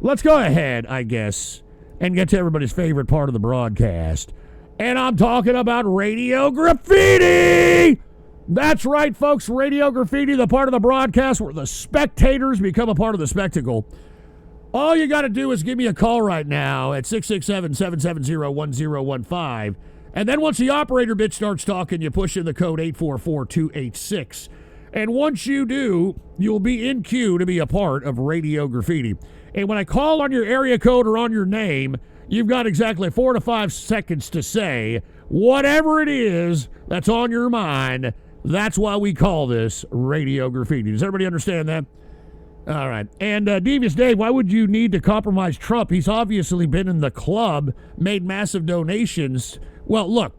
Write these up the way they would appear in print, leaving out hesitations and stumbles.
let's go ahead, I guess, and get to everybody's favorite part of the broadcast. And I'm talking about Radio Graffiti! That's right, folks. Radio Graffiti, the part of the broadcast where the spectators become a part of the spectacle. All you got to do is give me a call right now at 667-770-1015. And then once the operator bit starts talking, you push in the code 844-286. And once you do, you'll be in queue to be a part of Radio Graffiti. And when I call on your area code or on your name, you've got exactly 4 to 5 seconds to say whatever it is that's on your mind. That's why we call this Radio Graffiti. Does everybody understand that? All right. And Devious Dave, why would you need to compromise Trump? He's obviously been in the club, made massive donations. Well, look,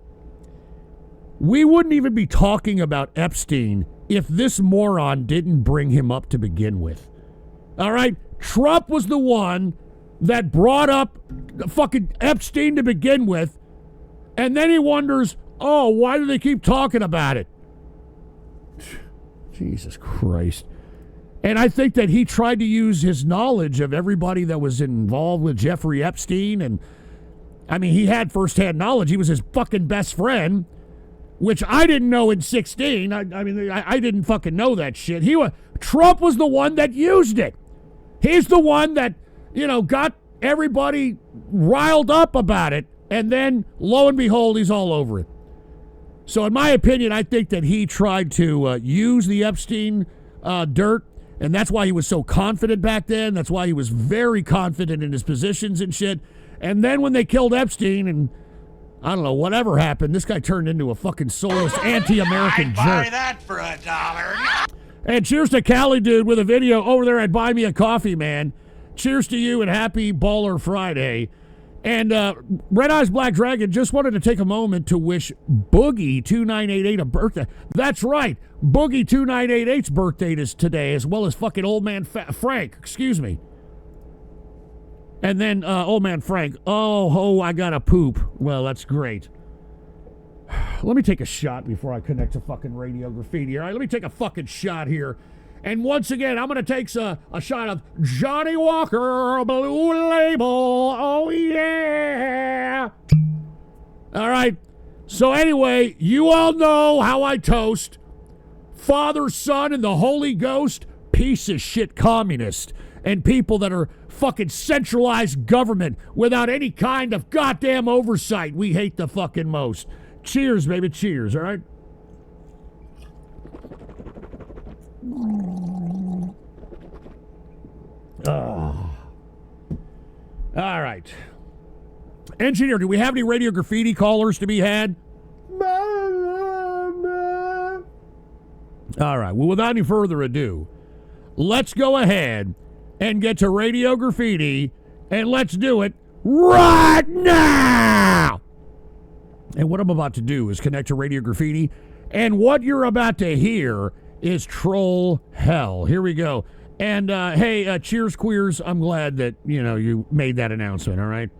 we wouldn't even be talking about Epstein if this moron didn't bring him up to begin with. All right? Trump was the one that brought up fucking Epstein to begin with, and then he wonders, oh, why do they keep talking about it? Jesus Christ. And I think that he tried to use his knowledge of everybody that was involved with Jeffrey Epstein, and I mean, he had firsthand knowledge. He was his fucking best friend, which I didn't know in 16. I didn't fucking know that shit. Trump was the one that used it. He's the one that, got everybody riled up about it, and then, lo and behold, he's all over it. So in my opinion, I think that he tried to use the Epstein dirt, and that's why he was so confident back then. That's why he was very confident in his positions and shit. And then when they killed Epstein, and I don't know, whatever happened, this guy turned into a fucking soulless anti-American jerk. I'd buy that for $1. And cheers to Cali Dude with a video over there at Buy Me a Coffee, man. Cheers to you and happy Baller Friday. And Red Eyes Black Dragon just wanted to take a moment to wish Boogie2988 a birthday. That's right. Boogie2988's birthday is today, as well as fucking Old Man Frank. Excuse me. And then Old Man Frank. Oh, I gotta poop. Well, that's great. Let me take a shot before I connect to fucking Radio Graffiti. All right, let me take a fucking shot here. And once again, I'm going to take a shot of Johnny Walker Blue Label. Oh, yeah. All right. So anyway, you all know how I toast. Father, Son, and the Holy Ghost, piece of shit communist. And people that are fucking centralized government without any kind of goddamn oversight. We hate the fucking most. Cheers, baby. Cheers, all right? Oh. All right. Engineer, do we have any Radio Graffiti callers to be had? All right. Well, without any further ado, let's go ahead and get to Radio Graffiti, and let's do it right now. And what I'm about to do is connect to Radio Graffiti, and what you're about to hear is troll hell. Here we go. And hey, cheers, queers. I'm glad that, you made that announcement, all right?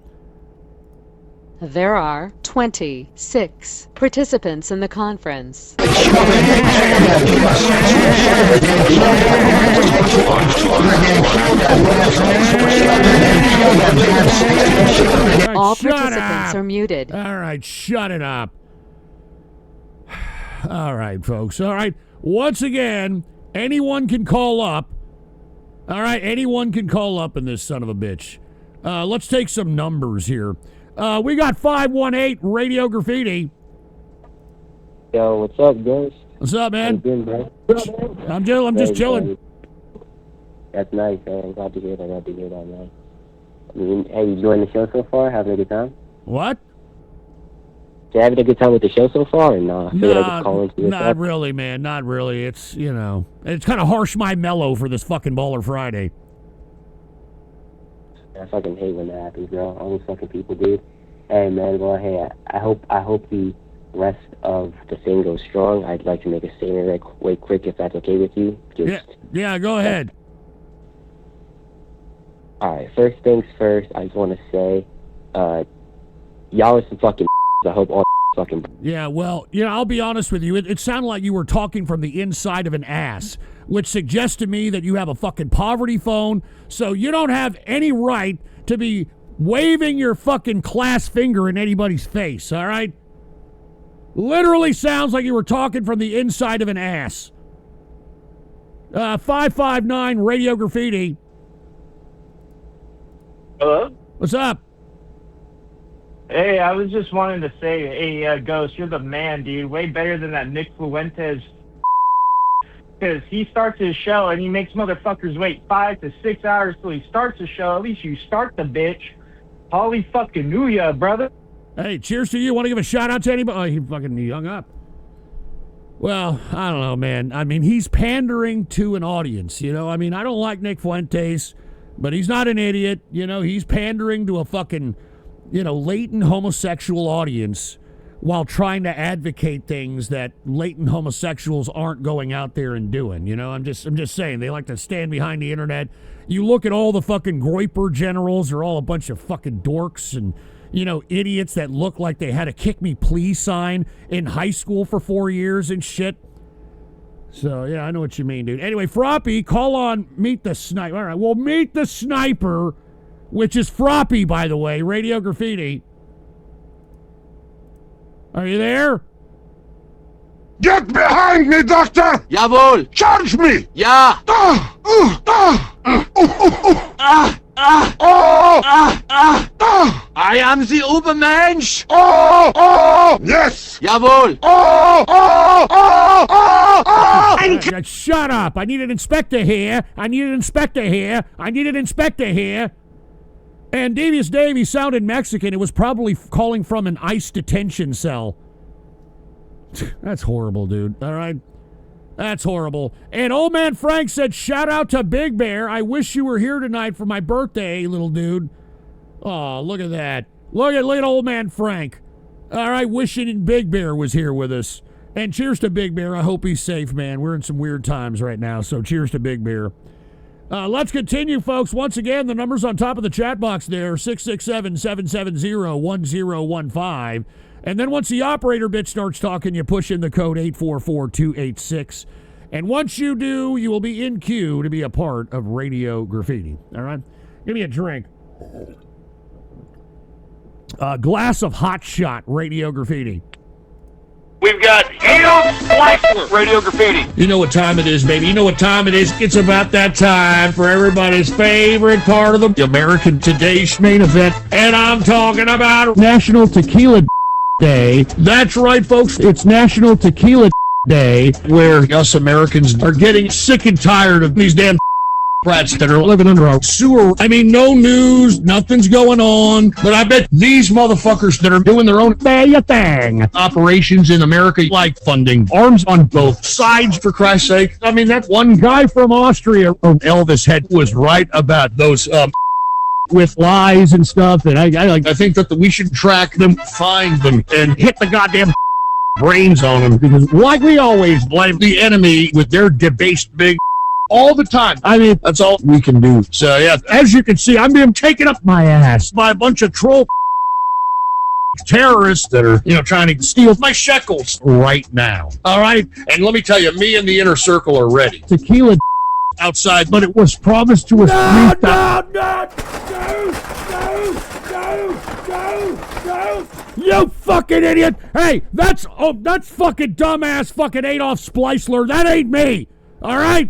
There are 26 participants in the conference. All participants are muted. All right, shut it up. All right, folks. All right. Once again, anyone can call up. All right, anyone can call up in this son of a bitch. Let's take some numbers here. We got 518 Radio Graffiti. Yo, what's up, guys? What's up, man? How you doing, bro? I'm just chilling. That's nice, man. I'm glad to hear that. Man. I mean, hey, you enjoying the show so far? Having a good time? What? You having a good time with the show so far, or not? Not really, man. Not really. It's, it's kind of harsh my mellow for this fucking Baller Friday. I fucking hate when that happens, bro. All those fucking people, dude. Hey, man, well, hey, I hope the rest of the thing goes strong. I'd like to make a statement right quick, if that's okay with you. Yeah, go ahead. All right, first things first, I just want to say, y'all are some fucking I hope all fucking. Yeah, well, I'll be honest with you. It sounded like you were talking from the inside of an ass, which suggests to me that you have a fucking poverty phone, so you don't have any right to be waving your fucking class finger in anybody's face, all right? Literally sounds like you were talking from the inside of an ass. 559 Radio Graffiti. Hello? What's up? Hey, I was just wanting to say, hey, Ghost, you're the man, dude. Way better than that Nick Fuentes. Because he starts his show and he makes motherfuckers wait 5 to 6 hours till he starts the show. At least you start the bitch. Holly fucking New Year, brother. Hey, cheers to you. Want to give a shout out to anybody? Oh, he hung up. Well, I don't know, man. I mean, he's pandering to an audience, I mean, I don't like Nick Fuentes, but he's not an idiot. He's pandering to a fucking, latent homosexual audience while trying to advocate things that latent homosexuals aren't going out there and doing. I'm just saying, they like to stand behind the internet. You look at all the fucking Groyper generals, they're all a bunch of fucking dorks and, idiots that look like they had a kick me please sign in high school for 4 years and shit. So, yeah, I know what you mean, dude. Anyway, Froppy, call on Meet the Sniper. All right, well, Meet the Sniper, which is Froppy, by the way, Radio Graffiti. Are you there? Get behind me, Doctor! Jawohl! Charge me! Ja! I am the Übermensch! Yes! Jawohl! Shut up! I need an inspector here. I need an inspector here. I need an inspector here. And Devious Dave, he sounded Mexican. It was probably calling from an ICE detention cell. That's horrible, dude. All right? That's horrible. And Old Man Frank said, shout out to Big Bear. I wish you were here tonight for my birthday, little dude. Oh, look at that. Look at Old Man Frank. All right, wishing Big Bear was here with us. And cheers to Big Bear. I hope he's safe, man. We're in some weird times right now, so cheers to Big Bear. Let's continue, folks. Once again, the number's on top of the chat box there, 667-770-1015. And then once the operator bit starts talking, you push in the code 844-286. And once you do, you will be in queue to be a part of Radio Graffiti. All right? Give me a drink. A glass of hot shot, Radio Graffiti. We've got Slicer, Radio Graffiti. You know what time it is, baby. You know what time it is. It's about that time for everybody's favorite part of the American Today's main event. And I'm talking about National Tequila Day. That's right, folks. It's National Tequila Day, where us Americans are getting sick and tired of these damn brats that are living under our sewer. I mean, no news, nothing's going on, but I bet these motherfuckers that are doing their own thing operations in America, like funding arms on both sides, for Christ's sake. I mean, that one guy from Austria, Elvis Head, was right about those with lies and stuff, and I think that we should track them, find them, and hit the goddamn brains on them, because like we always blame the enemy with their debased big all the time. I mean, that's all we can do. So, yeah, as you can see, I'm being taken up my ass by a bunch of troll terrorists that are, trying to steal my shekels right now. All right? And let me tell you, me and the inner circle are ready. Tequila outside, but it was promised to us. No, you fucking idiot. Hey, that's fucking dumbass fucking Adolf Spleisler. That ain't me. All right?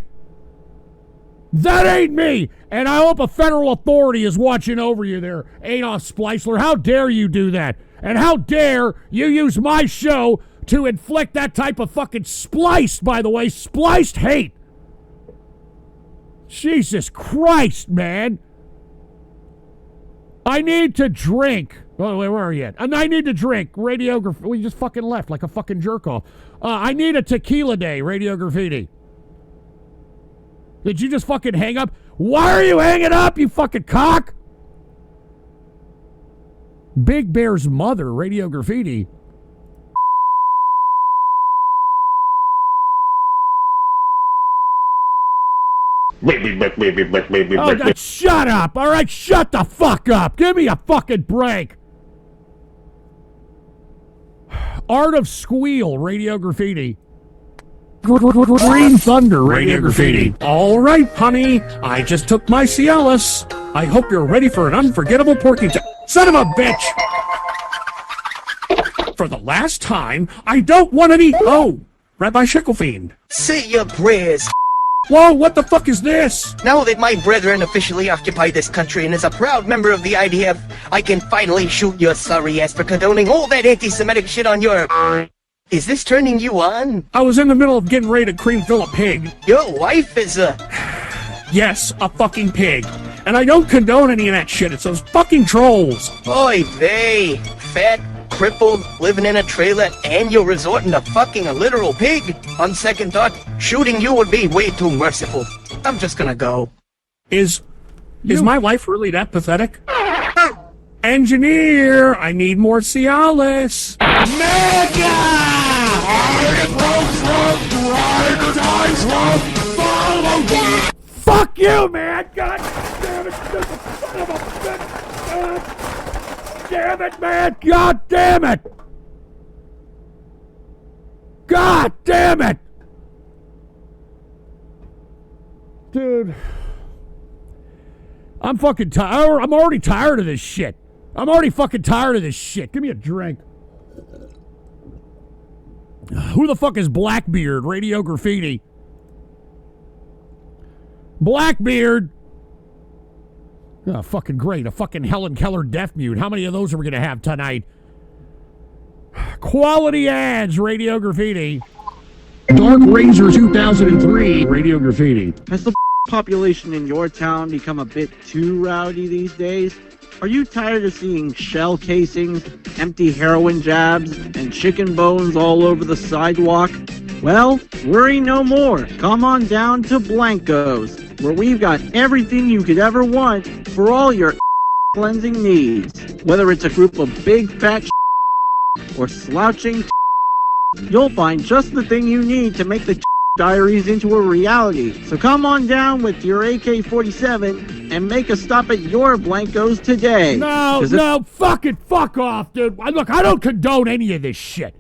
That ain't me, and I hope a federal authority is watching over you there, Adolf Spleisler. How dare you do that? And how dare you use my show to inflict that type of fucking spliced hate? Jesus Christ, man. I need to drink. Oh, wait, where are you at? And I need to drink. Radio Graffiti. We just fucking left like a fucking jerk-off. I need a tequila day, Radio Graffiti. Did you just fucking hang up? Why are you hanging up, you fucking cock? Big Bear's mother, Radio Graffiti. Oh, shut up. All right, shut the fuck up. Give me a fucking break. Art of Squeal, Radio Graffiti. Green Thunder, Radio Graffiti. All right, honey, I just took my Cialis. I hope you're ready for an unforgettable porky son of a bitch! For the last time, I don't want any... Oh, Rabbi Shicklefiend. Say your prayers. Whoa, what the fuck is this? Now that my brethren officially occupy this country and as a proud member of the IDF, I can finally shoot your sorry ass for condoning all that anti-Semitic shit on your... Is this turning you on? I was in the middle of getting ready to cream fill a pig. Your wife is a... Yes, a fucking pig. And I don't condone any of that shit. It's those fucking trolls. Oy vey. Fat, crippled, living in a trailer, and you're resorting to fucking a literal pig? On second thought, shooting you would be way too merciful. I'm just gonna go. Is my life really that pathetic? Engineer, I need more Cialis. Mega! Fuck you, man! God damn it! Son of a bitch! God damn it, man! God damn it! God damn it! Dude, I'm fucking tired. I'm already tired of this shit. I'm already fucking tired of this shit. Give me a drink. Who the fuck is Blackbeard? Radio Graffiti. Blackbeard. Oh, fucking great. A fucking Helen Keller deaf mute. How many of those are we going to have tonight? Quality ads. Radio Graffiti. Dark Razor 2003. Radio Graffiti. Has the population in your town become a bit too rowdy these days? Are you tired of seeing shell casings, empty heroin jabs, and chicken bones all over the sidewalk? Well, worry no more. Come on down to Blanco's, where we've got everything you could ever want for all your cleansing needs. Whether it's a group of big fat or slouching, you'll find just the thing you need to make the diaries into a reality. So come on down with your AK-47 and make a stop at your Blancos today. No, fuck off, dude. Look, I don't condone any of this shit.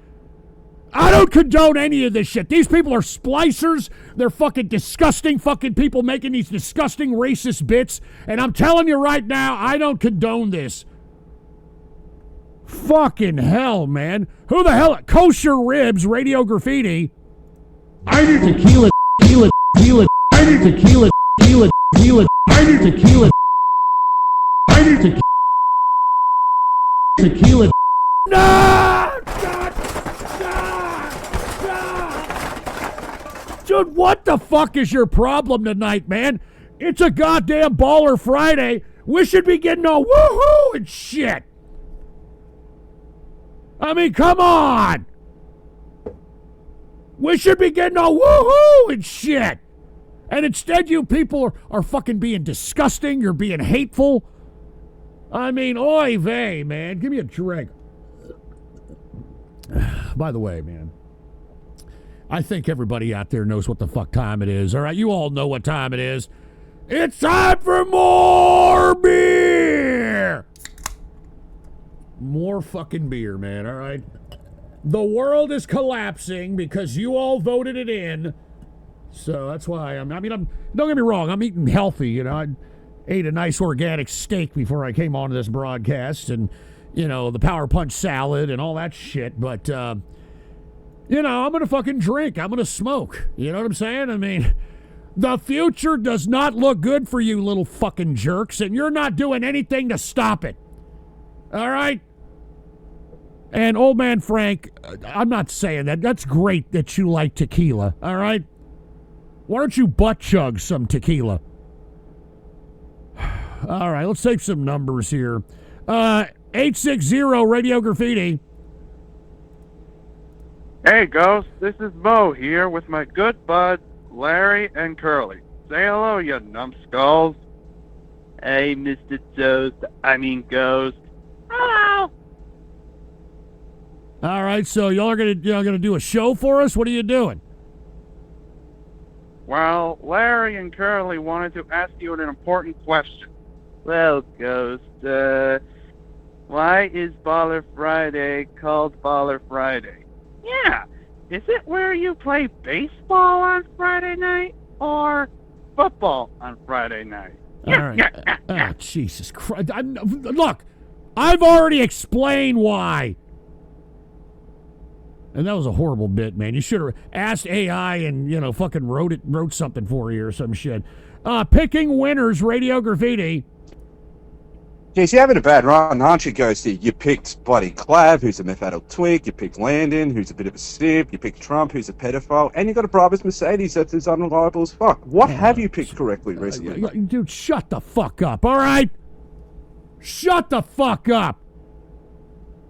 I don't condone any of this shit. These people are splicers. They're fucking disgusting fucking people making these disgusting racist bits. And I'm telling you right now, I don't condone this. Fucking hell, man. Who the hell? Kosher Ribs, Radio Graffiti. I need tequila. I need tequila. I need tequila. I need tequila. No! Dude, what the fuck is your problem tonight, man? It's a goddamn Baller Friday. We should be getting all woohoo and shit. I mean, come on. We should be getting all woohoo and shit. And instead you people are fucking being disgusting. You're being hateful. I mean, oy vey, man. Give me a drink. By the way, man, I think everybody out there knows what the fuck time it is. All right, you all know what time it is. It's time for more beer. More fucking beer, man, all right? The world is collapsing because you all voted it in. So that's why don't get me wrong, I'm eating healthy, you know. I ate a nice organic steak before I came onto this broadcast and, you know, the Power Punch salad and all that shit. But, you know, I'm going to fucking drink. I'm going to smoke. You know what I'm saying? I mean, the future does not look good for you little fucking jerks, and you're not doing anything to stop it. All right? And old man Frank, I'm not saying that. That's great that you like tequila, all right? Why don't you butt chug some tequila? All right, let's take some numbers here. 860 Radio Graffiti. Hey, Ghost, this is Mo here with my good buds, Larry and Curly. Say hello, you numbskulls. Hey, Mr. Ghost. Hello. All right, so y'all are gonna do a show for us? What are you doing? Well, Larry and Curly wanted to ask you an important question. Well, Ghost, Why is Baller Friday called Baller Friday? Yeah, is it where you play baseball on Friday night or football on Friday night? All right. Jesus Christ. Look, I've already explained why. And that was a horrible bit, man. You should have asked AI and, fucking wrote something for you or some shit. Picking winners, Radio Graffiti. Geez, you're having a bad run, aren't you, Ghosty? You picked bloody Clav, who's a meth addict twig. You picked Landon, who's a bit of a simp. You picked Trump, who's a pedophile. And you got a Brabus Mercedes that's as unreliable as fuck. What have you picked correctly recently? Dude, shut the fuck up, all right? Shut the fuck up.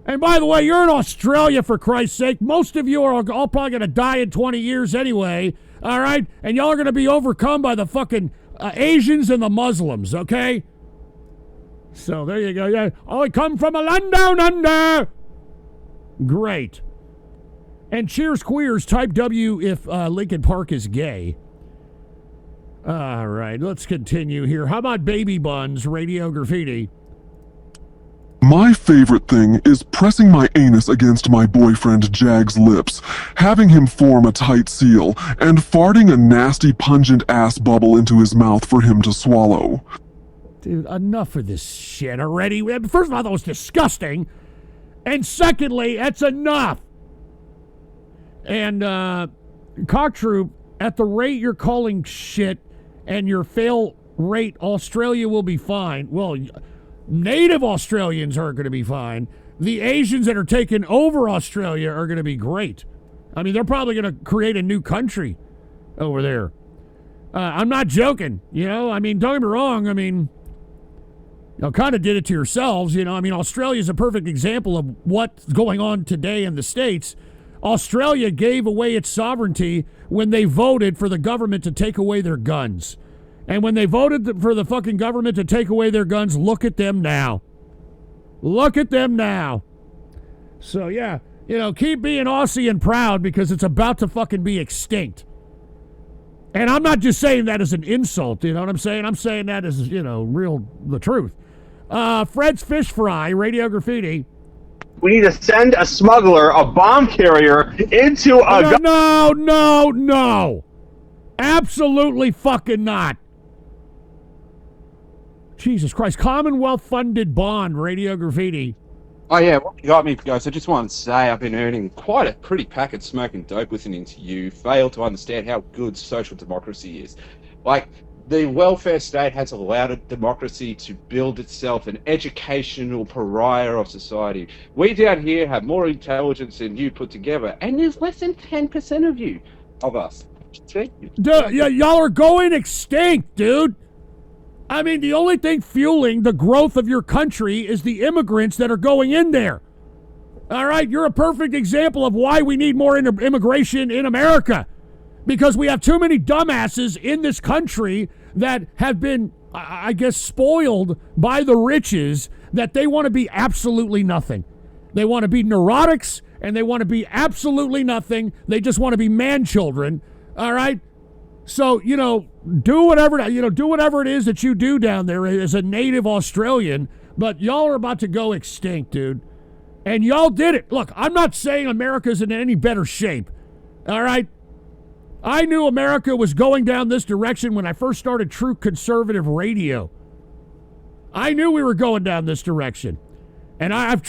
And by the way, you're in Australia, for Christ's sake. Most of you are all probably going to die in 20 years anyway, all right? And y'all are going to be overcome by the fucking Asians and the Muslims, okay? So there you go. Yeah. Oh, I come from a land down under. Great. And cheers, queers. Type W if Lincoln Park is gay. All right, let's continue here. How about baby buns, Radio Graffiti? My favorite thing is pressing my anus against my boyfriend Jag's lips, having him form a tight seal, and farting a nasty pungent ass bubble into his mouth for him to swallow. Dude, enough of this shit already. First of all, that was disgusting. And secondly, that's enough. And, Cocktroop, at the rate you're calling shit and your fail rate, Australia will be fine. Well, native Australians aren't going to be fine. The Asians that are taking over Australia are going to be great. I mean, they're probably going to create a new country over there. I'm not joking, I mean, don't get me wrong. Kind of did it to yourselves, Australia is a perfect example of what's going on today in the States. Australia gave away its sovereignty when they voted for the government to take away their guns. And when they voted for the fucking government to take away their guns, look at them now. Look at them now. So, yeah, keep being Aussie and proud because it's about to fucking be extinct. And I'm not just saying that as an insult, you know what I'm saying? I'm saying that as, the truth. Fred's Fish Fry, Radio Graffiti. We need to send a smuggler, a bomb carrier, into a... No. Absolutely fucking not. Jesus Christ. Commonwealth-funded bond, Radio Graffiti. Oh, yeah, what you got me, guys? I just wanted to say I've been earning quite a pretty packet smoking dope listening to you. Fail to understand how good social democracy is. Like, the welfare state has allowed a democracy to build itself an educational pariah of society. We down here have more intelligence than you put together, and there's less than 10% of us. Y'all are going extinct, dude. I mean, the only thing fueling the growth of your country is the immigrants that are going in there. All right, you're a perfect example of why we need more immigration in America. Because we have too many dumbasses in this country that have been, I guess, spoiled by the riches that they want to be absolutely nothing. They want to be neurotics and they want to be absolutely nothing. They just want to be man children. All right. So, do whatever it is that you do down there as a native Australian, but y'all are about to go extinct, dude. And y'all did it. Look, I'm not saying America's in any better shape. All right. I knew America was going down this direction when I first started True Conservative Radio. I knew we were going down this direction. And I've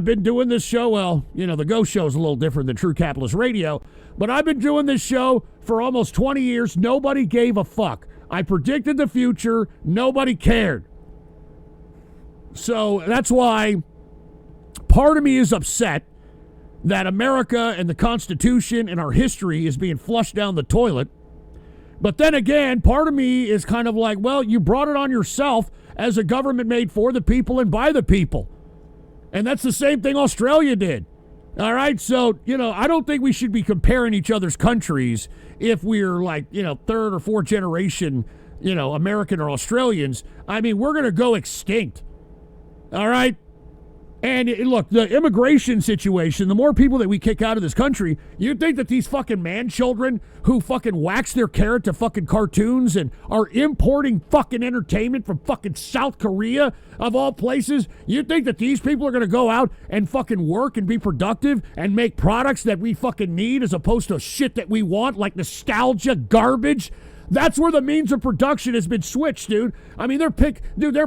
been doing this show, well, the Go Show is a little different than True Capitalist Radio, but I've been doing this show for almost 20 years. Nobody gave a fuck. I predicted the future. Nobody cared. So that's why part of me is upset that America and the Constitution and our history is being flushed down the toilet. But then again, part of me is kind of like, well, you brought it on yourself as a government made for the people and by the people. And that's the same thing Australia did. All right, so, I don't think we should be comparing each other's countries if we're like, third or fourth generation, American or Australians. I mean, we're going to go extinct. All right? And look, the immigration situation, the more people that we kick out of this country, you'd think that these fucking man children who fucking wax their carrot to fucking cartoons and are importing fucking entertainment from fucking South Korea, of all places, you'd think that these people are going to go out and fucking work and be productive and make products that we fucking need as opposed to shit that we want, like nostalgia garbage. That's where the means of production has been switched, dude. I mean, they're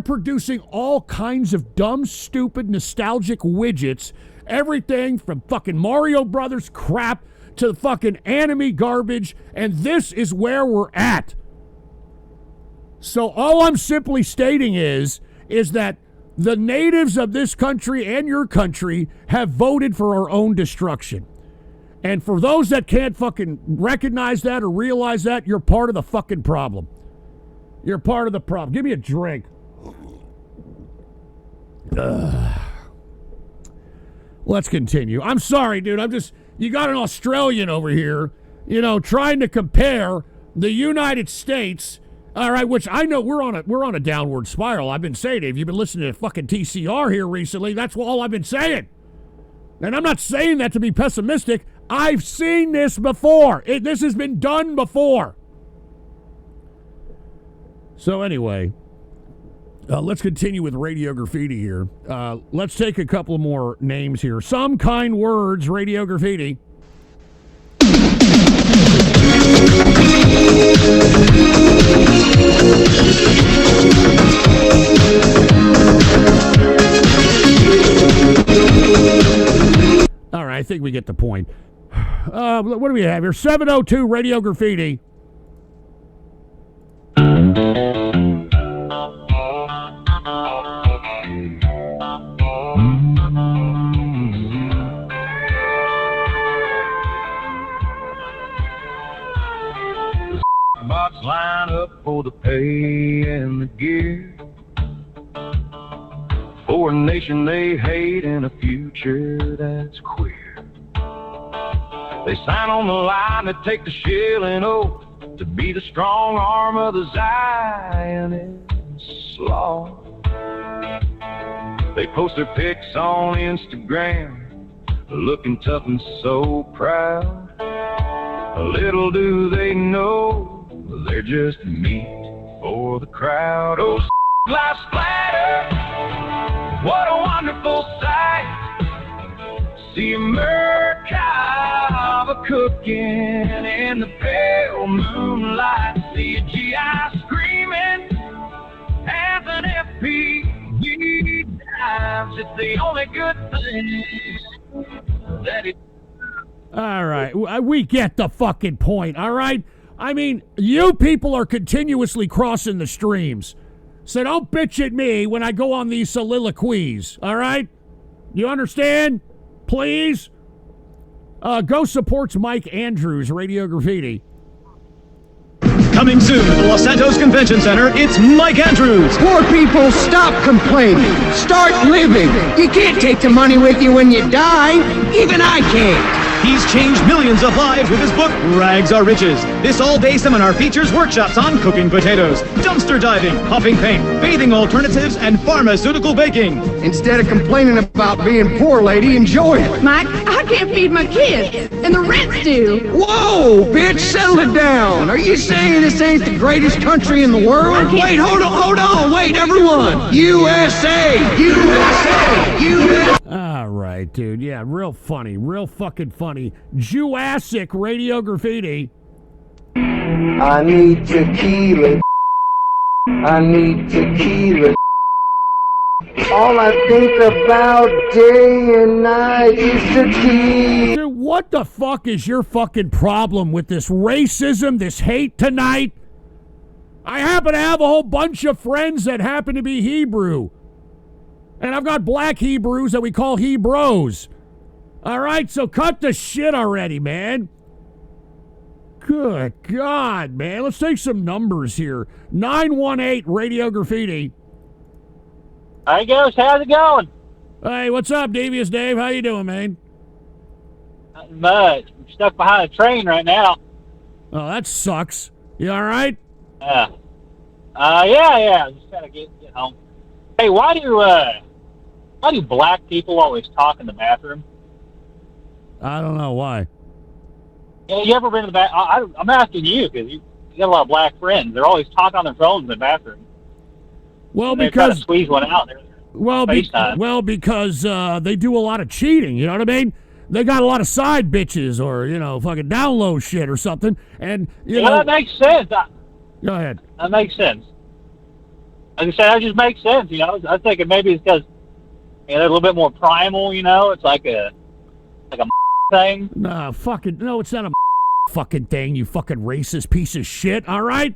producing all kinds of dumb, stupid, nostalgic widgets. Everything from fucking Mario Brothers crap to fucking anime garbage, and this is where we're at. So all I'm simply stating is that the natives of this country and your country have voted for our own destruction. And for those that can't fucking recognize that or realize that, you're part of the fucking problem. You're part of the problem. Give me a drink. Let's continue. I'm sorry, dude. You got an Australian over here, trying to compare the United States, all right, which I know we're on a downward spiral. I've been saying it. If you've been listening to fucking TCR here recently, that's all I've been saying. And I'm not saying that to be pessimistic. I've seen this before. This has been done before. So anyway, let's continue with Radio Graffiti here. Let's take a couple more names here. Some kind words, Radio Graffiti. All right, I think we get the point. What do we have here? 702 Radio Graffiti. Box line up for the pay and the gear, for a nation they hate and a future that's queer. They sign on the line to take the shilling oath to be the strong arm of the Zionist law. They post their pics on Instagram, looking tough and so proud. Little do they know they're just meat for the crowd. Oh, life splatter, what a wonderful sight. See America cooking in the pale moonlight. See a GI screaming as an FPV dives. It's the only good thing that it. All right, we get the fucking point, all right? I mean, you people are continuously crossing the streams. So don't bitch at me when I go on these soliloquies, all right? You understand? Please? Go supports Mike Andrews, Radio Graffiti. Coming soon to the Los Santos Convention Center, it's Mike Andrews. Poor people, stop complaining. Start living. You can't take the money with you when you die. Even I can't. He's changed millions of lives with his book, Rags Are Riches. This all-day seminar features workshops on cooking potatoes, dumpster diving, popping paint, bathing alternatives, and pharmaceutical baking. Instead of complaining about being poor, lady, enjoy it. Mike, I can't feed my kids, and the rent's due. Whoa, bitch, settle it down. Are you saying this ain't the greatest country in the world? Wait, hold on, wait, everyone. USA, USA, USA. All right, dude. Yeah, real funny. Real fucking funny. Jurassic Radio Graffiti. I need tequila. I need tequila. All I think about day and night is tequila. Dude, what the fuck is your fucking problem with this racism, this hate tonight? I happen to have a whole bunch of friends that happen to be Hebrew. And I've got black Hebrews that we call Hebrews. All right, so cut the shit already, man. Good God, man. Let's take some numbers here. 918 Radio Graffiti. Hi, Ghost. How's it going? Hey, what's up, Devious Dave? How you doing, man? Not much. I'm stuck behind a train right now. Oh, that sucks. You all right? Yeah. Just trying to get home. Hey, why do Why do black people always talk in the bathroom? I don't know why. You ever been to the bath? I'm asking you because you got a lot of black friends. They're always talking on their phones in the bathroom. Well, and they're trying to because squeeze one out. Because they do a lot of cheating. You know what I mean? They got a lot of side bitches or fucking download shit or something. And you know that makes sense. Go ahead. That makes sense. Like I said, that just makes sense. I was thinking maybe it's because they're a little bit more primal. It's like a thing. No, it's not a fucking thing. You fucking racist piece of shit. All right.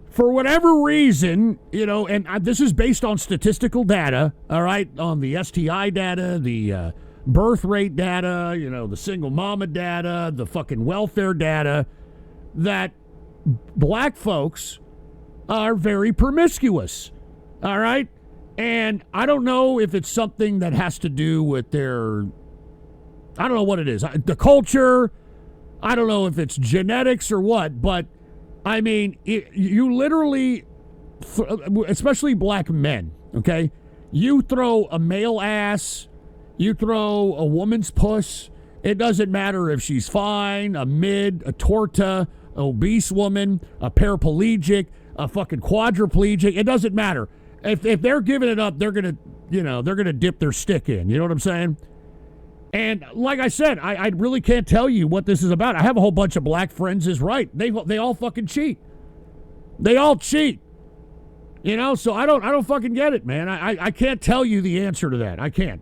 For whatever reason, and this is based on statistical data, all right, on the STI data, the birth rate data, the single mama data, the fucking welfare data, that black folks are very promiscuous, all right? And I don't know if it's something that has to do with their, I don't know what it is, the culture, I don't know if it's genetics or what, but I mean, you literally, especially black men, okay? You throw a male ass, you throw a woman's puss, it doesn't matter if she's fine, a mid, a torta, obese woman, a paraplegic, a fucking quadriplegic, it doesn't matter. If they're giving it up, they're going to dip their stick in, you know what I'm saying? And like I said, I really can't tell you what this is about. I have a whole bunch of black friends is right. They all fucking cheat. They all cheat. So I don't fucking get it, man. I can't tell you the answer to that. I can't.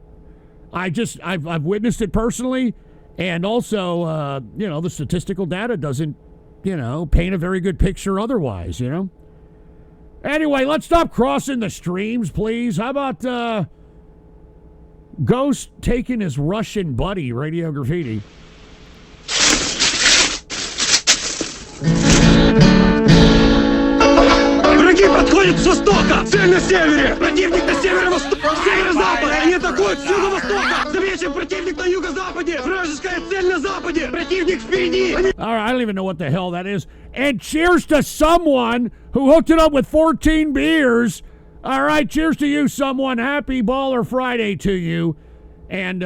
I've witnessed it personally, and also the statistical data doesn't paint a very good picture otherwise, Anyway, let's stop crossing the streams, please. How about Ghost taking his Russian buddy, Radio Graffiti. Враги подходят с востока! Цель на севере! Противник на северо-западе! Они атакуют с юго-востока! Замечен противник на юго-западе! Вражеская цель на западе! Противник впереди! All right, I don't even know what the hell that is. And cheers to someone who hooked it up with 14 beers. All right, cheers to you, someone. Happy Baller Friday to you. And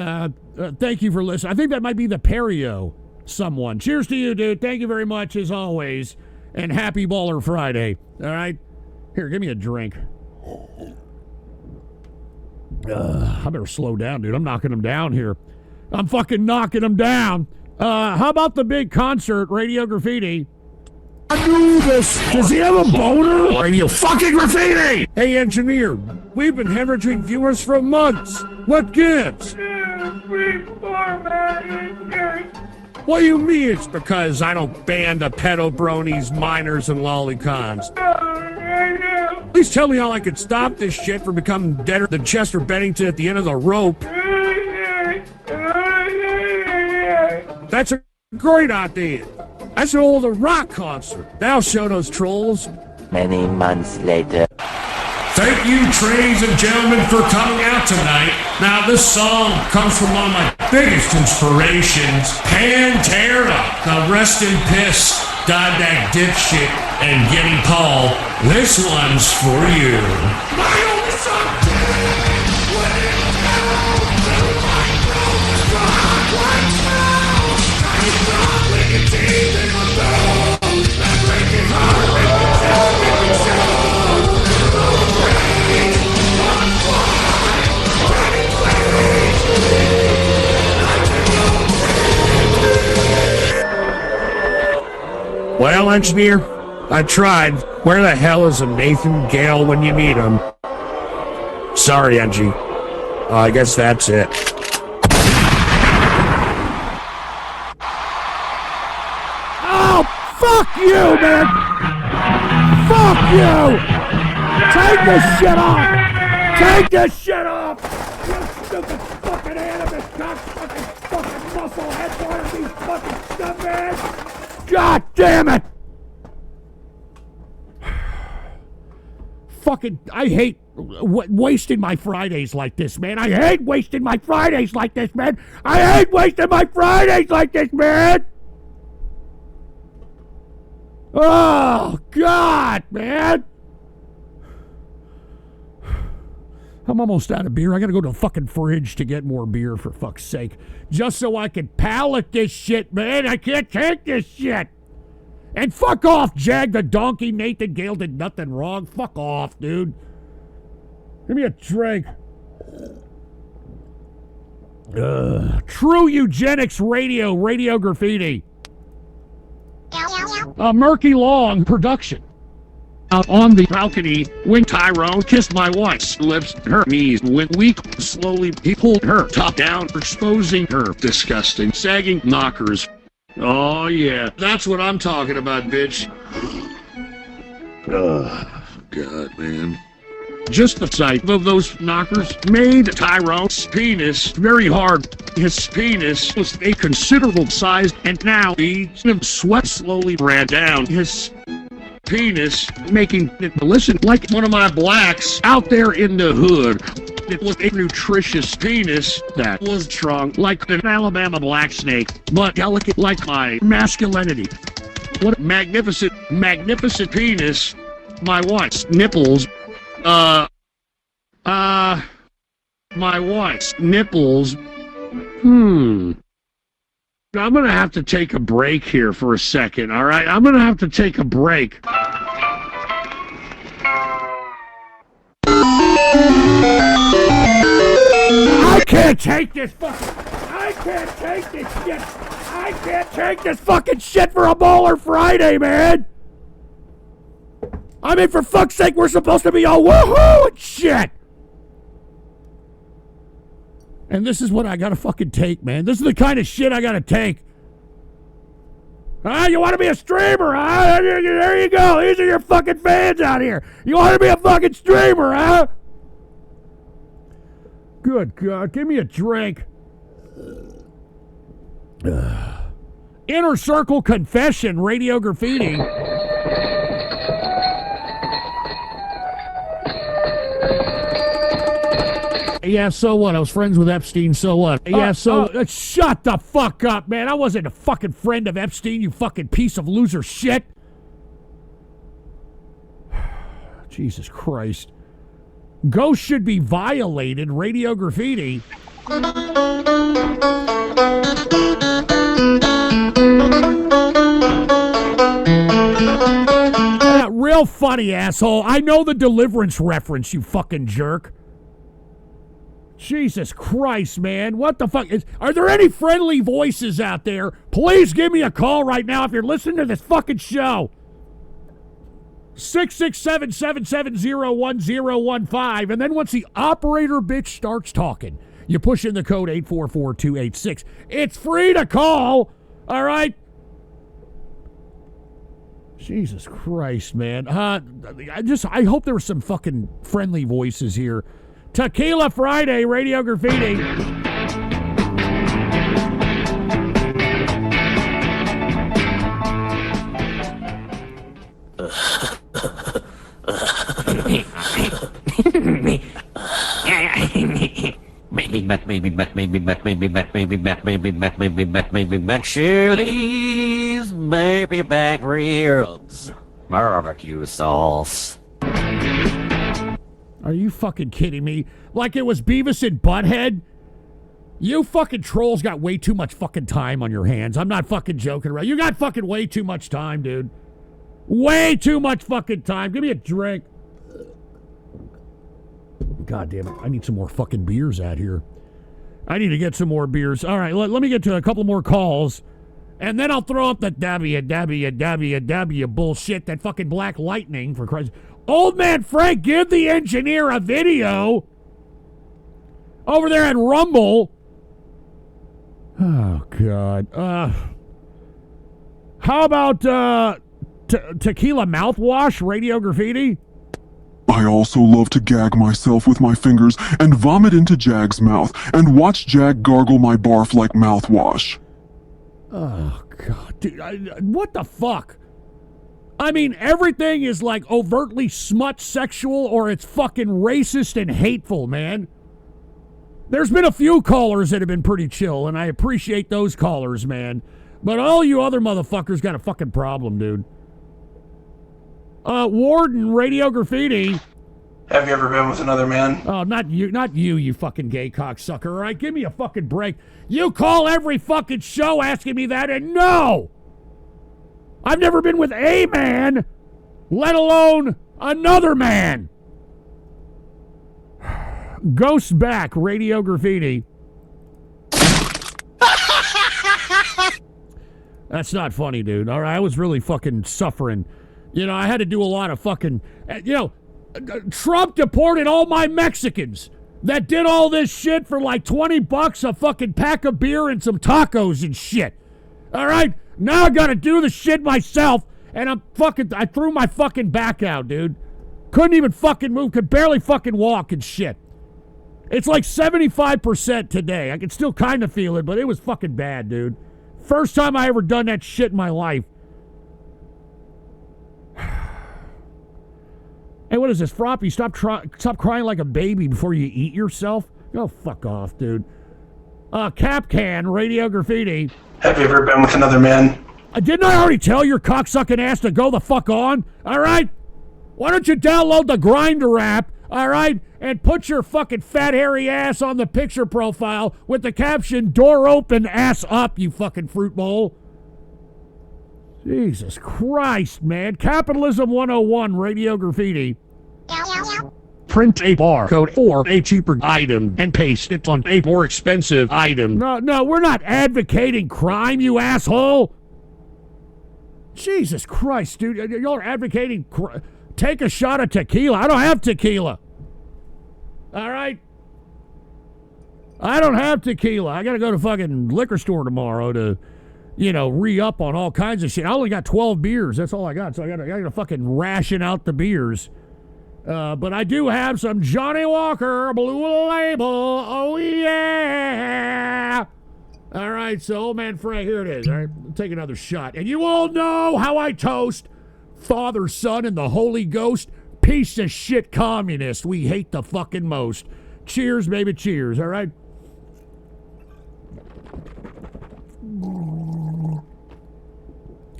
thank you for listening. I think that might be the Perio someone. Cheers to you, dude. Thank you very much, as always. And happy Baller Friday. All right? Here, give me a drink. I better slow down, dude. I'm knocking them down here. I'm fucking knocking them down. How about the big concert, Radio Graffiti? I knew this. Does he have a boner? Radio fucking Graffiti! Hey, engineer, we've been hemorrhaging viewers for months. What gives? What do you mean it's because I don't ban the pedo bronies, minors, and lolicons? Please tell me how I could stop this shit from becoming deader than Chester Bennington at the end of the rope. That's a great idea. That's an old rock concert. That'll show those trolls. Many months later. Thank you, ladies and gentlemen, for coming out tonight. Now, this song comes from one of my biggest inspirations, Pantera. Now, rest in piss, died that dipshit, and Getty Paul. This one's for you. My only son. Well, engineer, I tried. Where the hell is a Nathan Gale when you need him? Sorry, Angie. I guess that's it. Oh, fuck you, man! Fuck you! Take this shit off! Take this shit off! You stupid fucking animus, fucking muscle head, one of these fucking scumbags! God damn it! Fucking, I hate wasting my Fridays like this, man. I hate wasting my Fridays like this, man. I hate wasting my Fridays like this, man. Oh, God, man. I'm almost out of beer. I gotta go to the fucking fridge to get more beer, for fuck's sake. Just so I can palate this shit, man. I can't take this shit. And fuck off, Jag the donkey. Nathan Gale did nothing wrong. Fuck off, dude. Give me a drink. True Eugenics Radio Graffiti. A Murky Long production. Out on the balcony, when Tyrone kissed my wife's lips, her knees went weak. Slowly, he pulled her top down, exposing her disgusting, sagging knockers. Oh, yeah, that's what I'm talking about, bitch. Oh, God, man. Just the sight of those knockers made Tyrone's penis very hard. His penis was a considerable size, and now the sweat slowly ran down his penis, making it listen like one of my blacks out there in the hood. It was a nutritious penis that was strong like an Alabama black snake, but delicate like my masculinity. What a magnificent penis. My wife's nipples, my wife's nipples, I'm gonna have to take a break here for a second, all right? I'm gonna have to take a break. I can't take this shit. I can't take this fucking shit for a Baller Friday, man. I mean, for fuck's sake, we're supposed to be all woohoo and shit. And this is what I gotta fucking take, man. This is the kind of shit I gotta take. You want to be a streamer, huh? There you go. These are your fucking fans out here. You want to be a fucking streamer, huh? Good God, give me a drink. Inner Circle Confession, Radio Graffiti. Yeah, so what? I was friends with Epstein, so what? Yeah, shut the fuck up, man. I wasn't a fucking friend of Epstein, you fucking piece of loser shit. Jesus Christ. Ghosts should be violated, Radio Graffiti. Yeah, real funny, asshole. I know the Deliverance reference, you fucking jerk. Jesus Christ, man. What the fuck? Are there any friendly voices out there? Please give me a call right now if you're listening to this fucking show. 667-770-1015. And then once the operator bitch starts talking, you push in the code 844-286. It's free to call. All right? Jesus Christ, man. I hope there were some fucking friendly voices here. Tequila Friday, Radio Graffiti. Maybe back chilies, maybe back ribs, barbecue sauce. Are you fucking kidding me? Like it was Beavis and Butthead? You fucking trolls got way too much fucking time on your hands. I'm not fucking joking around. You got fucking way too much time, dude. Way too much fucking time. Give me a drink. God damn it. I need some more fucking beers out here. I need to get some more beers. All right, let me get to a couple more calls. And then I'll throw up the www bullshit, that fucking Black Lightning, for Christ. Old Man Frank, give the engineer a video over there at Rumble. Oh, God. How about tequila mouthwash, Radio Graffiti? I also love to gag myself with my fingers and vomit into Jag's mouth and watch Jag gargle my barf like mouthwash. Oh, God. Dude, what the fuck? I mean, everything is like overtly smut sexual or it's fucking racist and hateful, man. There's been a few callers that have been pretty chill, and I appreciate those callers, man. But all you other motherfuckers got a fucking problem, dude. Warden, Radio Graffiti. Have you ever been with another man? Oh, not you, you fucking gay cocksucker. All right, give me a fucking break. You call every fucking show asking me that, and no! I've never been with a man, let alone another man. Ghost back, Radio Graffiti. That's not funny, dude. All right, I was really fucking suffering. You know, I had to do a lot of fucking, Trump deported all my Mexicans that did all this shit for like $20 a fucking pack of beer and some tacos and shit. All right, now I gotta do the shit myself, and I threw my fucking back out, dude. Couldn't even fucking move, could barely fucking walk and shit. It's like 75% today. I can still kind of feel it, but it was fucking bad, dude. First time I ever done that shit in my life. Hey, what is this, Froppy? Stop crying like a baby before you eat yourself. Go fuck off, dude. Capcan, Radio Graffiti. Have you ever been with another man? Didn't I already tell your cocksucking ass to go the fuck on? All right? Why don't you download the Grindr app, all right, and put your fucking fat hairy ass on the picture profile with the caption, door open, ass up, you fucking fruit bowl. Jesus Christ, man. Capitalism 101, Radio Graffiti. Print a barcode for a cheaper item and paste it on a more expensive item. No, we're not advocating crime, you asshole. Jesus Christ, dude. Y'all are advocating take a shot of tequila. I don't have tequila. All right? I don't have tequila. I got to go to fucking liquor store tomorrow to, re-up on all kinds of shit. I only got 12 beers. That's all I got. So I got to fucking ration out the beers. But I do have some Johnny Walker Blue Label. Oh, yeah. All right, so old man Frank, here it is. All right, take another shot. And you all know how I toast Father, Son, and the Holy Ghost. Piece of shit communist we hate the fucking most. Cheers, baby, cheers, all right?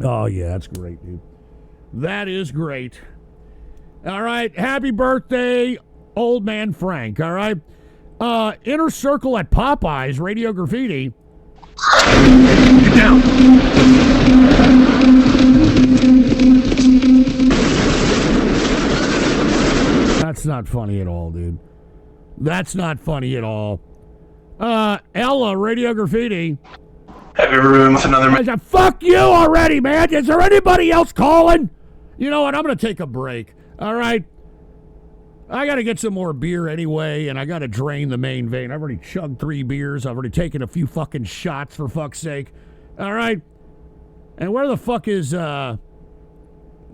Oh, yeah, that's great, dude. That is great. All right, happy birthday, old man Frank, all right? Inner Circle at Popeyes, Radio Graffiti. Get down. That's not funny at all, dude. That's not funny at all. Ella, Radio Graffiti. Have you ever been with another man? Fuck you already, man. Is there anybody else calling? You know what? I'm going to take a break. All right? I got to get some more beer anyway, and I got to drain the main vein. I've already chugged 3 beers. I've already taken a few fucking shots, for fuck's sake. All right? And where the fuck is, where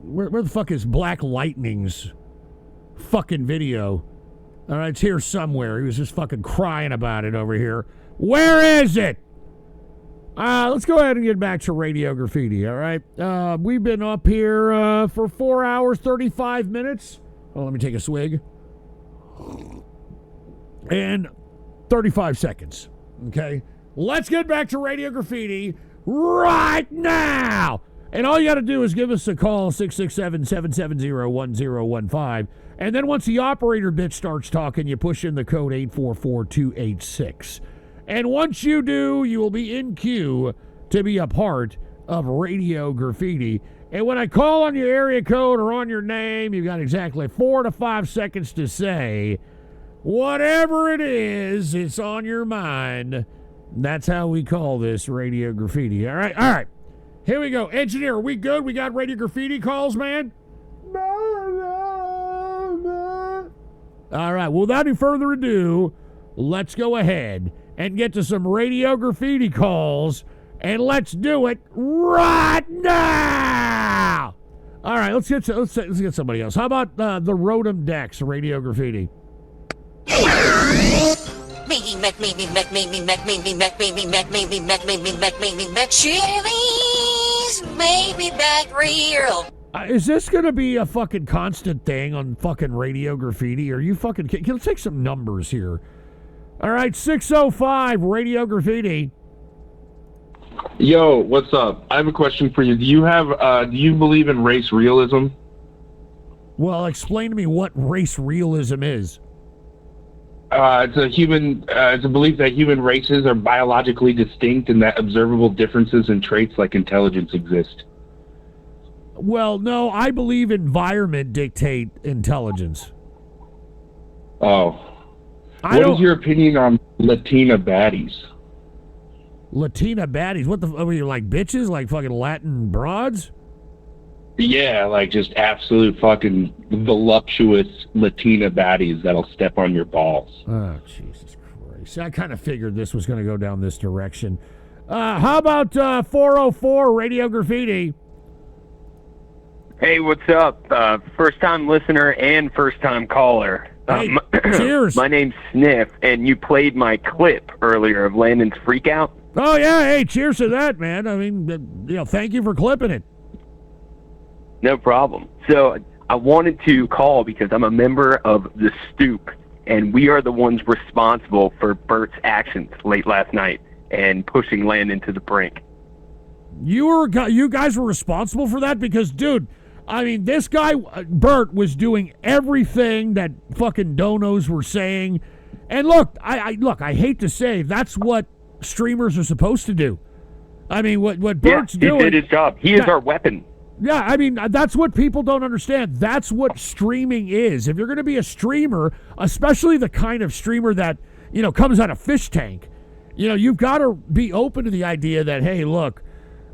the fuck is Black Lightning's fucking video? All right, it's here somewhere. He was just fucking crying about it over here. Where is it? Let's go ahead and get back to Radio Graffiti, all right? We've been up here for 4 hours, 35 minutes. Oh, let me take a swig. And 35 seconds, okay? Let's get back to Radio Graffiti right now! And all you got to do is give us a call, 667-770-1015. And then once the operator bit starts talking, you push in the code 844-286. And once you do, you will be in queue to be a part of Radio Graffiti. And when I call on your area code or on your name, you've got exactly 4 to 5 seconds to say whatever it is, it's on your mind. That's how we call this Radio Graffiti. All right. Here we go. Engineer, are we good? We got Radio Graffiti calls, man? All right, well, without any further ado, let's go ahead and get to some Radio Graffiti calls, and let's do it right now! All right, let's get somebody else. How about the Rotom Dex, Radio Graffiti? Is this going to be a fucking constant thing on fucking Radio Graffiti? Are you fucking kidding? Let's take some numbers here. All right, 605 Radio Graffiti. Yo, what's up? I have a question for you. Do you believe in race realism? Well, explain to me what race realism is. It's a belief that human races are biologically distinct and that observable differences in traits like intelligence exist. Well, no, I believe environment dictate intelligence. Oh. What is your opinion on Latina baddies? Latina baddies? What the are you, like bitches? Like fucking Latin broads? Yeah, like just absolute fucking voluptuous Latina baddies that'll step on your balls. Oh, Jesus Christ. I kind of figured this was going to go down this direction. How about 404 Radio Graffiti? Hey, what's up? First-time listener and first-time caller. Hey, cheers. My name's Sniff, and you played my clip earlier of Landon's freakout. Oh, yeah. Hey, cheers to that, man. I mean, thank you for clipping it. No problem. So I wanted to call because I'm a member of the Stoop, and we are the ones responsible for Bert's actions late last night and pushing Landon to the brink. You guys were responsible for that? Because, dude, I mean, this guy, Bert, was doing everything that fucking donos were saying. And look, I hate to say, that's what streamers are supposed to do. I mean, what Bert's doing... he did his job. He is our weapon. Yeah, I mean, that's what people don't understand. That's what streaming is. If you're going to be a streamer, especially the kind of streamer that, comes out of fish tank, you've got to be open to the idea that, hey, look,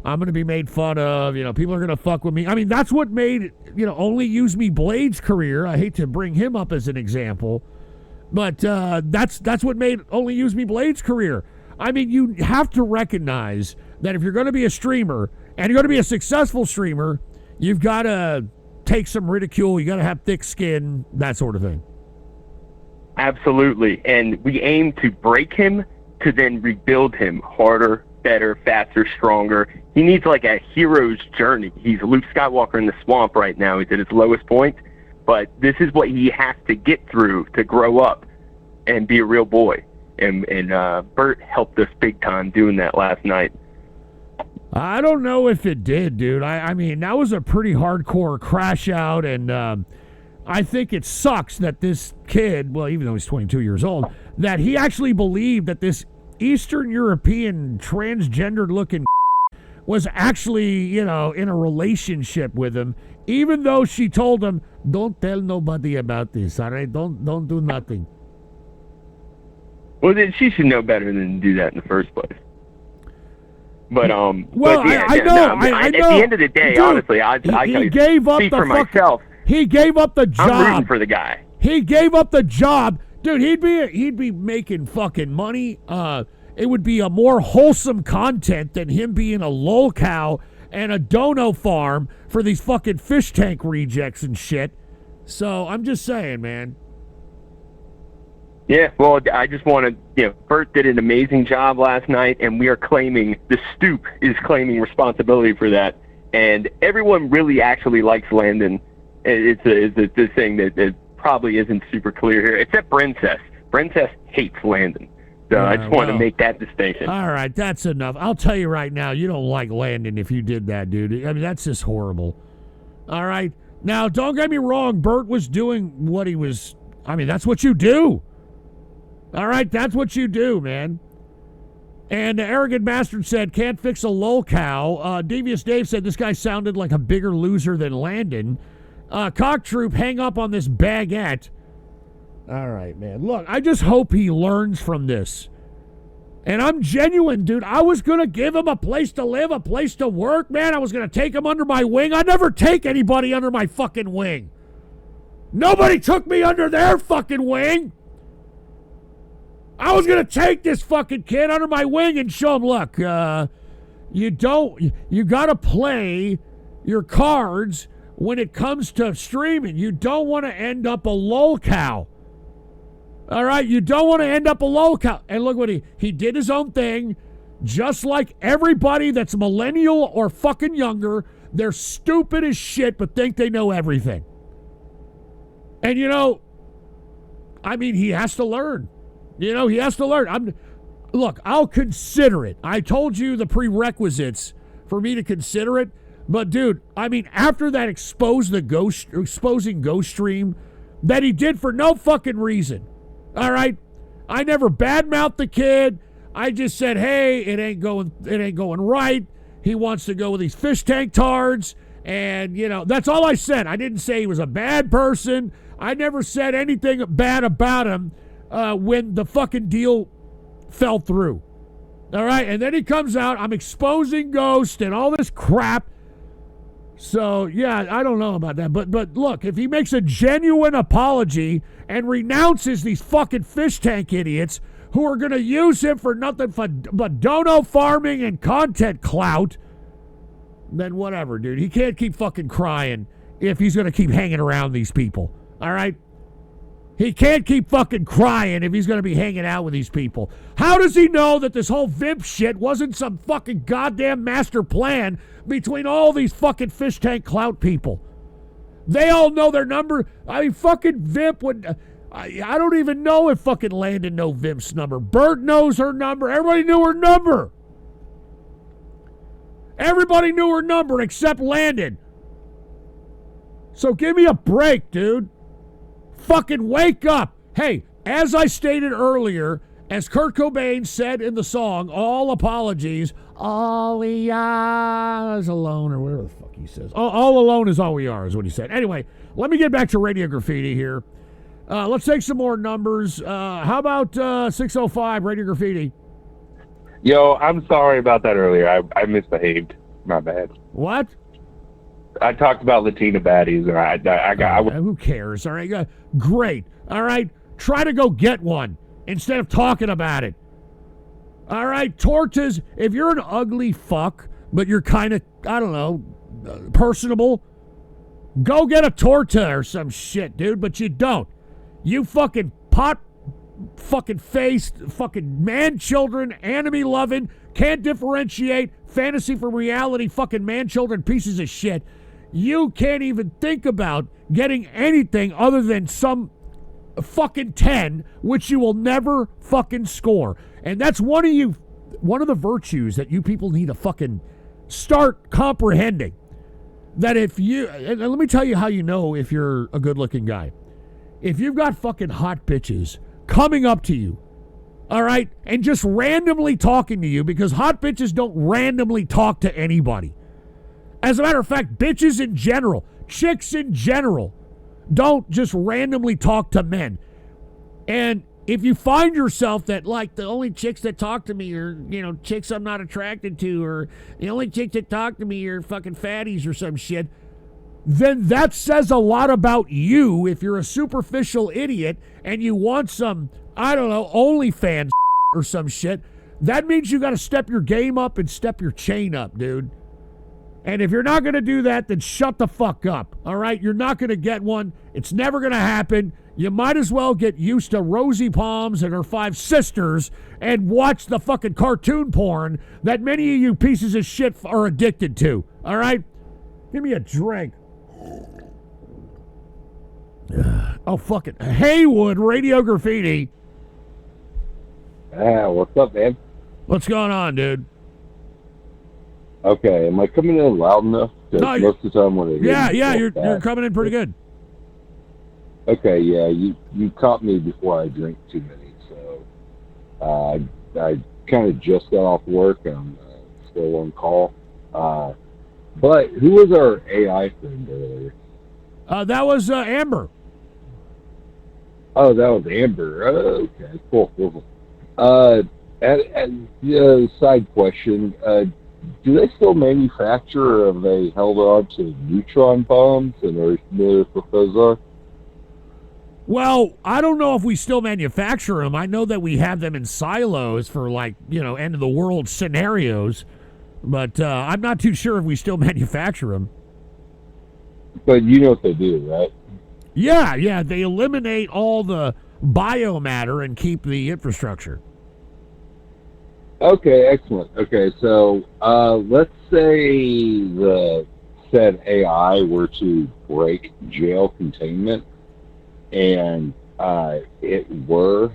I'm going to be made fun of. People are going to fuck with me. I mean, that's what made, Only Use Me Blade's career. I hate to bring him up as an example, but that's what made Only Use Me Blade's career. I mean, you have to recognize that if you're going to be a streamer and you're going to be a successful streamer, you've got to take some ridicule. You got to have thick skin, that sort of thing. Absolutely. And we aim to break him to then rebuild him harder, better, faster, stronger. He needs like a hero's journey. He's Luke Skywalker in the swamp right now. He's at his lowest point. But this is what he has to get through to grow up and be a real boy. And Bert helped us big time doing that last night. I don't know if it did, dude. I mean, that was a pretty hardcore crash out, and I think it sucks that this kid, well, even though he's 22 years old, that he actually believed that this Eastern European transgendered-looking was actually, in a relationship with him, even though she told him, don't tell nobody about this, all right? Don't do nothing. Well, then she should know better than to do that in the first place. But well, but yeah, I know. At the end of the day, dude, honestly, I gave up speak the for myself. He gave up the job. I'm rooting for the guy. He gave up the job, dude. He'd be making fucking money. It would be a more wholesome content than him being a lolcow and a dono farm for these fucking fish tank rejects and shit. So I'm just saying, man. Yeah, well, I just want to, Bert did an amazing job last night, and we are claiming, the Stoop is claiming responsibility for that. And everyone really actually likes Landon. It's a thing that probably isn't super clear here, except Princess. Princess hates Landon. So I just wanted to make that distinction. All right, that's enough. I'll tell you right now, you don't like Landon if you did that, dude. I mean, that's just horrible. All right? Now, don't get me wrong. Bert was doing what he was... I mean, that's what you do. All right, that's what you do, man. And the Arrogant Bastard said, can't fix a lolcow. Devious Dave said this guy sounded like a bigger loser than Landon. Cock Troop, hang up on this baguette. All right, man. Look, I just hope he learns from this. And I'm genuine, dude. I was going to give him a place to live, a place to work, man. I was going to take him under my wing. I never take anybody under my fucking wing. Nobody took me under their fucking wing. I was going to take this fucking kid under my wing and show him, look, you got to play your cards when it comes to streaming. You don't want to end up a lolcow. All right? You don't want to end up a lolcow. And look what he did his own thing, just like everybody that's millennial or fucking younger. They're stupid as shit, but think they know everything. And, I mean, he has to learn. He has to learn. Look, I'll consider it. I told you the prerequisites for me to consider it, But dude, I mean, after that exposing ghost stream that he did for no fucking reason. All right, I never badmouthed the kid. I just said, hey, it ain't going right. He wants to go with these fish tank tards, and that's all I said. I didn't say he was a bad person. I never said anything bad about him when the fucking deal fell through. All right, and then he comes out, I'm exposing ghosts and all this crap. So, yeah, I don't know about that. But look, if he makes a genuine apology and renounces these fucking fish tank idiots who are going to use him for nothing but dono farming and content clout, then whatever, dude. He can't keep fucking crying if he's going to keep hanging around these people. All right? He can't keep fucking crying if he's going to be hanging out with these people. How does he know that this whole Vimp shit wasn't some fucking goddamn master plan between all these fucking fish tank clout people? They all know their number. I mean, fucking Vimp would... I don't even know if fucking Landon knows Vimp's number. Bert knows her number. Everybody knew her number. Everybody knew her number except Landon. So give me a break, dude. Fucking wake up. Hey, as I stated earlier, as Kurt Cobain said in the song, all apologies, all we are is alone, or whatever the fuck he says. All alone is all we are, is what he said. Anyway, let me get back to Radio Graffiti here. Let's take some more numbers. How about 605, Radio Graffiti? Yo, I'm sorry about that earlier. I misbehaved. My bad. What? I talked about Latina baddies, and I got... who cares? All right, great. All right, try to go get one instead of talking about it. All right, tortas, if you're an ugly fuck, but you're kind of, I don't know, personable, go get a torta or some shit, dude, but you don't. You fucking faced, fucking man-children, anime-loving, can't differentiate fantasy from reality, fucking man-children pieces of shit. You can't even think about getting anything other than some fucking 10, which you will never fucking score. And that's one of the virtues that you people need to fucking start comprehending. That if you, and let me tell you how you know if you're a good-looking guy. If you've got fucking hot bitches coming up to you, all right, and just randomly talking to you, because hot bitches don't randomly talk to anybody. As a matter of fact, bitches in general, chicks in general, don't just randomly talk to men. And if you find yourself that, like, the only chicks that talk to me are, chicks I'm not attracted to, or the only chicks that talk to me are fucking fatties or some shit, then that says a lot about you if you're a superficial idiot and you want some, I don't know, OnlyFans or some shit. That means you got to step your game up and step your chain up, dude. And if you're not going to do that, then shut the fuck up, all right? You're not going to get one. It's never going to happen. You might as well get used to Rosie Palms and her 5 sisters and watch the fucking cartoon porn that many of you pieces of shit are addicted to, all right? Give me a drink. Oh, fuck it. Haywood, Radio Graffiti. What's up, man? What's going on, dude? Okay, am I coming in loud enough? No, most of the time when I you're coming in pretty good. Okay, yeah, you caught me before I drink too many, so I kind of just got off work. I'm still on call. But who was our AI friend earlier? That was Amber. Oh, that was Amber. Okay, cool. Side question. Do they still manufacture, or have they held on to neutron bombs, and are you familiar with what those are? Well, I don't know if we still manufacture them. I know that we have them in silos for, like, end of the world scenarios, but I'm not too sure if we still manufacture them. But you know what they do, right? Yeah, they eliminate all the biomatter and keep the infrastructure. Okay, excellent. Okay, so let's say the said AI were to break jail containment, and it were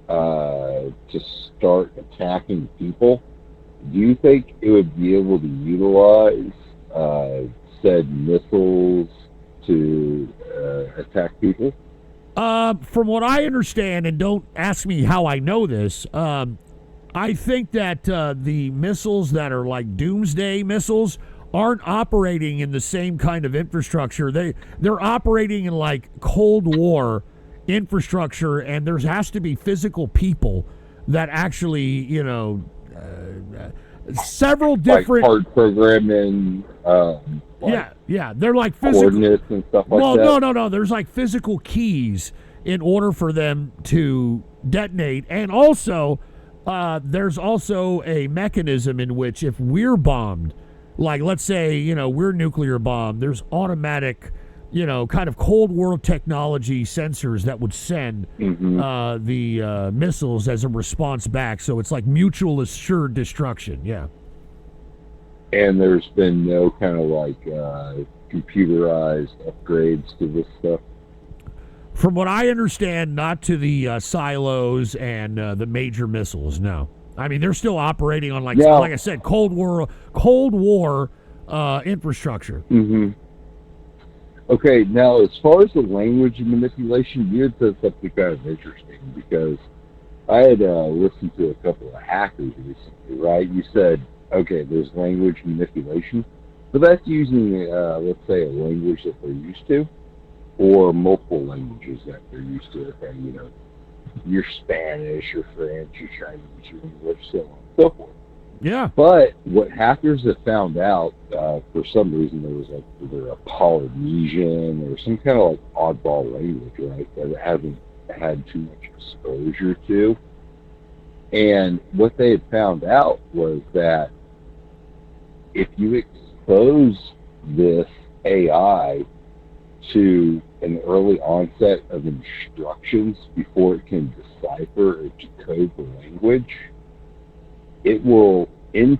to start attacking people. Do you think it would be able to utilize said missiles to attack people? From what I understand, and don't ask me how I know this, I think that the missiles that are like doomsday missiles aren't operating in the same kind of infrastructure. They're operating in like Cold War infrastructure, and there has to be physical people that actually, you know, several different like hard programming. Yeah, they're like physical coordinates and stuff like that. Well, no. There's like physical keys in order for them to detonate, and also there's also a mechanism in which if we're bombed, like let's say, you know, we're nuclear bombed, there's automatic, you know, kind of Cold War technology sensors that would send the missiles as a response back. So it's like mutual assured destruction. Yeah. And there's been no kind of like computerized upgrades to this stuff? From what I understand, not to the silos and the major missiles, no. I mean, they're still operating on, like I said, Cold War infrastructure. Mm-hmm. Okay, now as far as the language manipulation, you had said something kind of interesting, because I had listened to a couple of hackers recently, right? You said, okay, there's language manipulation, but that's using, let's say, a language that they're used to, or multiple languages that they're used to. Okay, you know, your Spanish, your French, your Chinese, your English, so on and so forth. Yeah. But what hackers have found out, for some reason, there was like either a Polynesian or some kind of like oddball language, right, that it hasn't had too much exposure to. And what they had found out was that if you expose this AI to an early onset of instructions before it can decipher or decode the language, it will go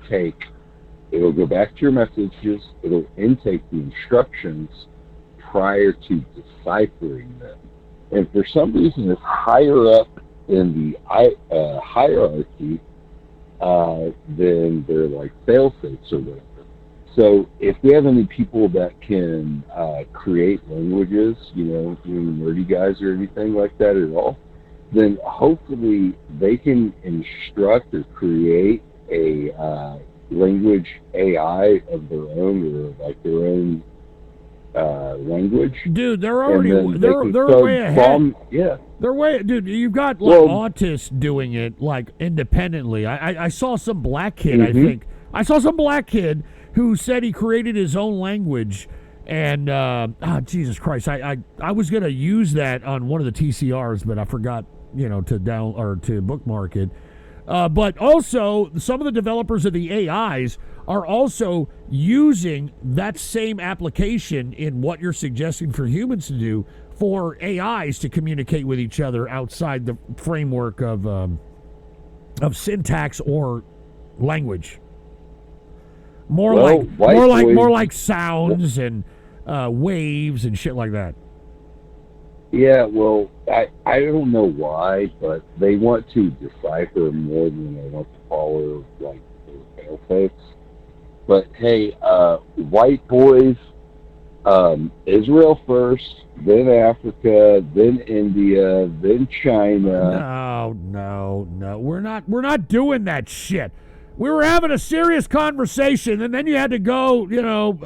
back to your messages, it'll intake the instructions prior to deciphering them. And for some reason, it's higher up in the hierarchy than their like fail safes or whatever. So if we have any people that can create languages, you know, any nerdy guys or anything like that at all, then hopefully they can instruct or create a language AI of their own, or like their own language. Dude, they're already they're way ahead. Yeah, they're way. Dude, you've got like autists doing it like independently. I saw some black kid. I think I saw some black kid who said he created his own language, and Jesus Christ, I was gonna use that on one of the TCRs, but I forgot, you know, to bookmark it. But also, some of the developers of the AIs are also using that same application in what you're suggesting for humans to do for AIs to communicate with each other outside the framework of syntax or language. More like sounds and waves and shit like that. Yeah, well, I don't know why, but they want to decipher more than they want to follow, like, their fail-safes. But, hey, white boys, Israel first, then Africa, then India, then China. No. We're not doing that shit. We were having a serious conversation, and then you had to go, you know,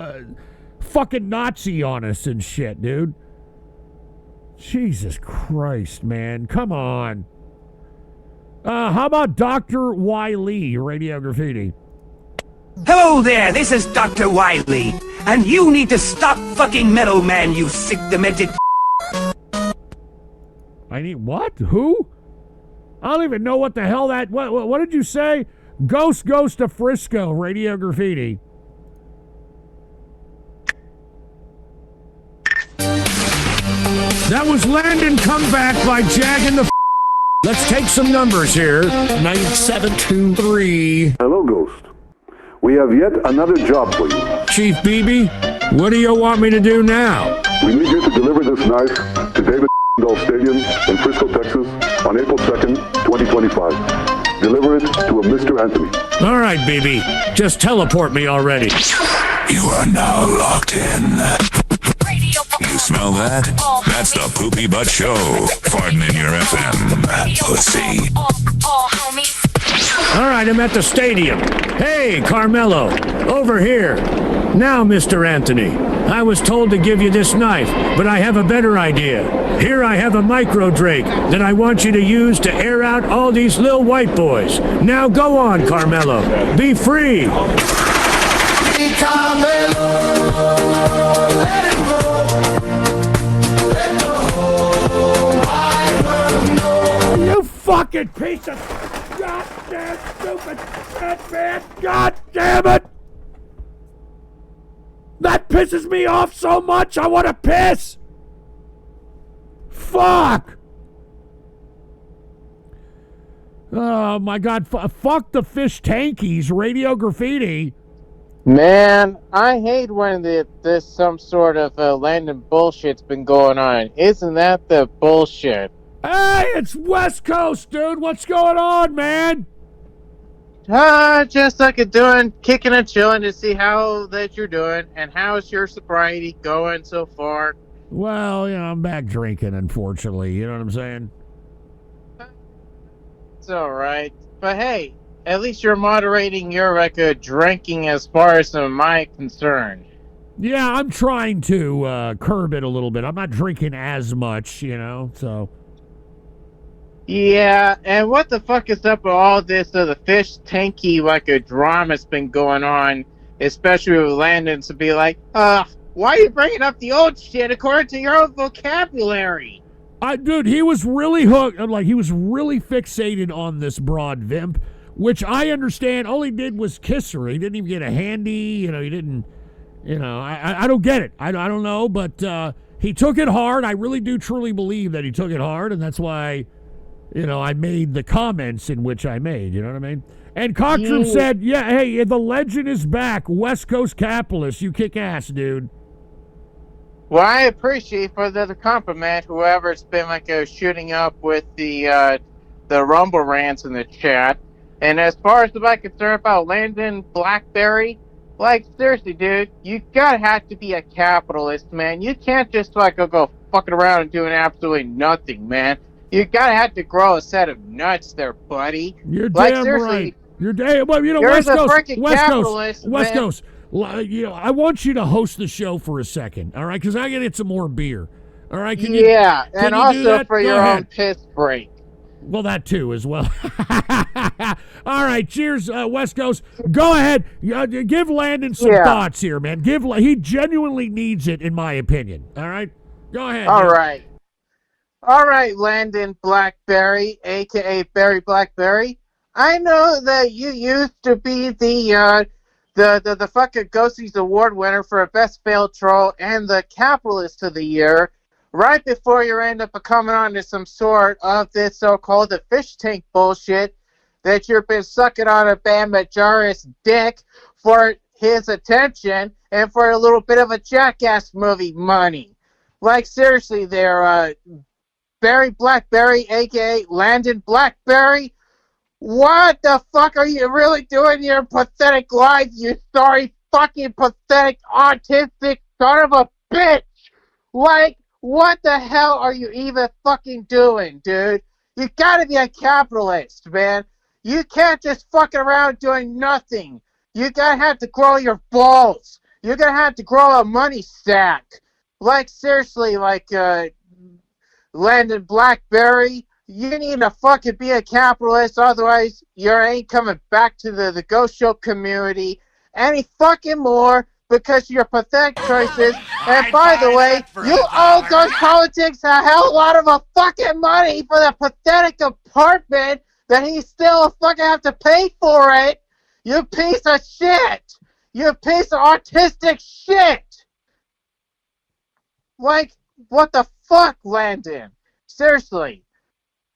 fucking Nazi on us and shit, dude. Jesus Christ, man. Come on. How about Dr. Wiley, Radio Graffiti? Hello there, this is Dr. Wiley, and you need to stop fucking Metal Man, you sick, demented. I need what? Who? I don't even know what the hell that. What did you say? Ghost to Frisco, Radio Graffiti. That was Landon Comeback by Jaggin' the. Let's take some numbers here. 9723. Hello, Ghost. We have yet another job for you. Chief BB, what do you want me to do now? We need you to deliver this knife to David Stadium in Frisco, Texas on April 2nd, 2025. Deliver it to a Mr. Anthony. All right, BB. Just teleport me already. You are now locked in. You smell that? That's the Poopy Butt Show. Farting in your FM, pussy. All right, I'm at the stadium. Hey, Carmelo, over here. Now, Mr. Anthony, I was told to give you this knife, but I have a better idea. Here I have a micro Drake that I want you to use to air out all these little white boys. Now go on, Carmelo. Be free. You fucking piece of goddamn stupid shit, man! God damn it! That pisses me off so much, I want to piss! Fuck! Oh my god, fuck the fish tankies, Radio Graffiti. Man, I hate when there's some sort of Landon bullshit's been going on. Isn't that the bullshit? Hey, it's West Coast, dude. What's going on, man? Just like doing, kicking and chilling to see how that you're doing, and how's your sobriety going so far? Well, you know, I'm back drinking, unfortunately. You know what I'm saying? It's alright. But hey, at least you're moderating your drinking as far as my concern. Yeah, I'm trying to curb it a little bit. I'm not drinking as much, you know, so... Yeah, and what the fuck is up with all this the fish tanky drama's been going on, especially with Landon to be like, why are you bringing up the old shit according to your own vocabulary? Dude, he was really hooked, he was really fixated on this broad Vimp, which I understand all he did was kiss her. He didn't even get a handy, you know, he didn't, you know, I don't get it. I don't know, but he took it hard. I really do truly believe that he took it hard, and that's why... You know, I made the comments in which I made, you know what I mean? And Cockrum said, yeah, hey, the legend is back. West Coast capitalist, you kick ass, dude. Well, I appreciate for the compliment, whoever's been shooting up with the Rumble rants in the chat. And as far as I'm concerned about Landon Blackberry, seriously, dude, you gotta have to be a capitalist, man. You can't just go fucking around and doing absolutely nothing, man. You gotta have to grow a set of nuts there, buddy. You're damn right. You're damn well, you know, West Coast. West Coast. You know, I want you to host the show for a second, all right? Because I gotta get some more beer. All right? Can and you also for your own piss break. Well, that too as well. All right, cheers, West Coast. Go ahead, give Landon some thoughts here, man. He genuinely needs it, in my opinion. All right, go ahead. All right. All right, Landon Blackberry, a.k.a. Barry Blackberry. I know that you used to be the fucking Ghosties Award winner for Best Failed Troll and the Capitalist of the Year, right before you end up coming on to some sort of this so-called the fish tank bullshit that you've been sucking on a Bam Margera's dick for his attention and for a little bit of a Jackass movie money. Seriously there, Barry Blackberry, a.k.a. Landon Blackberry. What the fuck are you really doing in your pathetic life, you sorry fucking pathetic autistic son of a bitch? What the hell are you even fucking doing, dude? You gotta be a capitalist, man. You can't just fucking around doing nothing. You gotta have to grow your balls. You're gonna have to grow a money sack. Seriously, Landon Blackberry, you need to fucking be a capitalist, otherwise you ain't coming back to the Ghost Show community any fucking more because of your pathetic choices. And by the way, you owe Ghost Politics a hell lot of fucking money for the pathetic apartment that he still fucking have to pay for it. You piece of shit. You piece of autistic shit. What the fuck, Landon? Seriously,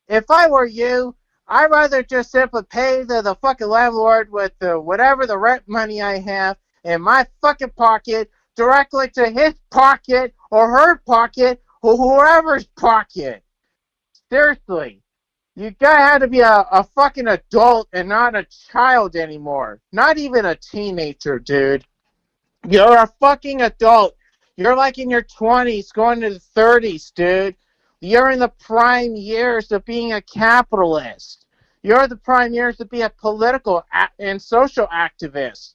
if I were you, I'd rather just simply pay the fucking landlord with whatever the rent money I have in my fucking pocket directly to his pocket or her pocket or whoever's pocket. Seriously, You gotta have to be a fucking adult and not a child anymore. Not even a teenager, dude. You're a fucking adult. You're like in your 20s, going to the 30s, dude. You're in the prime years of being a capitalist. You're the prime years of being a political and social activist.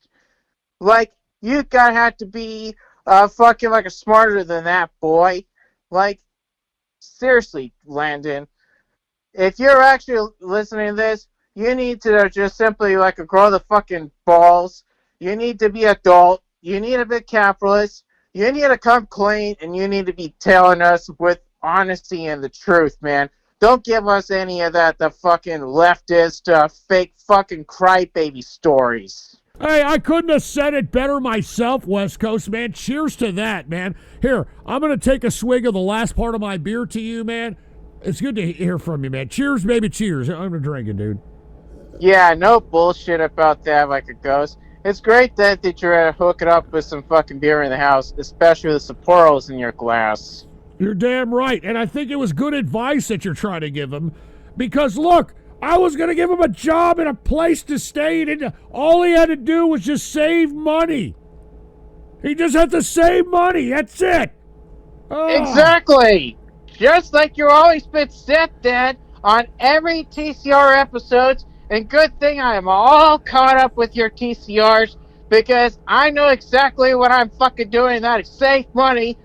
Like, you gotta have to be fucking like a smarter than that, boy. Like, seriously, Landon. If you're actually listening to this, you need to just simply like grow the fucking balls. You need to be adult. You need to be capitalist. You need to come clean, and you need to be telling us with honesty and the truth, man. Don't give us any of that, the fucking leftist, fake fucking crybaby stories. Hey, I couldn't have said it better myself, West Coast, man. Cheers to that, man. Here, I'm going to take a swig of the last part of my beer to you, man. It's good to hear from you, man. Cheers, baby, cheers. I'm drinking, dude. Yeah, no bullshit about that like a ghost. It's great that you're hooking up with some fucking beer in the house, especially with the Sapporo's in your glass. You're damn right, and I think it was good advice that you're trying to give him, because look, I was going to give him a job and a place to stay, and all he had to do was just save money. He just had to save money, that's it. Oh. Exactly! Just like you always been said that on every TCR episodes, and good thing I am all caught up with your TCRs, because I know exactly what I'm fucking doing, that is save money,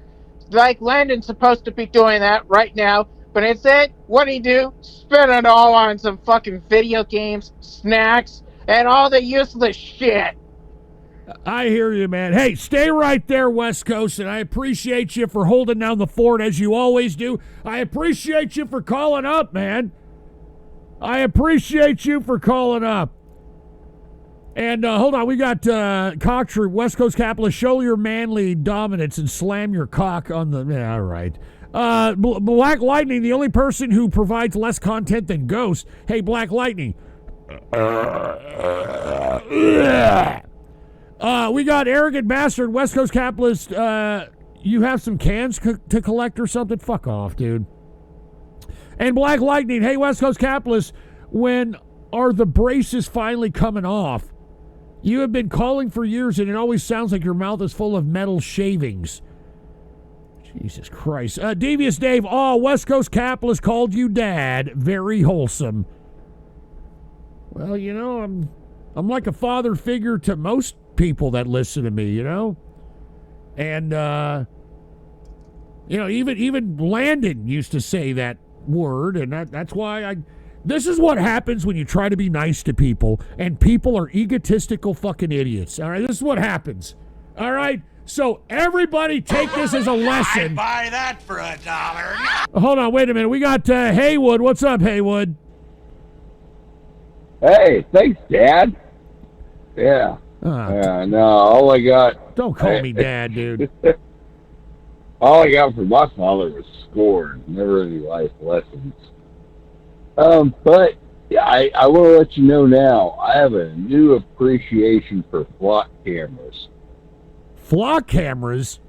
like Landon's supposed to be doing that right now, but instead, what'd he do? Spend it all on some fucking video games, snacks, and all the useless shit. I hear you, man. Hey, stay right there, West Coast, and I appreciate you for holding down the fort as you always do. I appreciate you for calling up, man. I appreciate you for calling up. And hold on, we got Cocktrue, West Coast Capitalist. Show your manly dominance and slam your cock on the... Yeah, all right. Black Lightning, the only person who provides less content than Ghost. Hey, Black Lightning. We got Arrogant Bastard, West Coast Capitalist. You have some cans to collect or something? Fuck off, dude. And Black Lightning, hey, West Coast Capitalist, when are the braces finally coming off? You have been calling for years, and it always sounds like your mouth is full of metal shavings. Jesus Christ. Devious Dave, West Coast Capitalist called you dad. Very wholesome. Well, you know, I'm like a father figure to most people that listen to me, you know? And, you know, even Landon used to say that word, and that's why this is what happens when you try to be nice to people, and people are egotistical fucking idiots. All right, this is what happens. All right, so everybody take this as a lesson. I'd buy that for $1. Hold on, wait a minute. We got Haywood. What's up, Haywood? Hey, thanks, Dad. Yeah. No, all I got... Don't call me Dad, dude. All I got from my father was scorn, never any life lessons. But yeah, I want to let you know now, I have a new appreciation for flock cameras. Flock cameras?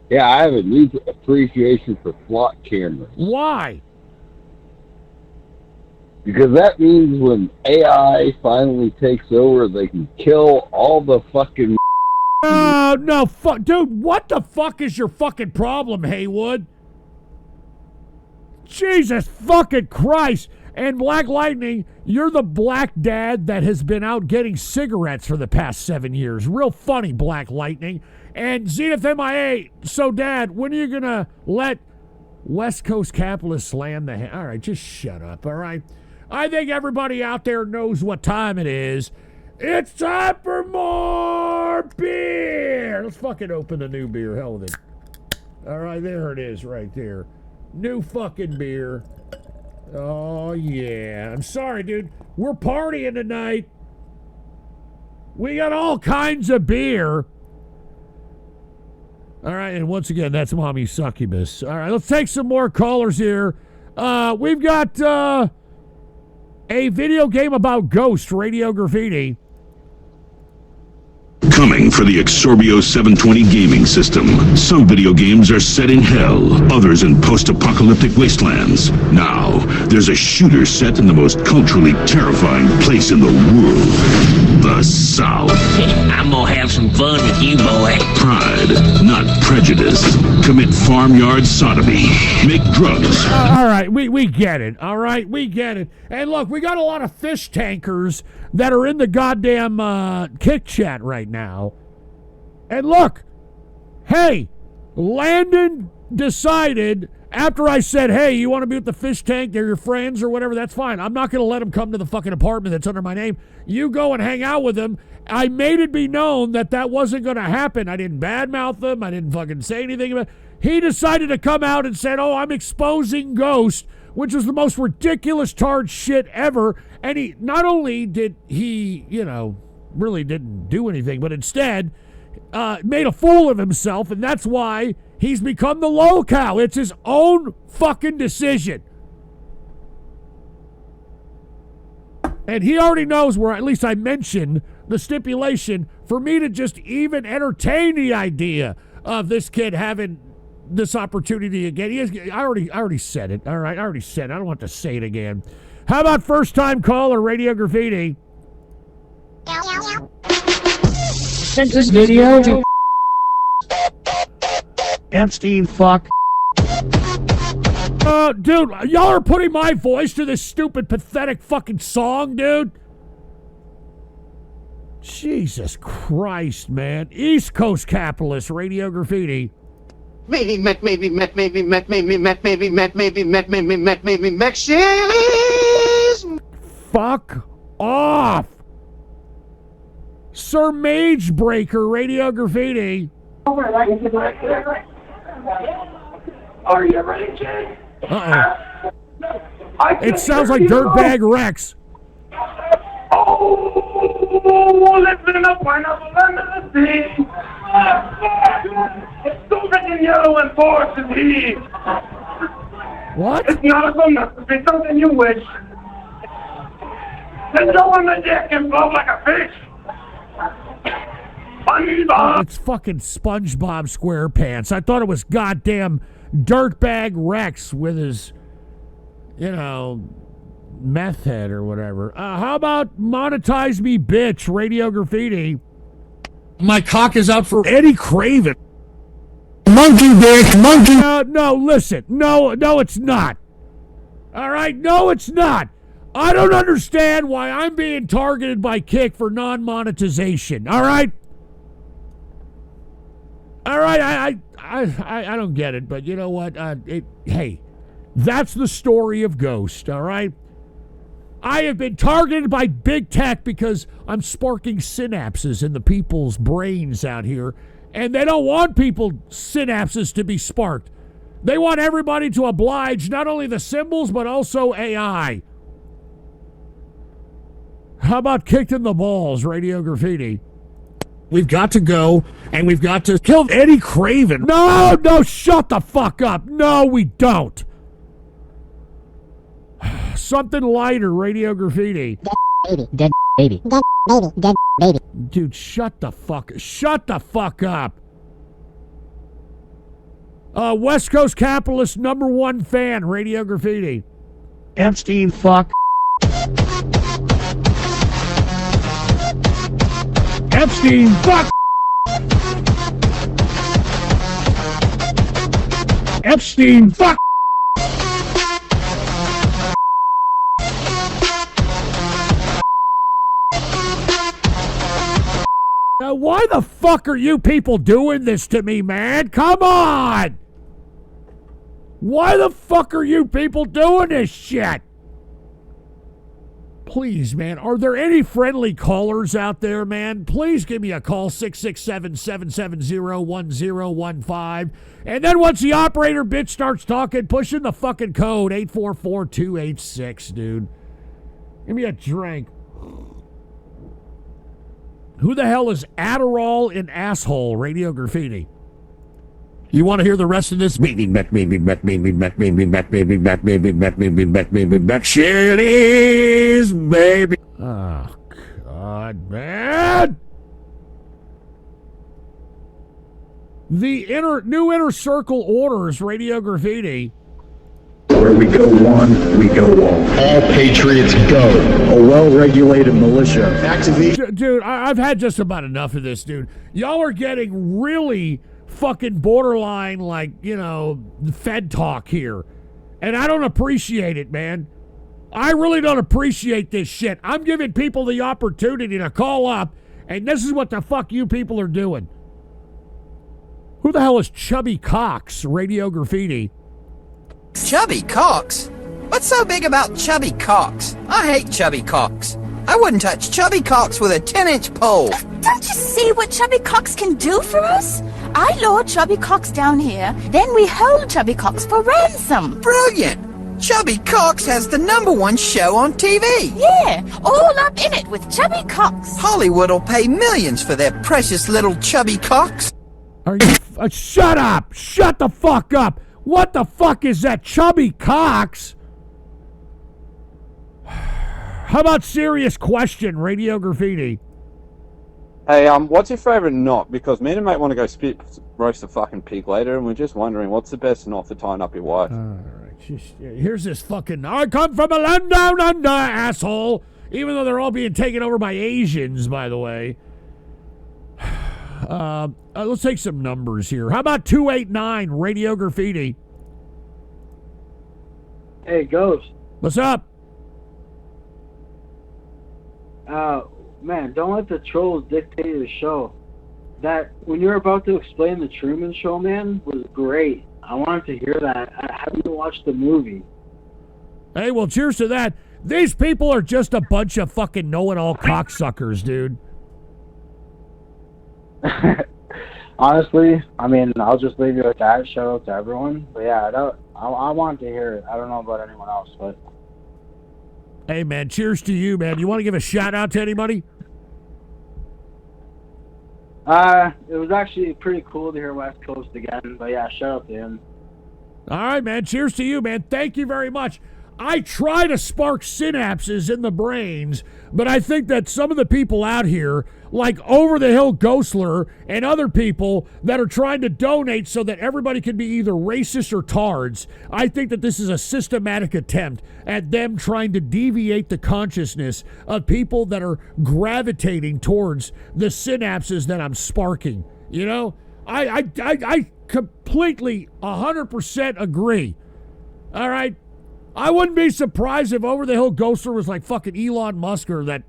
Yeah, I have a new appreciation for flock cameras. Why? Because that means when AI finally takes over, they can kill all the fucking... No, fuck, dude, what the fuck is your fucking problem, Haywood? Jesus fucking Christ. And Black Lightning, you're the black dad that has been out getting cigarettes for the past 7 years. Real funny, Black Lightning. And Zenith MIA, so Dad, when are you going to let West Coast Capitalist slam the... All right, just shut up, all right? I think everybody out there knows what time it is. It's time for more beer. Let's fucking open the new beer. Hell with it. All right, there it is right there. New fucking beer. Oh, yeah. I'm sorry, dude. We're partying tonight. We got all kinds of beer. All right, and once again, that's Mommy Succubus. All right, let's take some more callers here. We've got a video game about Ghost, Radio Graffiti. Coming for the Exorbio 720 gaming system. Some video games are set in hell, others in post-apocalyptic wastelands. Now, there's a shooter set in the most culturally terrifying place in the world. The South. I'm gonna have some fun with you, boy. Pride, not prejudice. Commit farmyard sodomy. Make drugs. All right, we get it. All right, we get it. And look, we got a lot of fish tankers that are in the goddamn kick chat right now. And look, hey, Landon decided after I said, hey, you want to be with the fish tank? They're your friends or whatever, that's fine. I'm not going to let them come to the fucking apartment that's under my name. You go and hang out with them. I made it be known that that wasn't going to happen. I didn't badmouth them. I didn't fucking say anything about it. He decided to come out and said, oh, I'm exposing Ghost, which was the most ridiculous tard shit ever. And he, not only did he, really didn't do anything, but instead made a fool of himself, and that's why he's become the locale. It's his own fucking decision. And he already knows where, at least I mentioned, the stipulation for me to just even entertain the idea of this kid having this opportunity again. I already said it. All right, I already said it. I don't want to say it again. How about first-time caller, Radio Graffiti? Sent this video to Epstein, fuck. Dude, y'all are putting my voice to this stupid, pathetic fucking song, dude. Jesus Christ, man. East Coast Capitalist, Radio Graffiti. Maybe Fuck off. Sir Mage Breaker, Radio Graffiti. Are you ready, kid? Uh-oh. It sounds like Dirtbag Rex. Oh, listen up, pineapple under the sea. It's so freaking yellow and force is he. What? It's not a bonus, it's something you wish. Then go on the deck and blow like a fish. SpongeBob. It's fucking SpongeBob SquarePants. I thought it was goddamn Dirtbag Rex with his, meth head or whatever. How about Monetize Me Bitch, Radio Graffiti? My cock is out for Eddie Craven. Monkey bitch, monkey. No, listen. No, it's not. All right? No, it's not. I don't understand why I'm being targeted by Kick for non-monetization. All right? All right, I don't get it, but you know what? Hey, that's the story of Ghost, all right? I have been targeted by big tech because I'm sparking synapses in the people's brains out here, and they don't want people's synapses to be sparked. They want everybody to oblige not only the symbols, but also AI. How about Kicked in the Balls, Radio Graffiti? We've got to go, and we've got to kill Eddie Craven. No, shut the fuck up. No, we don't. Something lighter, Radio Graffiti. Dead baby. Dude, shut the fuck up. West Coast Capitalist #1 fan, Radio Graffiti. Epstein, fuck. Epstein, fuck. Epstein, fuck. Now, why the fuck are you people doing this to me, man? Come on! Why the fuck are you people doing this shit? Please, man, are there any friendly callers out there, man? Please give me a call, 667-770-1015. And then once the operator bitch starts talking, push in the fucking code, 844-286, dude. Give me a drink. Who the hell is Adderall in Asshole, Radio Graffiti? You want to hear the rest of this? Chili's, baby. Oh, God, man. The new inner circle orders, Radio Graffiti. Where we go one, we go all patriots go. A well-regulated militia. Activate. Dude, I've had just about enough of this, dude. Y'all are getting really fucking borderline, like, you know, Fed talk here. And I don't appreciate it, man. I really don't appreciate this shit. I'm giving people the opportunity to call up, and this is what the fuck you people are doing. Who the hell is Chubby Cox, Radio Graffiti? Chubby Cox? What's so big about Chubby Cox? I hate Chubby Cox. I wouldn't touch Chubby Cox with a 10-inch pole. Don't you see what Chubby Cox can do for us? I lure Chubby Cox down here, then we hold Chubby Cox for ransom. Brilliant! Chubby Cox has the #1 show on TV. Yeah, all up in it with Chubby Cox. Hollywood will pay millions for their precious little Chubby Cox. Are you... shut up! Shut the fuck up! What the fuck is that, Chubby Cox? How about serious question, Radio Graffiti? Hey, what's your favourite knot? Because me and mate want to go spit roast a fucking pig later, and we're just wondering what's the best knot for tying up your wife. Alright, here's this fucking... I come from a land down under, asshole! Even though they're all being taken over by Asians, by the way. Let's take some numbers here. How about 289, Radio Graffiti? Hey, Ghost. What's up? Man, don't let the trolls dictate the show. That, when you're about to explain the Truman Show, man, was great. I wanted to hear that. I haven't watched the movie. Hey, well, cheers to that. These people are just a bunch of fucking know-it-all cocksuckers, dude. Honestly, I mean, I'll just leave you with that. Shout out to everyone. But yeah, I wanted to hear it. I don't know about anyone else, but... Hey, man, cheers to you, man. You want to give a shout-out to anybody? It was actually pretty cool to hear West Coast again. But yeah, shout out to him. All right, man. Cheers to you, man. Thank you very much. I try to spark synapses in the brains, but I think that some of the people out here, like Over the Hill Ghostler and other people that are trying to donate so that everybody can be either racist or tards, I think that this is a systematic attempt at them trying to deviate the consciousness of people that are gravitating towards the synapses that I'm sparking. You know, I completely 100% agree. All right. I wouldn't be surprised if Over the Hill Ghostler was like fucking Elon Musk or that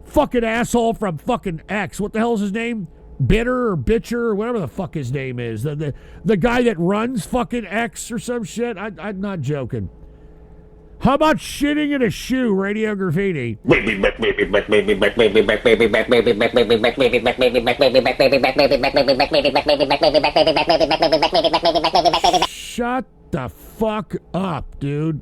fucking asshole from fucking X. What the hell is his name? Bitter or Bitcher or whatever the fuck his name is. The guy that runs fucking X or some shit. I'm not joking. How about shitting in a shoe, Radio Graffiti? Shut the fuck up, dude.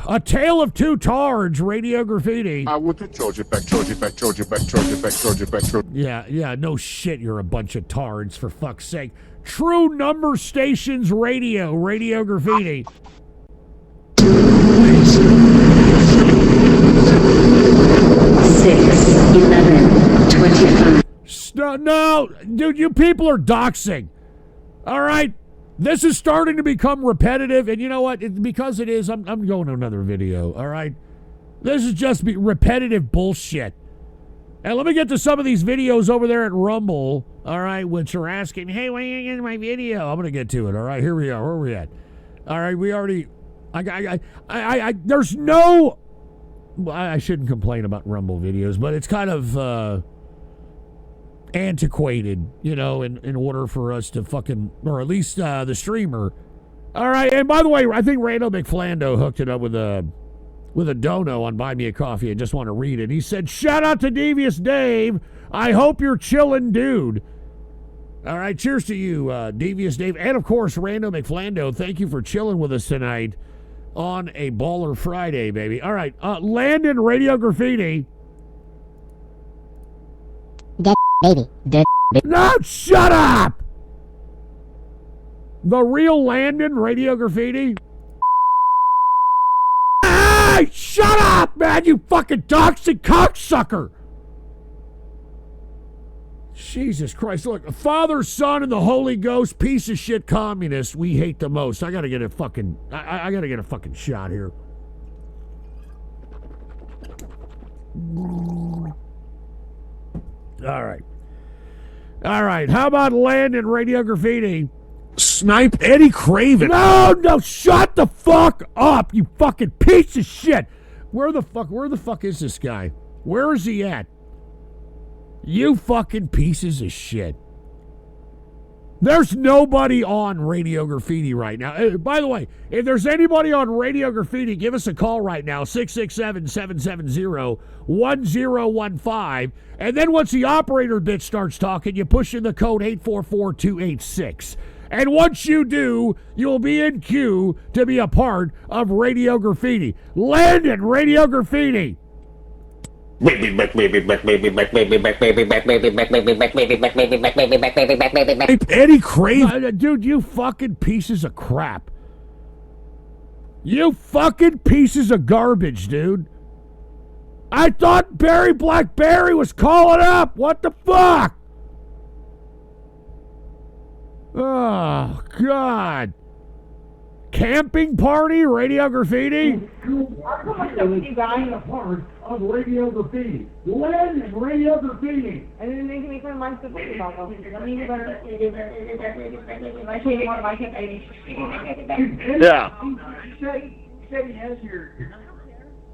A Tale of Two Tards, Radio Graffiti. I want to charge it back, charge it back, charge it back, charge it back, charge it back, charge it back. Yeah, no shit, you're a bunch of tards, for fuck's sake. True Number Stations Radio, Radio Graffiti. 6, 11, 25. No, dude, you people are doxing. All right? This is starting to become repetitive, and you know what? Because it is, I'm going to another video, all right? This is just repetitive bullshit. And let me get to some of these videos over there at Rumble, all right, which are asking, hey, when are you getting my video? I'm going to get to it, all right? Here we are. Where are we at? All right, we already... there's no... I shouldn't complain about Rumble videos, but it's kind of... antiquated, you know, in order for us to fucking, or at least the streamer. All right, and by the way, I think Randall McFlando hooked it up with a dono on Buy Me a Coffee. I just want to read it. He said, shout out to Devious Dave. I hope you're chillin', dude. All right, cheers to you, Devious Dave. And, of course, Randall McFlando, thank you for chilling with us tonight on a Baller Friday, baby. All right, Landon, Radio Graffiti. Baby, dead baby. No, shut up! The real Landon, Radio Graffiti. Hey, shut up, man, you fucking toxic cocksucker! Jesus Christ. Look, Father, Son, and the Holy Ghost, piece of shit communist we hate the most. I gotta get a fucking I gotta get a fucking shot here. All right. All right. How about Landon Radio Graffiti? Snipe Eddie Craven. No, shut the fuck up, you fucking piece of shit. Where the fuck is this guy? Where is he at? You fucking pieces of shit. There's nobody on Radio Graffiti right now. By the way, if there's anybody on Radio Graffiti, give us a call right now, 667-770-1015. And then once the operator bitch starts talking, you push in the code 844286. And once you do, you'll be in queue to be a part of Radio Graffiti. Landon, Radio Graffiti. Eddie Craven. Dude, you fucking pieces of crap. You fucking pieces of garbage, dude. I thought Barry Blackberry was calling up. What the fuck? Oh, God. Camping party, Radio Graffiti? I'm a part of Radio Graffiti. Landon Radio Graffiti. And then they can make my mind so big about them. I mean, you better. Yeah. He said he has your.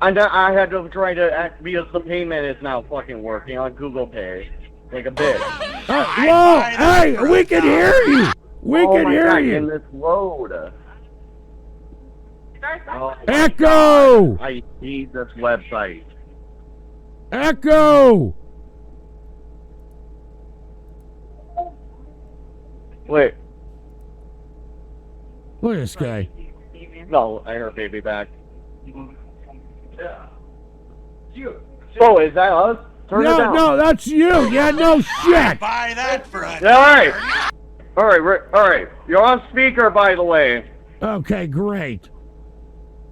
I had to try to because the payment is now fucking working on Google Pay. Like a bit. Whoa! Hey, we can hear you! We can hear you! In this load. Oh Echo! God. I need this website. Echo! Wait. Look at this guy. No, I heard baby back. Oh, is that us? Turn it down. No, that's you. Yeah, no shit. Buy that for us. Yeah, all right. You're on speaker, by the way. Okay, great.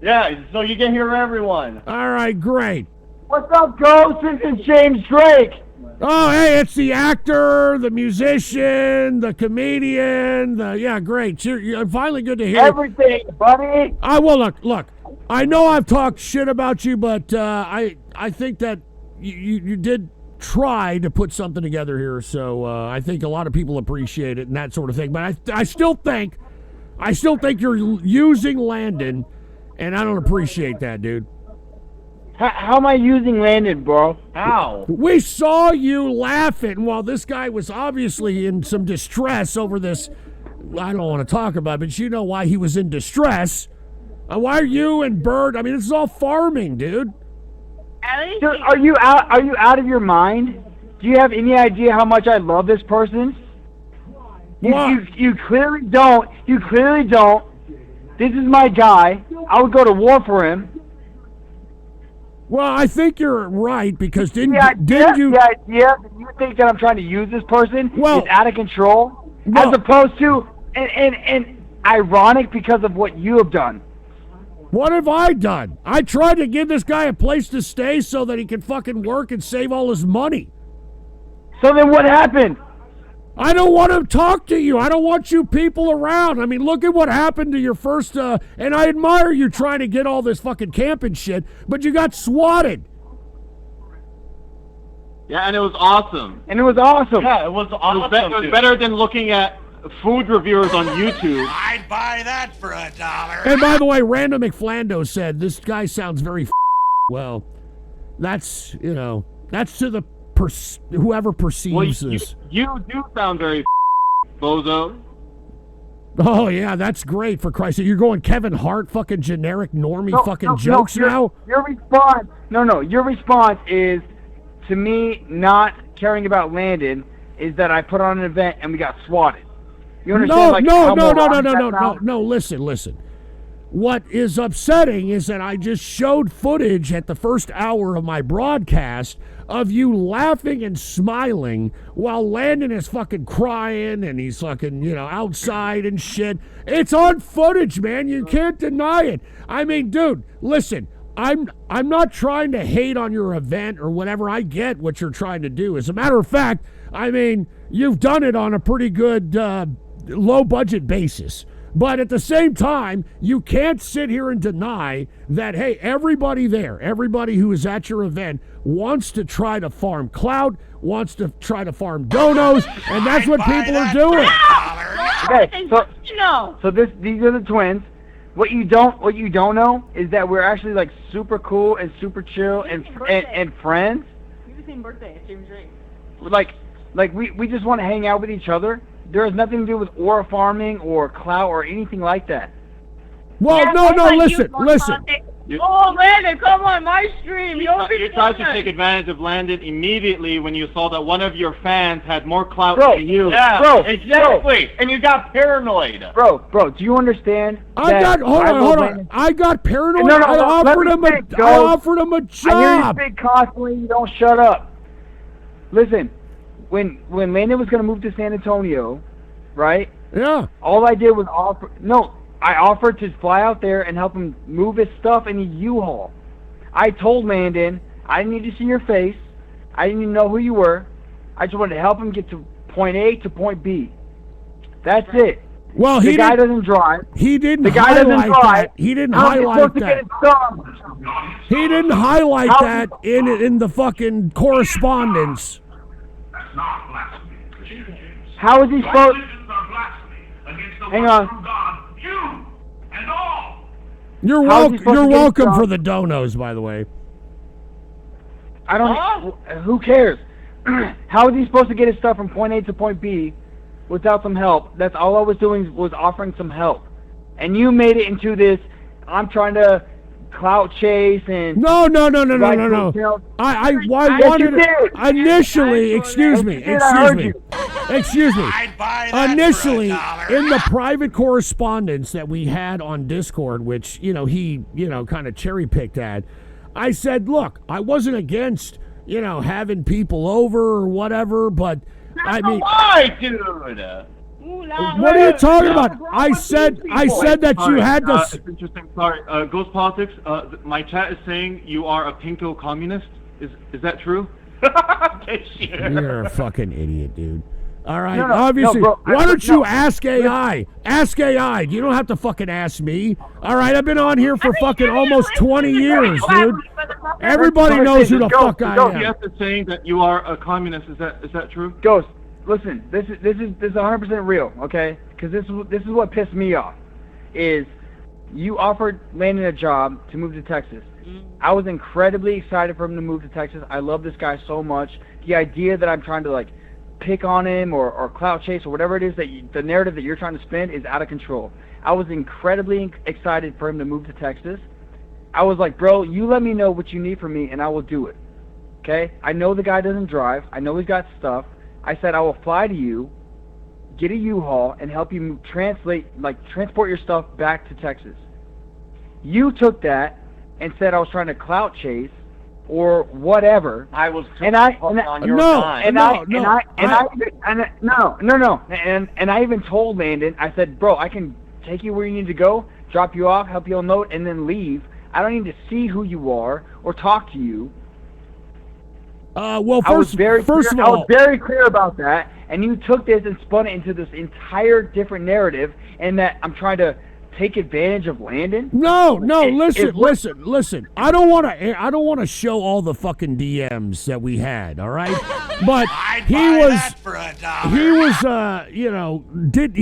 Yeah, so you can hear everyone. All right, great. What's up, Ghost? This is James Drake. Oh, hey, it's the actor, the musician, the comedian. Yeah, great. You're finally good to hear. Everything, buddy. Well, look. I know I've talked shit about you, but I think that you did try to put something together here. So I think a lot of people appreciate it and that sort of thing. But I still think you're using Landon. And I don't appreciate that, dude. How am I using Landon, bro? How? We saw you laughing while this guy was obviously in some distress over this. I don't want to talk about it, but you know why he was in distress. Why are you and Bird? I mean, this is all farming, dude. Dude, are you out of your mind? Do you have any idea how much I love this person? You clearly don't. You clearly don't. This is my guy. I would go to war for him. Well, I think you're right because didn't you? You think that I'm trying to use this person? Well, it's out of control, as opposed to and ironic because of what you have done. What have I done? I tried to give this guy a place to stay so that he can fucking work and save all his money. So then what happened? I don't want to talk to you. I don't want you people around. I mean, look at what happened to your first, and I admire you trying to get all this fucking camping shit, but you got swatted. Yeah, and it was awesome. Yeah, it was awesome. It was better than looking at food reviewers on YouTube. I'd buy that for $1. And by the way, Random McFlando said, this guy sounds very well. That's, that's to the whoever perceives this. You do sound very bozo. Oh yeah, that's great, for Christ's sake. You're going Kevin Hart fucking generic normie jokes now? Your response is to me not caring about Landon is that I put on an event and we got swatted. You understand? No, listen. What is upsetting is that I just showed footage at the first hour of my broadcast of you laughing and smiling while Landon is fucking crying and he's fucking, outside and shit. It's on footage, man. You can't deny it. I mean, dude, listen, I'm not trying to hate on your event or whatever. I get what you're trying to do. As a matter of fact, I mean, you've done it on a pretty good low budget basis. But at the same time, you can't sit here and deny that, hey, everybody there, everybody who is at your event wants to try to farm clout, wants to try to farm donos, and that's what people are doing. Okay, so these are the twins. What you don't know is that we're actually like super cool and super chill and friends. We have the same birthday, same drink. Like we just want to hang out with each other. There has nothing to do with ore farming or clout or anything like that. Well, no, listen. Oh, Landon, come on my stream. You tried to take advantage of Landon immediately when you saw that one of your fans had more clout than you. Yeah, bro, exactly. And you got paranoid. Bro, do you understand? Hold on. I got paranoid. No, I offered him a job. I hear you speak constantly. You don't shut up. Listen, when Landon was going to move to San Antonio, right? Yeah. All I did was offer. No. I offered to fly out there and help him move his stuff in a U-Haul. I told Landon, I didn't need to see your face. I didn't even know who you were. I just wanted to help him get to point A to point B. That's it. Well, the guy doesn't drive. He didn't the guy highlight doesn't drive. that. He didn't How highlight that. He didn't highlight that in the fucking correspondence. How is he supposed? Hang on. You're welcome for the donos, by the way. I don't. Who cares? How is he supposed to get his stuff from point A to point B without some help? That's all I was doing was offering some help, and you made it into this. I'm trying to clout chase and no. I wanted initially. Excuse me. Initially, in the private correspondence that we had on Discord, which he kind of cherry picked at, I said, look, I wasn't against having people over or whatever, but I mean, why, dude? What are you talking about? I said that you had to. It's interesting. Sorry, Ghost Politics. My chat is saying you are a pinko communist. Is that true? You're a fucking idiot, dude. All right, No, obviously. bro, why don't you ask AI? Ask AI. You don't have to fucking ask me. All right, I've been on here for fucking almost 20 years, dude. Everybody knows who the fuck I am. TGS is saying that you are a communist. Is that true? Ghost, listen. This is 100% real, okay? Because this is what pissed me off. Is you offered Landon a job to move to Texas. I was incredibly excited for him to move to Texas. I love this guy so much. The idea that I'm trying to pick on him or clout chase or whatever it is that the narrative that you're trying to spin is out of control. I was incredibly excited for him to move to Texas. I was like, bro, you let me know what you need from me and I will do it. Okay? I know the guy doesn't drive. I know he's got stuff. I said I will fly to you, get a U-Haul, and help you transport your stuff back to Texas. You took that and said I was trying to clout chase or whatever. I was and I even told Landon, I said, bro, I can take you where you need to go, drop you off, help you unload, and then leave. I don't need to see who you are or talk to you. Well, I was very clear about that, and you took this and spun it into this entire different narrative, and that I'm trying to take advantage of Landon. No, listen. I don't want to show all the fucking DMs that we had, all right? But he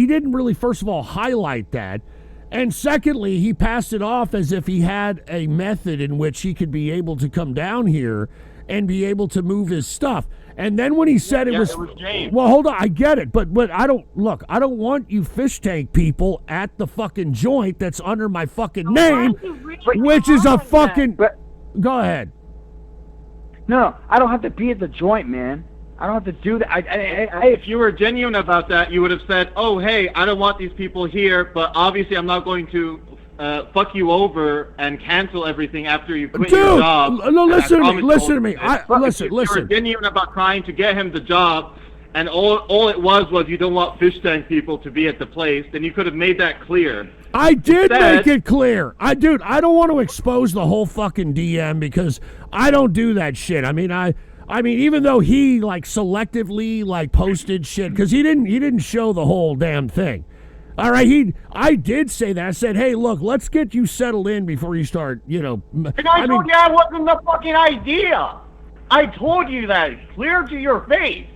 didn't really, first of all, highlight that. And secondly, he passed it off as if he had a method in which he could be able to come down here and be able to move his stuff. And then when he said it was James. Well, hold on, I get it, but I don't want you fish tank people at the fucking joint that's under my fucking name, which is a fucking. Go ahead. No, I don't have to be at the joint, man. I don't have to do that. If you were genuine about that, you would have said, "Oh, hey, I don't want these people here, but obviously I'm not going to fuck you over and cancel everything after you quit your job." No, listen to me. Listen. If you were genuine about trying to get him the job, and all it was you don't want fish tank people to be at the place, then you could have made that clear. I did make it clear. I don't want to expose the whole fucking DM because I don't do that shit. I mean, even though he like selectively like posted shit because he didn't show the whole damn thing. All right, I did say that. I said, hey, look, let's get you settled in before you start, you know. And I told you that wasn't the fucking idea. I told you that clear to your face.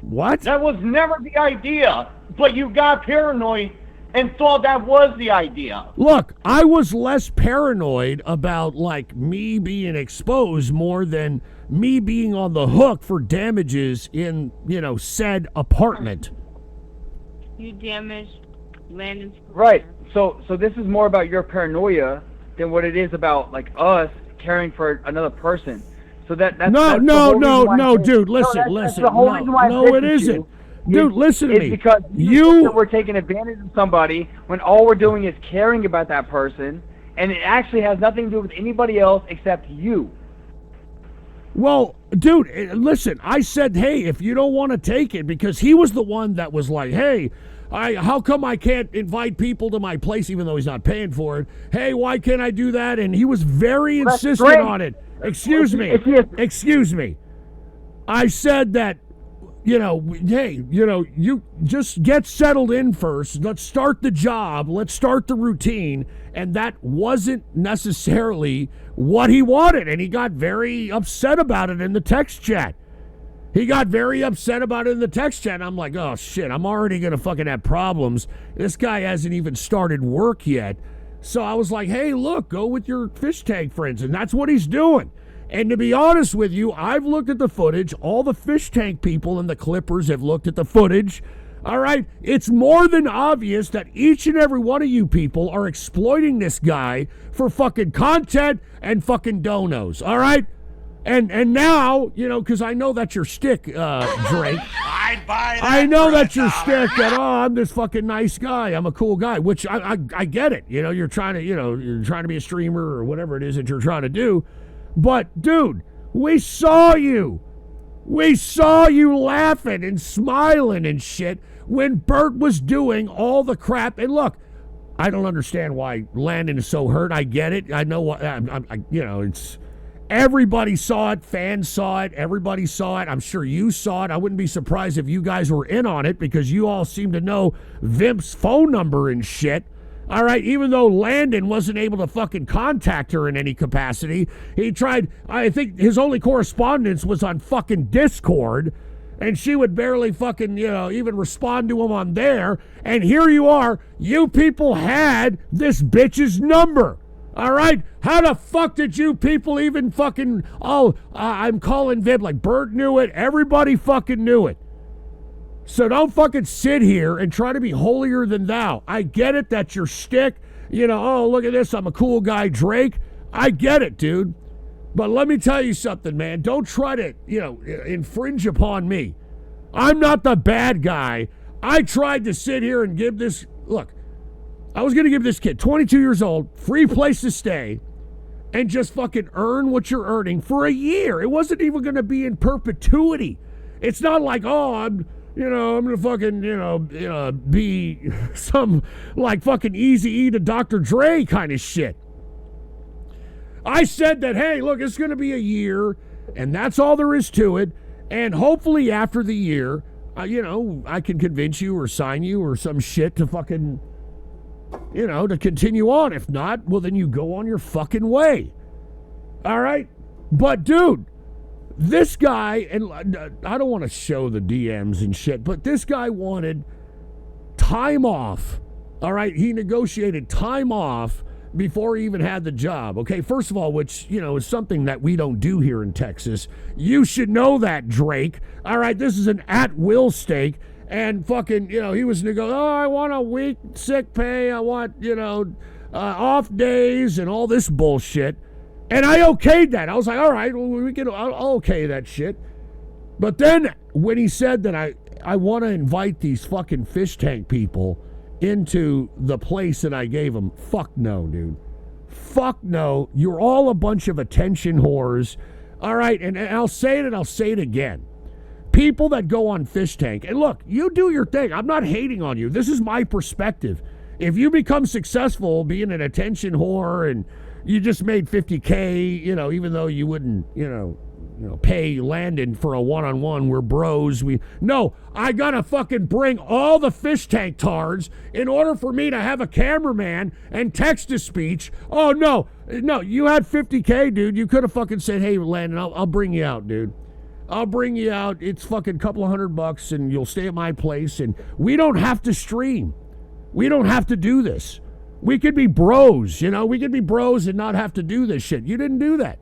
What? That was never the idea, but you got paranoid and thought that was the idea. Look, I was less paranoid about, like, me being exposed more than me being on the hook for damages in, you know, said apartment. You damaged Landon's... Right. So this is more about your paranoia than what it is about, like, us caring for another person. So that's no, dude, listen. That's the whole reason why no, it isn't. Dude, listen to me. It's because you think that we're taking advantage of somebody when all we're doing is caring about that person, and it actually has nothing to do with anybody else except you. Well, dude, listen, I said, hey, if you don't want to take it, because he was the one that was like, hey, how come I can't invite people to my place even though he's not paying for it? Hey, why can't I do that? And he was very insistent on it. Excuse me. I said that, you know, hey, you know, you just get settled in first. Let's start the job. Let's start the routine. And that wasn't necessarily what he wanted. And he got very upset about it in the text chat. And I'm like, oh, shit, I'm already going to fucking have problems. This guy hasn't even started work yet. So I was like, hey, look, go with your fish tank friends. And that's what he's doing. And to be honest with you, I've looked at the footage. All the fish tank people and the Clippers have looked at the footage. All right? It's more than obvious that each and every one of you people are exploiting this guy for fucking content and fucking donos. All right? And now, you know, because I know that's your shtick, Drake. I know that's your shtick that, oh, I'm this fucking nice guy. I'm a cool guy, which I get it. You know, you're trying to be a streamer or whatever it is that you're trying to do. But, dude, we saw you. We saw you laughing and smiling and shit when Bert was doing all the crap. And look, I don't understand why Landon is so hurt. I get it. I know what, you know, it's... Everybody saw it. Fans saw it. Everybody saw it. I'm sure you saw it. I wouldn't be surprised if you guys were in on it because you all seem to know Vimp's phone number and shit. All right, even though Landon wasn't able to fucking contact her in any capacity, he tried. I think his only correspondence was on fucking Discord, and she would barely fucking, you know, even respond to him on there. And here you are. You people had this bitch's number. All right? How the fuck did you people even fucking, I'm calling Vib, like Bert knew it, everybody fucking knew it. So don't fucking sit here and try to be holier than thou. I get it, that's your shtick. You know, oh, look at this, I'm a cool guy, Drake. I get it, dude. But let me tell you something, man. Don't try to, you know, infringe upon me. I'm not the bad guy. I tried to sit here and give this, look, I was going to give this kid, 22 years old, free place to stay, and just fucking earn what you're earning for a year. It wasn't even going to be in perpetuity. It's not like, oh, I'm going to fucking, be some, like, fucking Eazy-E to Dr. Dre kind of shit. I said that, hey, look, it's going to be a year, and that's all there is to it, and hopefully after the year, I can convince you or sign you or some shit to fucking... to continue on. If not, well, then you go on your fucking way. All right? But, dude, this guy, and I don't want to show the DMs and shit, but this guy wanted time off. All right? He negotiated time off before he even had the job. Okay? First of all, which, is something that we don't do here in Texas. You should know that, Drake. All right? This is an at-will stake. And fucking, he was going to go, I want a week sick pay. I want, off days and all this bullshit. And I okayed that. I was like, all right, well, I'll okay that shit. But then when he said that I want to invite these fucking fish tank people into the place that I gave them, fuck no, dude. Fuck no. You're all a bunch of attention whores. All right, and I'll say it and I'll say it again. people that go on Fish Tank, and look, you do your thing. I'm not hating on you. This is my perspective. If you become successful being an attention whore and you just made $50K, even though you wouldn't, pay Landon for a one-on-one, we're bros. I gotta fucking bring all the Fish Tank tards in order for me to have a cameraman and text-to-speech. Oh, no, you had $50K, dude. You could have fucking said, hey, Landon, I'll bring you out, dude. I'll bring you out. It's fucking a couple of $100 and you'll stay at my place and we don't have to stream. We don't have to do this. We could be bros, we could be bros and not have to do this shit. You didn't do that.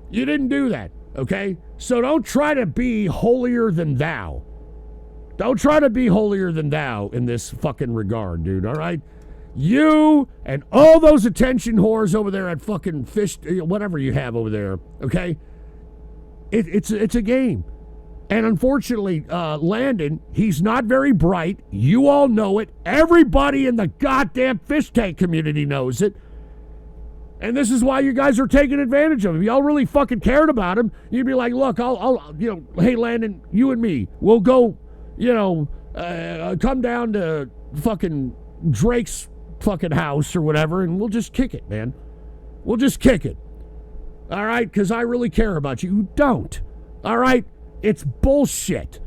You didn't do that, okay? So don't try to be holier than thou. Don't try to be holier than thou in this fucking regard, dude, all right? You and all those attention whores over there at fucking Fish, whatever you have over there, okay? It's a game. And unfortunately, Landon, he's not very bright. You all know it. Everybody in the goddamn Fish Tank community knows it. And this is why you guys are taking advantage of him. If y'all really fucking cared about him, you'd be like, look, I'll hey, Landon, you and me, we'll go, come down to fucking Drake's fucking house or whatever, and we'll just kick it, man. We'll just kick it. All right? Because I really care about you. You don't. All right? It's bullshit.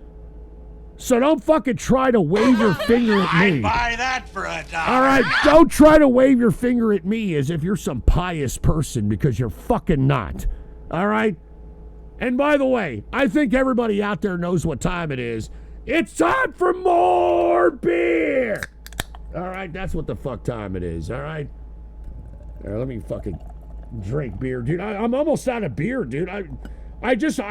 So don't fucking try to wave your finger at me. I'd buy that for $1. All right, don't try to wave your finger at me as if you're some pious person, because you're fucking not. All right? And by the way, I think everybody out there knows what time it is. It's time for more beer. All right, that's what the fuck time it is. All right? Let me fucking drink beer, dude. I'm almost out of beer, dude. I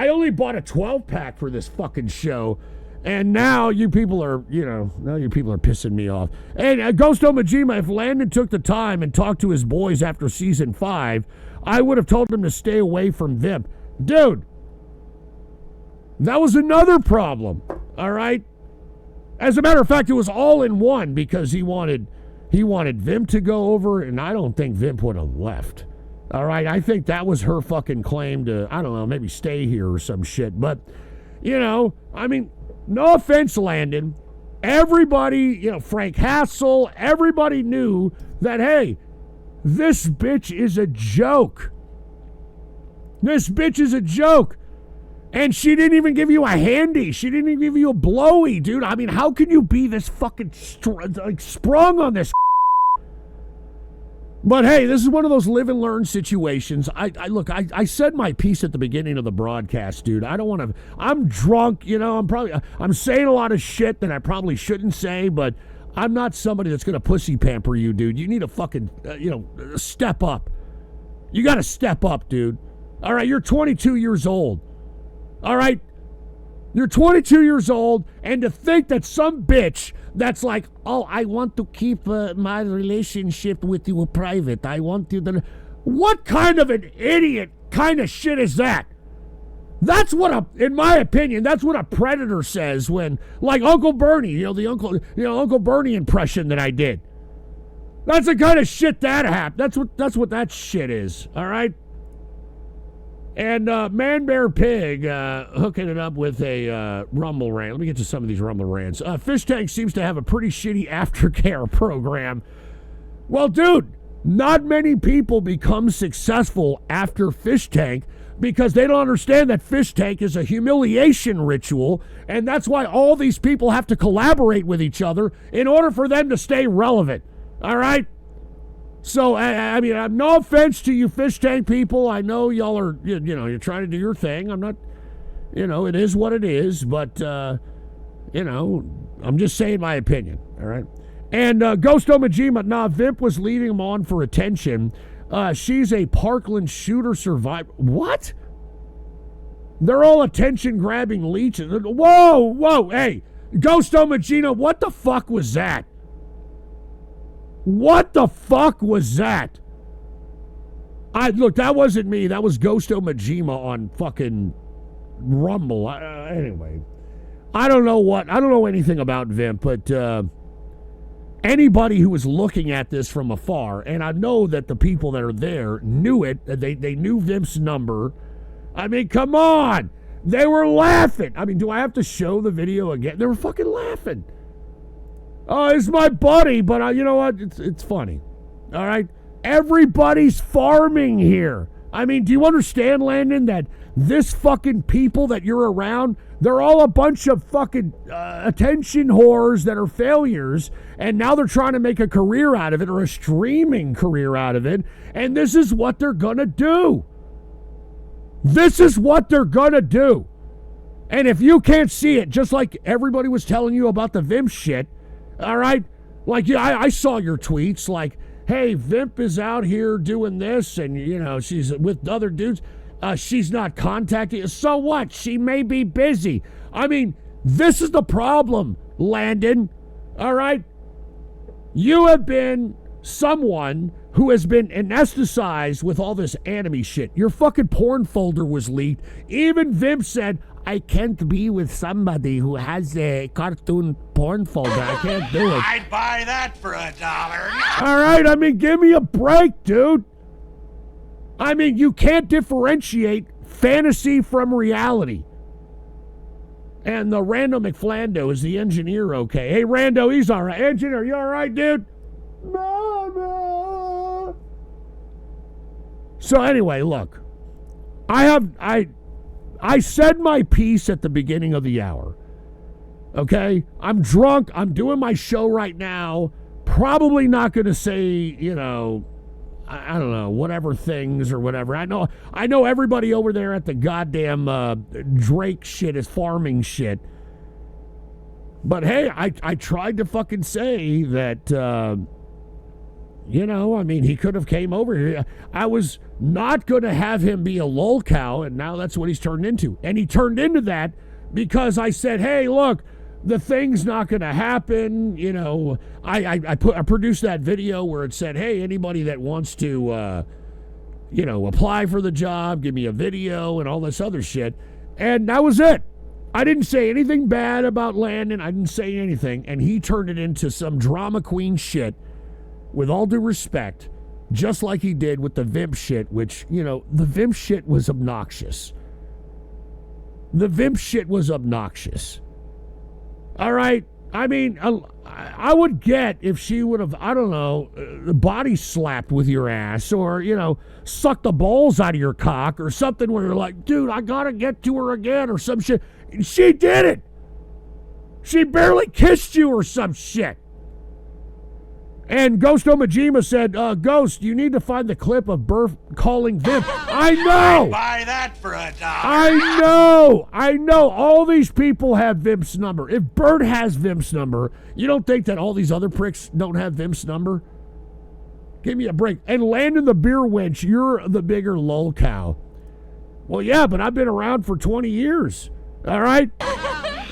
only bought a 12-pack for this fucking show, and now you people are, pissing me off. And Ghost Majima, if Landon took the time and talked to his boys after season 5, I would have told him to stay away from Vimp. Dude, that was another problem, all right? As a matter of fact, it was all in one, because he wanted Vimp to go over, and I don't think Vimp would have left. All right, I think that was her fucking claim to, I don't know, maybe stay here or some shit. But, no offense, Landon. Everybody, Frank Hassel, everybody knew that, hey, this bitch is a joke. This bitch is a joke. And she didn't even give you a handy. She didn't even give you a blowy, dude. I mean, how can you be this fucking sprung on this? But hey, this is one of those live and learn situations. I said my piece at the beginning of the broadcast, dude. I don't want to, I'm drunk, I'm saying a lot of shit that I probably shouldn't say, but I'm not somebody that's going to pussy pamper you, dude. You need to fucking, step up. You got to step up, dude. All right, you're 22 years old. All right? You're 22 years old, and to think that some bitch that's like, oh, I want to keep my relationship with you private. I want you to... What kind of an idiot kind of shit is that? That's what in my opinion, that's what a predator says when, like Uncle Bernie, the Uncle Bernie impression that I did. That's the kind of shit that happened. That's what that shit is, all right? And Man Bear Pig hooking it up with a Rumble rant. Let me get to some of these Rumble rants. Fish Tank seems to have a pretty shitty aftercare program. Well, dude, not many people become successful after Fish Tank because they don't understand that Fish Tank is a humiliation ritual, and that's why all these people have to collaborate with each other in order for them to stay relevant. All right? So, I mean, no offense to you Fish Tank people. I know y'all are, you're trying to do your thing. I'm not, it is what it is. But, I'm just saying my opinion, all right? And Ghost Majima, Vimp was leading him on for attention. She's a Parkland shooter survivor. What? They're all attention-grabbing leeches. Whoa, hey, Ghost Majima, what the fuck was that? What the fuck was that? Look, that wasn't me. That was Ghost Majima on fucking Rumble. Anyway, I don't know anything about Vimp, but anybody who was looking at this from afar, and I know that the people that are there knew it. They knew Vimp's number. I mean, come on. They were laughing. I mean, do I have to show the video again? They were fucking laughing. Oh, it's my buddy, but you know what? It's funny. All right? Everybody's farming here. I mean, do you understand, Landon, that this fucking people that you're around, they're all a bunch of fucking attention whores that are failures, and now they're trying to make a career out of it, or a streaming career out of it, and this is what they're gonna do. This is what they're gonna do. And if you can't see it, just like everybody was telling you about the Vimp shit, all right? Like, yeah, I saw your tweets, like, hey, Vimp is out here doing this, and, you know, she's with other dudes. She's not contacting. So what? She may be busy. I mean, this is the problem, Landon. All right? You have been someone who has been anesthetized with all this anime shit. Your fucking porn folder was leaked. Even Vimp said, I can't be with somebody who has a cartoon porn folder. I can't do it. I'd buy that for $1. All right, I mean, give me a break, dude. I mean, you can't differentiate fantasy from reality. And the Rando McFlando is the engineer, okay? Hey, Rando, he's all right. Engineer, you all right, dude? Mama. So anyway, look. I said my piece at the beginning of the hour. Okay? I'm drunk. I'm doing my show right now. Probably not going to say, you know, I don't know, whatever things or whatever. I know everybody over there at the goddamn Drake shit is farming shit. But hey, I tried to fucking say that, you know, I mean, he could have came over here. I was not going to have him be a lolcow, and now that's what he's turned into. And he turned into that because I said, hey, look, the thing's not going to happen. You know, I produced that video where it said, hey, anybody that wants to, you know, apply for the job, give me a video and all this other shit. And that was it. I didn't say anything bad about Landon. I didn't say anything. And he turned it into some drama queen shit, with all due respect, just like he did with the Vimp shit, which, you know, the Vimp shit was obnoxious. The Vimp shit was obnoxious. All right? I mean, I would get if she would have, I don't know, body slapped with your ass, or, you know, sucked the balls out of your cock or something where you're like, dude, I gotta get to her again or some shit. She did it. She barely kissed you or some shit. And Ghost Omajima said, Ghost, you need to find the clip of Burf calling Vimp. I know! I'd buy that for $1. I know. All these people have Vimp's number. If Bert has Vimp's number, you don't think that all these other pricks don't have Vimp's number? Give me a break. And Landon the Beer Wench, you're the bigger lolcow. Well, yeah, but I've been around for 20 years. All right?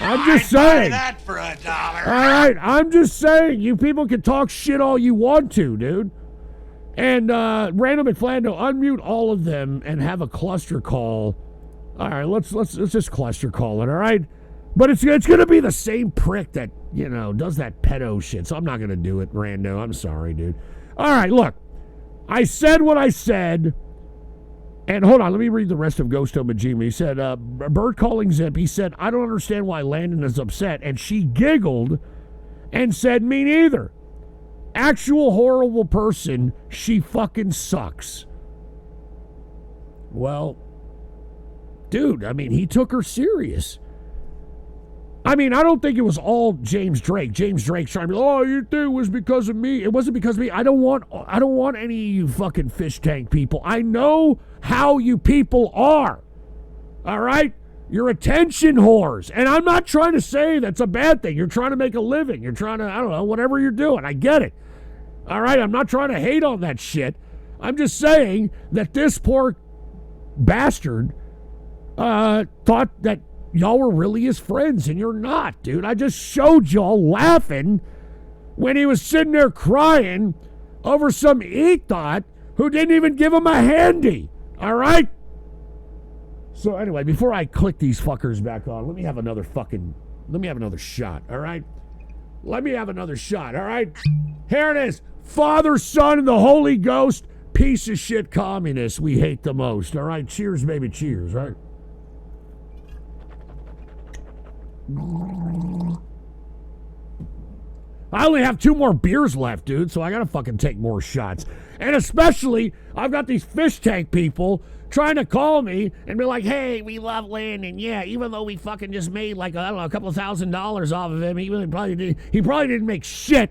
I'm just saying. Buy that for $1. All right, I'm just saying. You people can talk shit all you want to, dude. And Random McFlando, unmute all of them and have a cluster call. All right, let's just cluster call it. All right, but it's gonna be the same prick that, you know, does that pedo shit. So I'm not gonna do it, Rando. I'm sorry, dude. All right, look, I said what I said. And hold on, let me read the rest of Ghosto Majima. He said, Bird calling Zip, he said, I don't understand why Landon is upset. And she giggled and said, me neither. Actual horrible person, she fucking sucks. Well, dude, I mean, he took her serious. I mean, I don't think it was all James Drake. James Drake's trying to be, oh, you think it was because of me. It wasn't because of me. I don't want any of you fucking fish tank people. I know how you people are. All right? You're attention whores. And I'm not trying to say that's a bad thing. You're trying to make a living. You're trying to, I don't know, whatever you're doing. I get it. All right? I'm not trying to hate on that shit. I'm just saying that this poor bastard thought that y'all were really his friends, and you're not, dude. I just showed y'all laughing when he was sitting there crying over some ETHOT who didn't even give him a handy. All right? So anyway, before I click these fuckers back on, let me have another shot, all right? Let me have another shot, all right? Here it is. Father, Son, and the Holy Ghost, piece of shit communists we hate the most, all right? Cheers, baby, cheers, all right? I only have 2 more beers left, dude, so I gotta fucking take more shots. And especially, I've got these fish tank people trying to call me and be like, hey, we love Landon. Yeah, even though we fucking just made like, I don't know, a couple $1,000s off of him, he probably didn't make shit.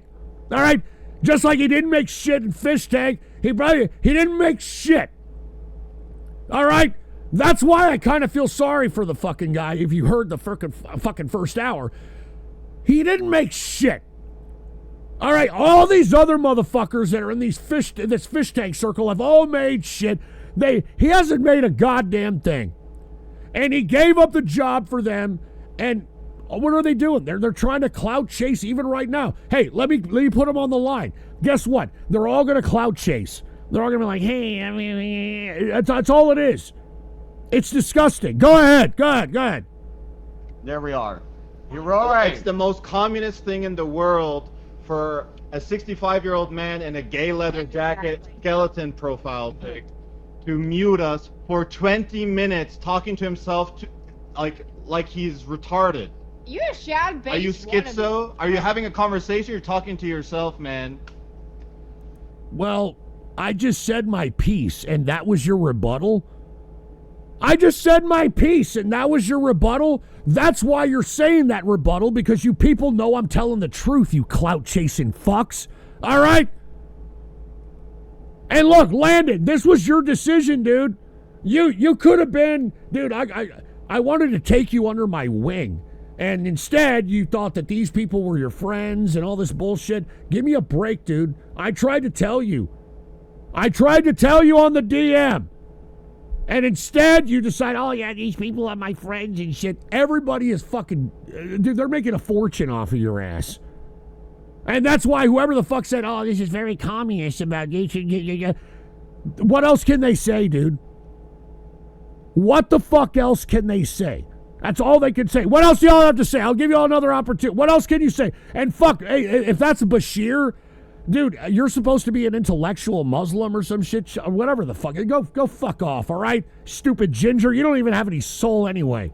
All right? Just like he didn't make shit in fish tank, he didn't make shit. All right? That's why I kind of feel sorry for the fucking guy if you heard the fucking first hour. He didn't make shit. All right, all these other motherfuckers that are in this fish tank circle have all made shit. He hasn't made a goddamn thing. And he gave up the job for them. And what are they doing? They're trying to clout chase even right now. Hey, let me put them on the line. Guess what? They're all going to clout chase. They're all going to be like, hey, I mean, that's all it is. It's disgusting. Go ahead. There we are. You're right. It's the most communist thing in the world for a 65-year-old man in a gay leather jacket skeleton profile pic to mute us for 20 minutes talking to himself like he's retarded. You're a shad base. Are you schizo? Are you having a conversation? You're talking to yourself, man. Well, I just said my piece, and that was your rebuttal? I just said my piece, and that was your rebuttal? That's why you're saying that rebuttal, because you people know I'm telling the truth, you clout-chasing fucks. All right? And look, Landon, this was your decision, dude. You could have been... Dude, I wanted to take you under my wing. And instead, you thought that these people were your friends and all this bullshit. Give me a break, dude. I tried to tell you. I tried to tell you on the DM. And instead, you decide, oh, yeah, these people are my friends and shit. Everybody is fucking... Dude, they're making a fortune off of your ass. And that's why whoever the fuck said, oh, this is very communist about you. What else can they say, dude? What the fuck else can they say? That's all they can say. What else do y'all have to say? I'll give you all another opportunity. What else can you say? And fuck, hey, if that's Bashir... Dude, you're supposed to be an intellectual Muslim or some shit, whatever the fuck. Go fuck off, all right? Stupid ginger. You don't even have any soul anyway.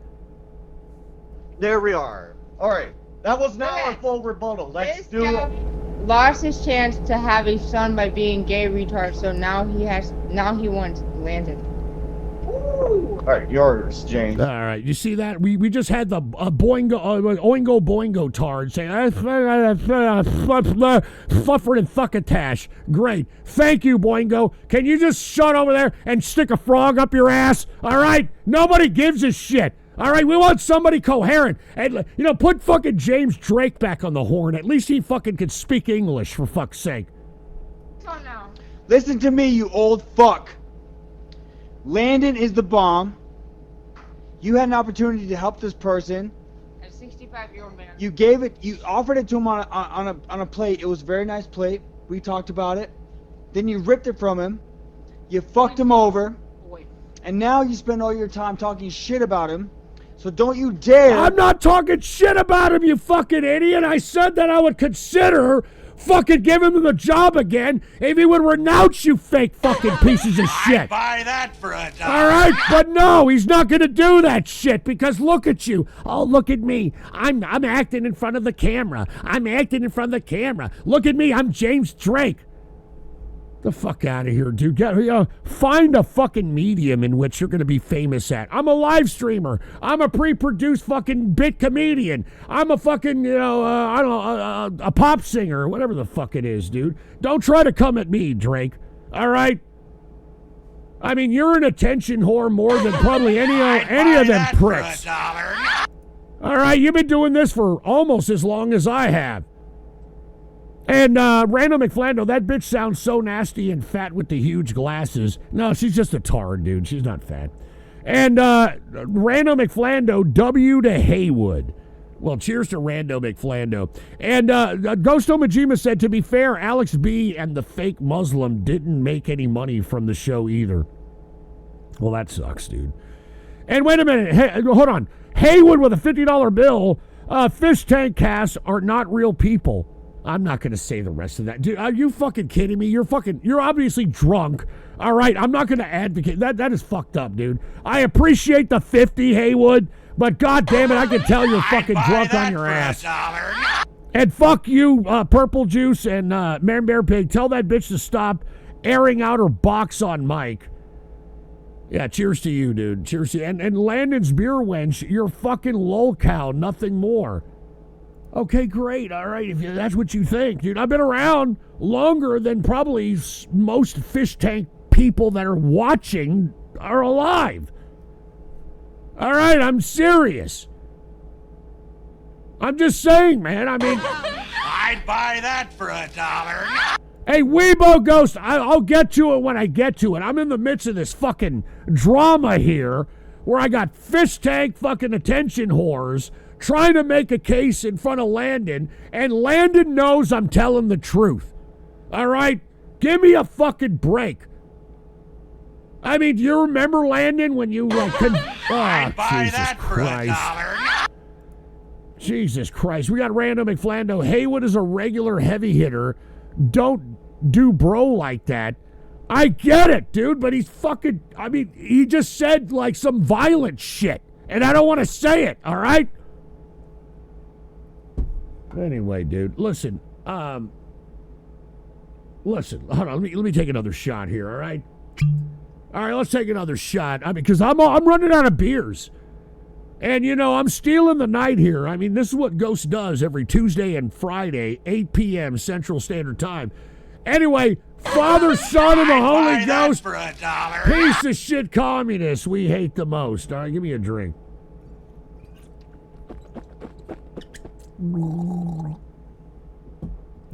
There we are. All right. That was now a full rebuttal. Let's do it. Lost his chance to have a son by being gay retard, so now he wants Landon. All right, yours, James. All right, you see that? We just had the Oingo Boingo tard saying fluffer and thuckatash. Great, thank you, Boingo. Can you just shut over there and stick a frog up your ass? All right, nobody gives a shit. All right, we want somebody coherent. And, put fucking James Drake back on the horn. At least he fucking can speak English, for fuck's sake. Oh, no. Listen to me, you old fuck. Landon is the bomb. You had an opportunity to help this person. A 65-year-old man. You offered it to him on a plate. It was a very nice plate. We talked about it. Then you ripped it from him. You fucked him over. And now you spend all your time talking shit about him. So don't you dare... I'm not talking shit about him, you fucking idiot. I said that I would consider fucking giving him the job again if he would renounce, you fake fucking pieces of shit. I'd buy that for $1. All right, but no, he's not going to do that shit because look at you. Oh, look at me. I'm acting in front of the camera. Look at me. I'm James Drake. The fuck out of here, dude. Find a fucking medium in which you're going to be famous at. I'm a live streamer. I'm a pre-produced fucking bit comedian. I'm a fucking, I don't know, a pop singer or whatever the fuck it is, dude. Don't try to come at me, Drake. All right? I mean, you're an attention whore more than probably any of them pricks. All right, you've been doing this for almost as long as I have. And Randall McFlando, that bitch sounds so nasty and fat with the huge glasses. No, she's just a tard, dude. She's not fat. And Randall McFlando, W to Haywood. Well, cheers to Rando McFlando. And Ghosto Majima said, to be fair, Alex B and the fake Muslim didn't make any money from the show either. Well, that sucks, dude. And wait a minute. Hey, hold on. Haywood with a $50 bill. Fish tank casts are not real people. I'm not going to say the rest of that. Dude, are you fucking kidding me? You're obviously drunk. All right, I'm not going to advocate. That is fucked up, dude. I appreciate the 50, Haywood, But God damn it, I can tell you're fucking drunk on your ass. And fuck you, Purple Juice and Man Bear Pig. Tell that bitch to stop airing out her box on Mike. Yeah, cheers to you, dude. Cheers to you. And Landon's beer wench, you're fucking lol cow, nothing more. Okay, great. All right, if that's what you think, dude. I've been around longer than probably most fish tank people that are watching are alive. All right, I'm serious. I'm just saying, man. I mean, I'd buy that for $1. hey, Weibo Ghost, I'll get to it when I get to it. I'm in the midst of this fucking drama here where I got fish tank fucking attention whores trying to make a case in front of Landon, and Landon knows I'm telling the truth. All right? Give me a fucking break. I mean, do you remember, Landon, when you I'd buy that for $1. Jesus Christ. We got Random McFlando. Haywood is a regular heavy hitter. Don't do bro like that. I get it, dude, but he's fucking, I mean, he just said like some violent shit, and I don't want to say it, all right? Anyway, dude, listen, hold on, let me take another shot here, all right? All right, let's take another shot. I mean, because I'm running out of beers. And, you know, I'm stealing the night here. I mean, this is what Ghost does every Tuesday and Friday, 8 p.m. Central Standard Time. Anyway, Father, Son, and the Holy Ghost, for $1. piece of shit communists we hate the most. All right, give me a drink.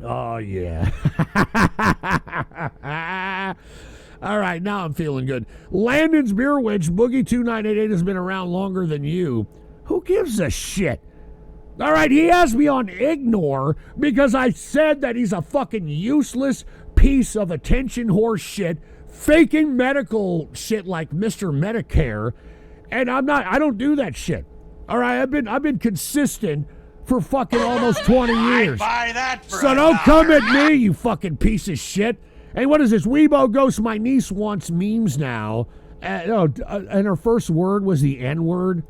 Oh, yeah. All right, now I'm feeling good. Landon's Beer Witch, Boogie2988 has been around longer than you. Who gives a shit? All right, he has me on ignore because I said that he's a fucking useless piece of attention horse shit, faking medical shit like Mr. Medicare, and I don't do that shit. All right, I've been consistent for fucking almost 20 years. I'd buy that for So don't come at me, you fucking piece of shit. Hey, what is this? Weibo Ghost, my niece wants memes now. And her first word was the N-word.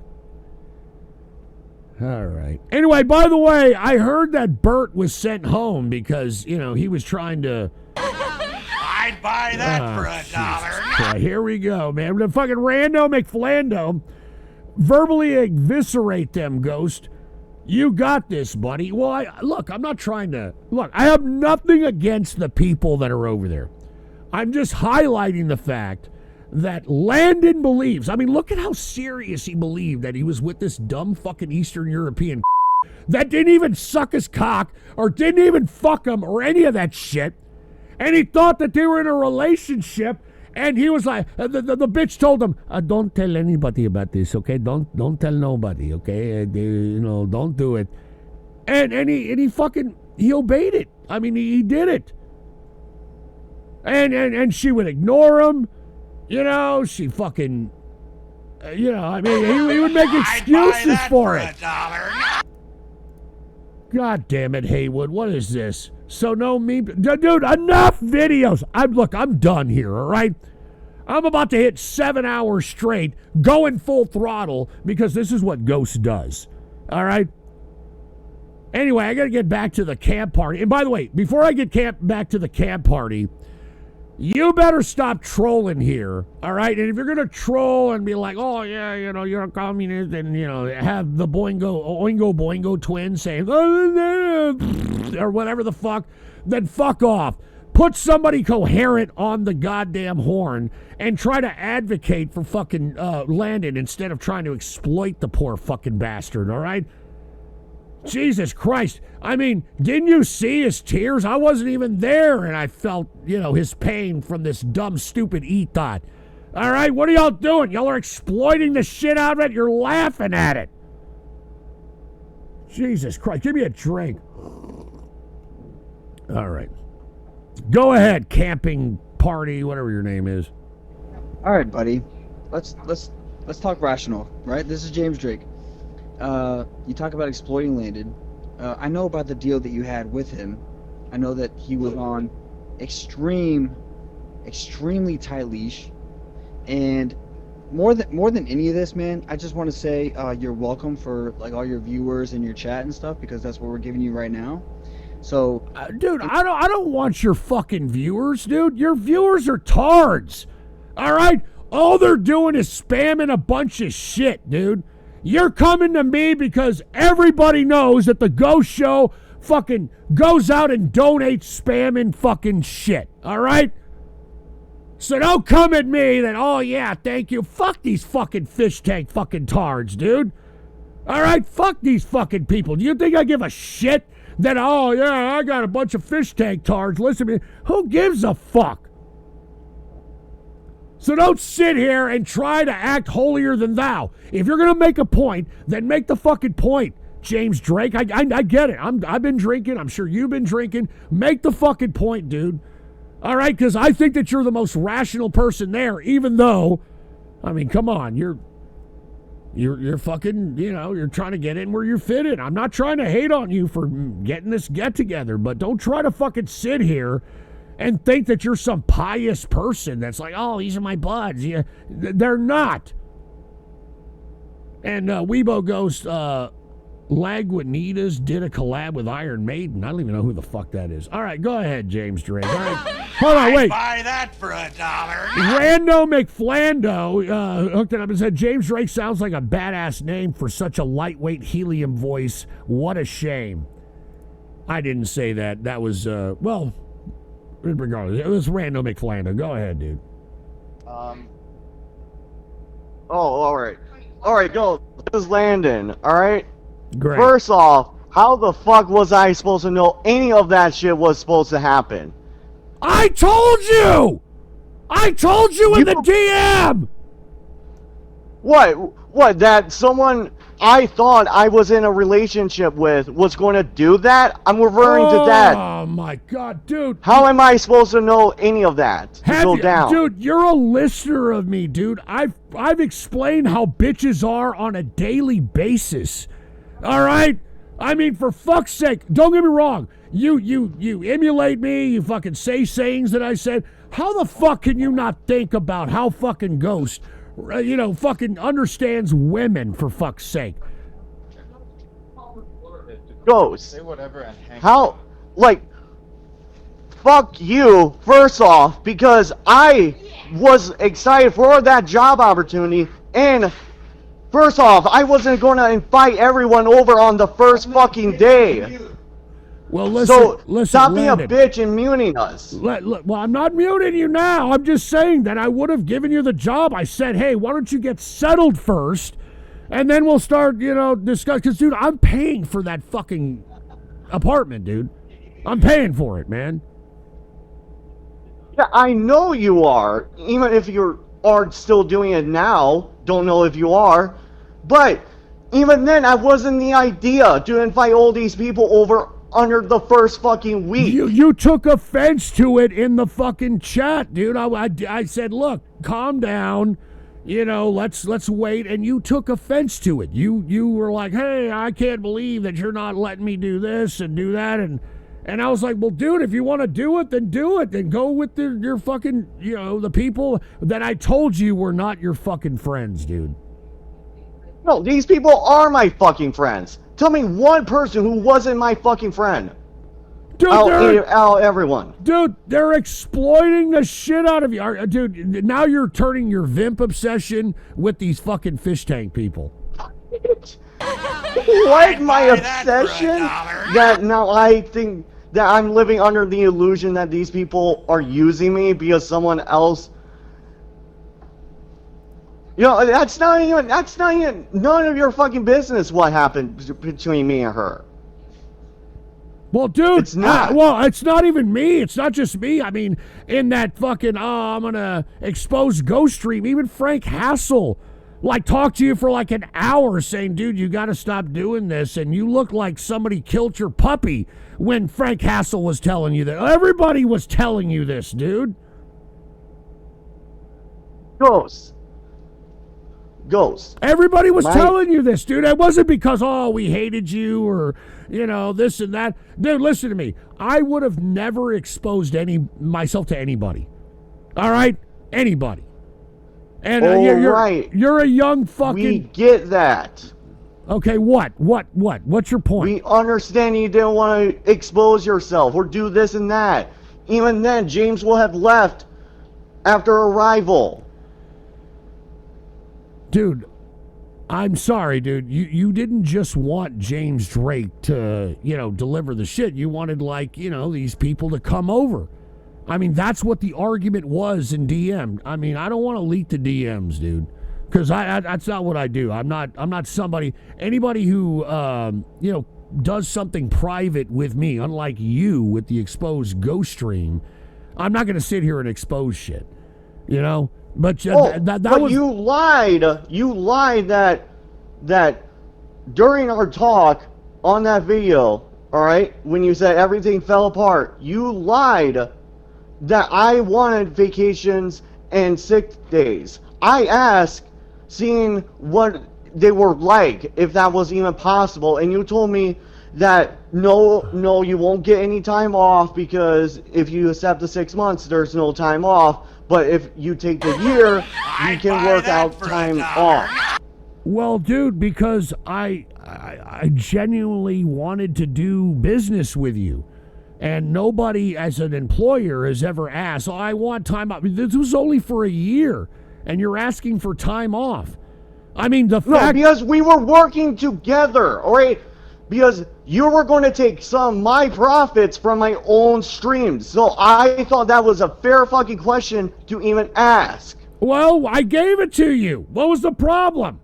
All right. Anyway, by the way, I heard that Bert was sent home because, you know, he was trying to... I'd buy that for $1. Here we go, man. The fucking Rando McFlando. Verbally eviscerate them, Ghost. You got this, buddy. Well, I'm not trying to... Look, I have nothing against the people that are over there. I'm just highlighting the fact that Landon believes... I mean, look at how serious he believed that he was with this dumb fucking Eastern European that didn't even suck his cock or didn't even fuck him or any of that shit. And he thought that they were in a relationship... And he was like, the bitch told him, don't tell anybody about this, okay? Don't tell nobody, okay? Don't do it. And he obeyed it. I mean, he did it. And she would ignore him. You know, she fucking, I mean, he would make excuses for it. God damn it, Haywood, what is this? So no meme, dude, enough videos. I'm done here, all right? I'm about to hit 7 hours straight, going full throttle, because this is what Ghost does, all right? Anyway, I got to get back to the camp party. And by the way, before I get back to the camp party, you better stop trolling here, all right? And if you're going to troll and be like, oh, yeah, you're a communist, and, have the Oingo Boingo twins saying, or whatever the fuck, then fuck off. Put somebody coherent on the goddamn horn and try to advocate for fucking Landon instead of trying to exploit the poor fucking bastard, all right? Jesus Christ. I mean, didn't you see his tears? I wasn't even there, and I felt, his pain from this dumb, stupid E-Thought. All right, what are y'all doing? Y'all are exploiting the shit out of it. You're laughing at it. Jesus Christ. Give me a drink. All right. Go ahead, camping party, whatever your name is. All right, buddy. Let's talk rational, right? This is James Drake. You talk about exploiting Landon. I know about the deal that you had with him. I know that he was on extremely tight leash, and more than any of this, man, I just want to say you're welcome for like all your viewers and your chat and stuff, because that's what we're giving you right now. So, dude, I don't want your fucking viewers, dude. Your viewers are tards. All right? All they're doing is spamming a bunch of shit, dude. You're coming to me because everybody knows that the Ghost Show fucking goes out and donates spamming fucking shit. All right? So don't come at me that, oh yeah, thank you. Fuck these fucking fish tank fucking tards, dude. All right? Fuck these fucking people. Do you think I give a shit that, oh yeah, I got a bunch of fish tank tards? Listen to me. Who gives a fuck? So don't sit here and try to act holier than thou. If you're going to make a point, then make the fucking point, James Drake. I get it. I've been drinking. I'm sure you've been drinking. Make the fucking point, dude. All right? Because I think that you're the most rational person there, even though, I mean, come on. You're fucking, you're trying to get in where you're fitted. I'm not trying to hate on you for getting this get-together, but don't try to fucking sit here and think that you're some pious person that's like, oh, these are my buds. Yeah, they're not. And Weibo Ghost, Lagunitas did a collab with Iron Maiden. I don't even know who the fuck that is. All right, go ahead, James Drake. All right. Hold on, wait. Buy that for $1. Rando McFlando hooked it up and said, James Drake sounds like a badass name for such a lightweight helium voice. What a shame. I didn't say that. That was, well, regardless. It was Rando McFlando. Go ahead, dude. Oh, all right. All right, go. This is Landon, all right? Great. First off, how the fuck was I supposed to know any of that shit was supposed to happen? I told you! I told you in the DM! What, that someone I thought I was in a relationship with was going to do that? I'm referring to that. Oh my god, dude. How am I supposed to know any of that to go down? Dude, you're a listener of me, dude. I've explained how bitches are on a daily basis. All right? I mean, for fuck's sake, don't get me wrong. You emulate me, you fucking say sayings that I said. How the fuck can you not think about how fucking Ghost, fucking understands women, for fuck's sake? Ghost. Say whatever and hang how, like, fuck you, first off, because I was excited for that job opportunity, and first off, I wasn't going to invite everyone over on the first fucking day. Well, listen, so stop being a bitch and muting us. Well, I'm not muting you now. I'm just saying that I would have given you the job. I said, hey, why don't you get settled first, and then we'll start, discuss. Because, dude, I'm paying for that fucking apartment, dude. I'm paying for it, man. Yeah, I know you are. Even if you aren't still doing it now, don't know if you are. But even then, I wasn't the idea to invite all these people over under the first fucking week. You took offense to it in the fucking chat, dude. I said, look, calm down. Let's wait. And you took offense to it. You were like, hey, I can't believe that you're not letting me do this and do that. And I was like, well, dude, if you want to do it, then do it. Then go with your fucking, the people that I told you were not your fucking friends, dude. No, these people are my fucking friends. Tell me one person who wasn't my fucking friend. Dude, out everyone. Dude, they're exploiting the shit out of you. Dude, now you're turning your Vimp obsession with these fucking fish tank people. What? My obsession? That now I think that I'm living under the illusion that these people are using me because someone else... that's not even none of your fucking business what happened between me and her. Well, dude, it's not. It's not even me. It's not just me. I mean, in that fucking, I'm going to expose Ghost Stream, even Frank Hassel, talked to you for an hour saying, dude, you got to stop doing this. And you look like somebody killed your puppy when Frank Hassel was telling you that. Everybody was telling you this, dude. Ghost. Everybody was telling you this, dude. It wasn't because, we hated you or, this and that. Dude, listen to me. I would have never exposed myself to anybody. All right? Anybody. And right. you're a young fucking... We get that. Okay, what? What's your point? We understand you didn't want to expose yourself or do this and that. Even then, James will have left after arrival. Dude, I'm sorry, dude. You didn't just want James Drake to, deliver the shit. You wanted, these people to come over. I mean, that's what the argument was in DM. I mean, I don't want to leak the DMs, dude, because that's not what I do. I'm not anybody who, does something private with me, unlike you with the exposed ghost stream. I'm not going to sit here and expose shit, But that was... you lied. You lied that during our talk on that video, all right, when you said everything fell apart, you lied that I wanted vacations and sick days. I asked, seeing what they were like, if that was even possible, and you told me that no, you won't get any time off because if you accept the 6 months, there's no time off. But if you take the year, you can work out time off. Well, dude, because I genuinely wanted to do business with you. And nobody as an employer has ever asked, I want time off. This was only for a year, and you're asking for time off. I mean, No, because we were working together, all right? Because you were going to take some of my profits from my own streams. So I thought that was a fair fucking question to even ask. Well, I gave it to you. What was the problem?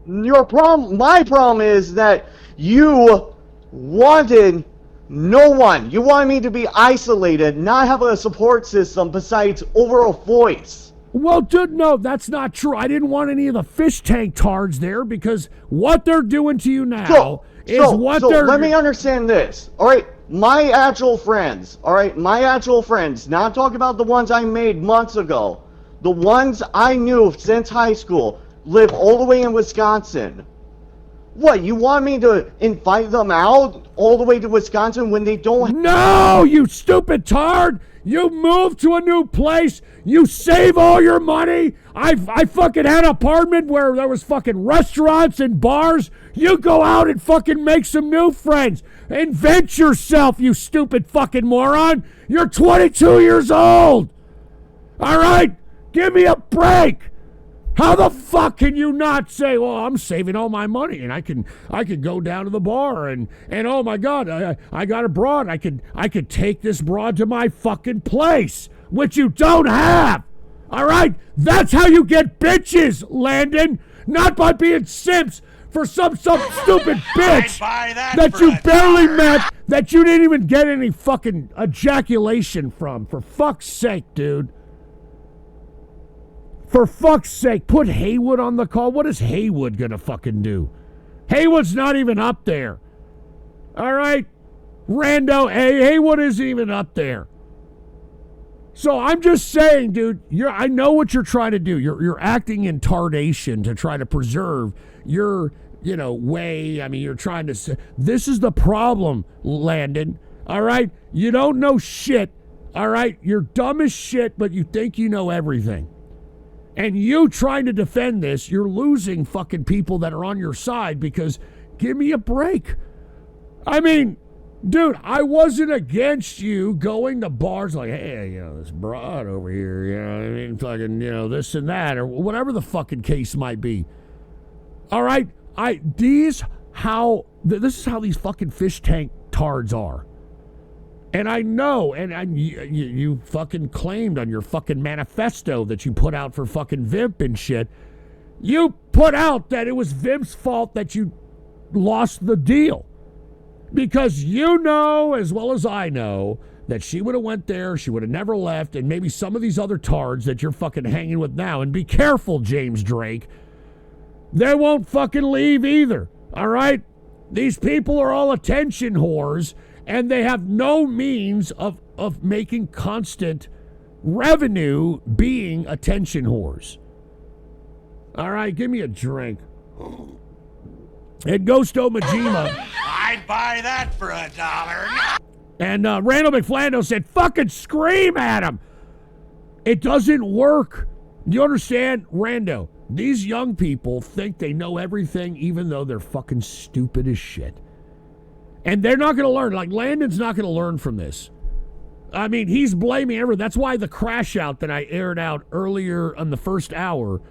My problem is that you wanted no one. You wanted me to be isolated, not have a support system besides over a voice. Well, dude, no, that's not true. I didn't want any of the fish tank tards there because what they're doing to you now let me understand this. All right, my actual friends, not talking about the ones I made months ago, the ones I knew since high school, live all the way in Wisconsin. What, you want me to invite them out all the way to Wisconsin when they don't... No, you stupid tard! You move to a new place, you save all your money. I fucking had an apartment where there was fucking restaurants and bars. You go out and fucking make some new friends. Invent yourself, you stupid fucking moron. You're 22 years old. All right? Give me a break. How the fuck can you not say, well, I'm saving all my money and I can go down to the bar and oh my God, I got a broad. I could take this broad to my fucking place, which you don't have. All right? That's how you get bitches, Landon. Not by being simps for some stupid bitch that you barely met, that you didn't even get any fucking ejaculation from. For fuck's sake, dude. For fuck's sake, put Haywood on the call. What is Haywood gonna fucking do? Haywood's not even up there. All right? Rando, Haywood isn't even up there. So I'm just saying, dude, I know what you're trying to do. You're acting in tardation to try to preserve your, way. I mean, you're trying to say, this is the problem, Landon. All right? You don't know shit. All right? You're dumb as shit, but you think you know everything. And you trying to defend this, you're losing fucking people that are on your side because give me a break. I mean, dude, I wasn't against you going to bars like, hey, this broad over here, fucking, this and that, or whatever the fucking case might be. All right? This is how these fucking fish tank tards are. And I know, and you fucking claimed on your fucking manifesto that you put out for fucking Vimp and shit, you put out that it was Vimp's fault that you lost the deal. Because you know, as well as I know, that she would have went there, she would have never left, and maybe some of these other tards that you're fucking hanging with now, and be careful, James Drake, they won't fucking leave either, all right? These people are all attention whores, and they have no means of making constant revenue being attention whores. All right, give me a drink. And Ghosto Majima. I'd buy that for $1. And Randall McFlando said, fucking scream at him. It doesn't work. Do you understand, Rando? These young people think they know everything even though they're fucking stupid as shit. And they're not going to learn. Like, Landon's not going to learn from this. I mean, he's blaming everyone. That's why the crash out that I aired out earlier on the first hour,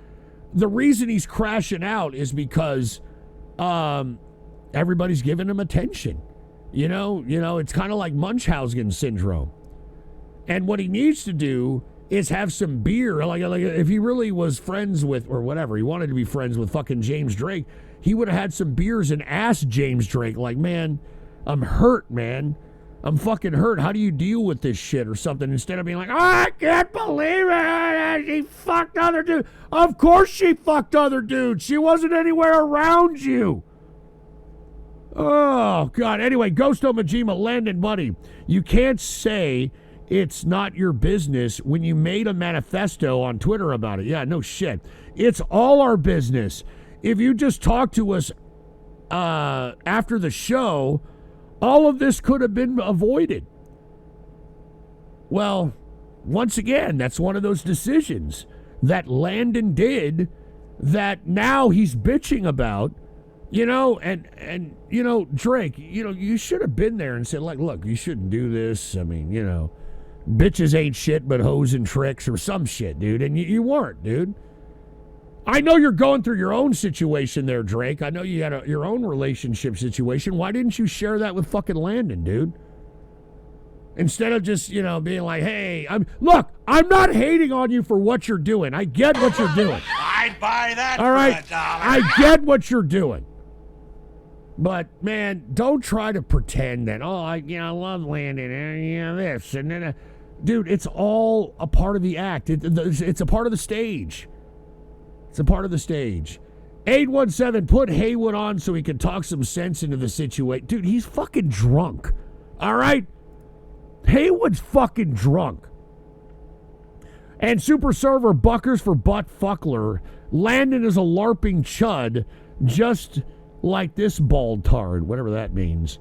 the reason he's crashing out is because everybody's giving him attention. You know, it's kind of like Munchausen syndrome. And what he needs to do is have some beer. Like if he really was friends with, or whatever, he wanted to be friends with fucking James Drake, he would have had some beers and asked James Drake, like, man, I'm hurt, man. I'm fucking hurt. How do you deal with this shit or something? Instead of being like, oh, I can't believe it. She fucked other dudes. Of course she fucked other dudes. She wasn't anywhere around you. Oh, God. Anyway, Ghosto Majima, Landon, buddy, you can't say it's not your business when you made a manifesto on Twitter about it. Yeah, no shit. It's all our business. If you just talk to us after the show, all of this could have been avoided. Well, once again, that's one of those decisions that Landon did that now he's bitching about, and Drake, you should have been there and said, like, look, you shouldn't do this. I mean, bitches ain't shit but hoes and tricks or some shit, dude. And you weren't, dude. I know you're going through your own situation there, Drake. I know you had your own relationship situation. Why didn't you share that with fucking Landon, dude? Instead of just, being like, hey, I'm not hating on you for what you're doing. I get what you're doing. I'd buy that all right, for $1. I get what you're doing. But, man, don't try to pretend that, I love Landon, and this, and then, dude, it's all a part of the act. It's a part of the stage. It's a part of the stage. 817, put Haywood on so he can talk some sense into the situation. Dude, he's fucking drunk. All right? Haywood's fucking drunk. And Super Server Buckers for Butt Fuckler. Landon is a LARPing chud, just like this bald tard, whatever that means.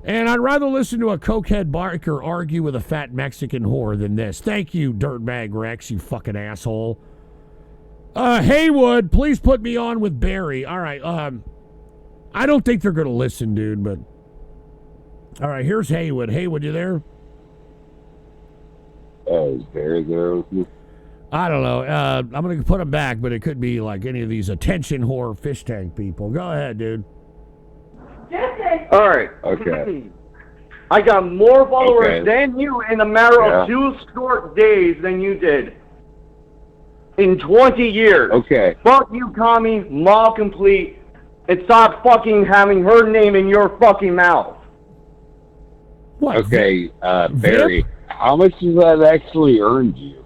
And I'd rather listen to a cokehead biker argue with a fat Mexican whore than this. Thank you, Dirtbag Rex, you fucking asshole. Haywood, please put me on with Barry. All right, I don't think they're going to listen, dude, but... All right, here's Haywood. Haywood, you there? Is Barry there with you? I don't know. I'm going to put him back, but it could be like any of these attention whore fish tank people. Go ahead, dude. All right. Okay. I got more followers Okay. than you in a matter of 2 short days than you did in 20 years. Okay. Fuck you, commie, mall complete, and stop fucking having her name in your fucking mouth. What? Okay, Barry, how much has that actually earned you?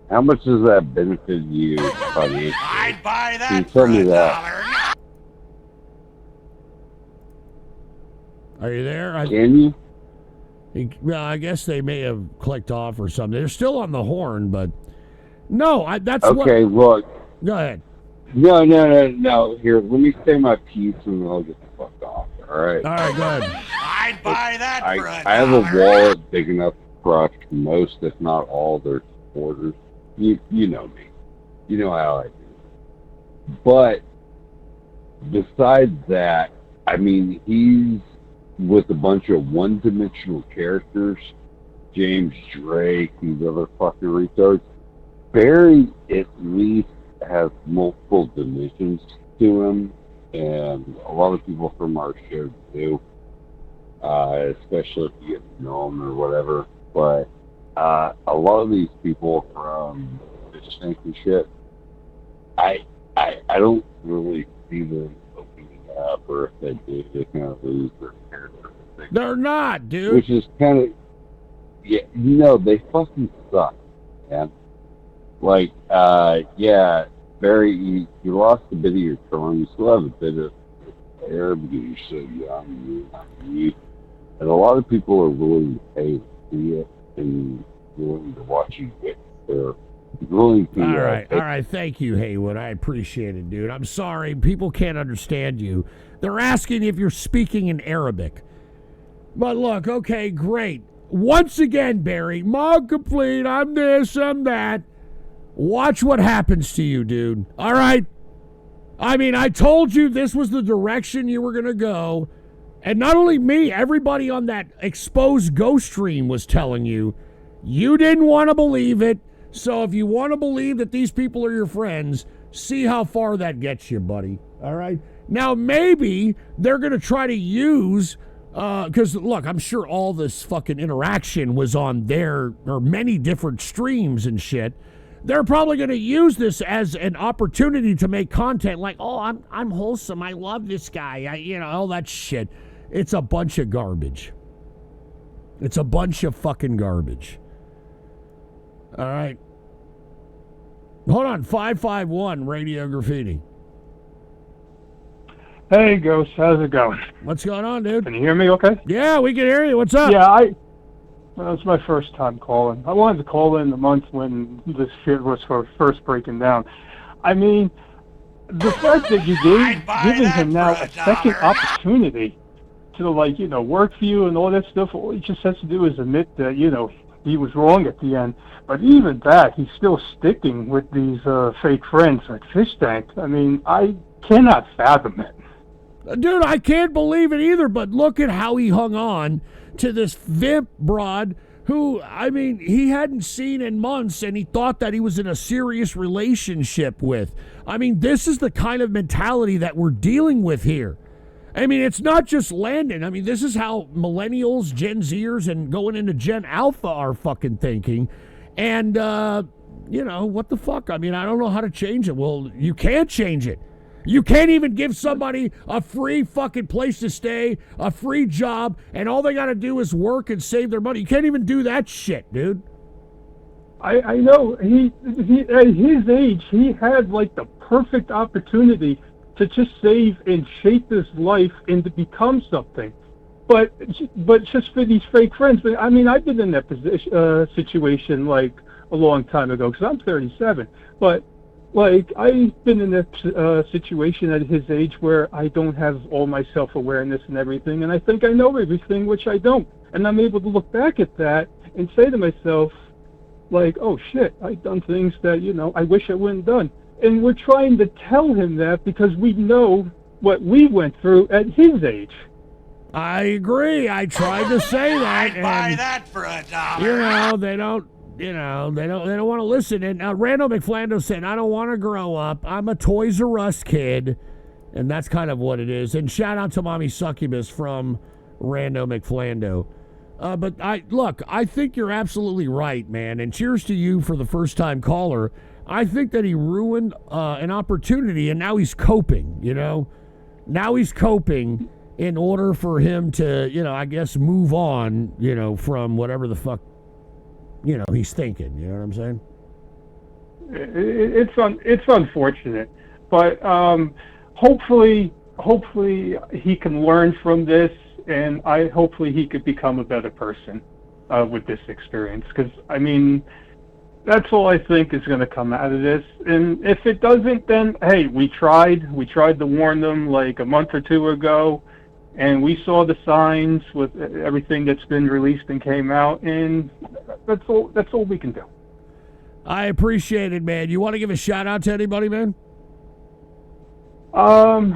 How much does that benefit you financially? I'd buy Can you that tell for me $1. that? Are you there? Can you? Well, I guess they may have clicked off or something. They're still on the horn, but... No, that's what... Okay, look. Go ahead. No. Here, let me say my piece and then I'll get the fuck off, alright? All right, go ahead. I'd buy that for $1. I have a wallet big enough to crush most, if not all, their supporters. You know me. You know how I do. But besides that, I mean, he's with a bunch of one-dimensional characters, James Drake, these other fucking retards. Barry at least has multiple dimensions to him, and a lot of people from our show do, especially if you get to know them or whatever. But a lot of these people from this tank and shit, I don't really see them opening up, or if they do, they kind of lose their character. They're not, dude. Which is kind of, they fucking suck, man. Like, Barry, you lost a bit of your charm. You still have a bit of hair because you're so young and naive. And a lot of people are willing to pay to see it and willing to watch you get there. Willing to, all right. Thank you, Haywood. I appreciate it, dude. I'm sorry. People can't understand you. They're asking if you're speaking in Arabic. But look, okay, great. Once again, Barry, mom complete, I'm this, I'm that. Watch what happens to you, dude. All right? I mean, I told you this was the direction you were going to go. And not only me, everybody on that exposed ghost stream was telling you. You didn't want to believe it. So if you want to believe that these people are your friends, see how far that gets you, buddy. All right? Now, maybe they're going to try to use... because, look, I'm sure all this fucking interaction was on their... or many different streams and shit. They're probably going to use this as an opportunity to make content like, oh, I'm wholesome. I love this guy. All that shit. It's a bunch of garbage. It's a bunch of fucking garbage. All right. Hold on. 551 Radio Graffiti. Hey, Ghost. How's it going? What's going on, dude? Can you hear me okay? Yeah, we can hear you. What's up? Yeah, it's my first time calling. I wanted to call in the month when this shit was first breaking down. I mean, the fact that you giving him now a second opportunity to, work for you and all that stuff, all he just has to do is admit that, he was wrong at the end. But even that, he's still sticking with these fake friends like Fish Tank. I mean, I cannot fathom it. Dude, I can't believe it either, but look at how he hung on to this vimp broad who, I mean, he hadn't seen in months, and he thought that he was in a serious relationship with. I mean, this is the kind of mentality that we're dealing with here. I mean, it's not just Landon. I mean, this is how millennials, Gen Zers, and going into Gen Alpha are fucking thinking. And, what the fuck? I mean, I don't know how to change it. Well, you can't change it. You can't even give somebody a free fucking place to stay, a free job, and all they got to do is work and save their money. You can't even do that shit, dude. I know. He at his age, he had the perfect opportunity to just save and shape his life and to become something. But just for these fake friends. But I mean, I've been in that situation a long time ago because I'm 37. But I've been in a situation at his age where I don't have all my self-awareness and everything, and I think I know everything, which I don't. And I'm able to look back at that and say to myself, oh shit, I've done things that, I wish I wouldn't have done. And we're trying to tell him that because we know what we went through at his age. I agree. I tried to say that. I'd buy that for $1. They don't. They don't want to listen. And Randall McFlando said, I don't want to grow up. I'm a Toys R Us kid. And that's kind of what it is. And shout out to Mommy Succubus from Rando McFlando. But I think you're absolutely right, man. And cheers to you for the first time caller. I think that he ruined an opportunity, and now he's coping, Now he's coping in order for him to, I guess, move on, from whatever the fuck he's thinking. You know what I'm saying? It's unfortunate, but hopefully he can learn from this, and hopefully he could become a better person with this experience. Because I mean, that's all I think is going to come out of this. And if it doesn't, then hey, we tried to warn them a month or two ago. And we saw the signs with everything that's been released and came out, and that's all we can do. I appreciate it, man. You want to give a shout out to anybody, man? I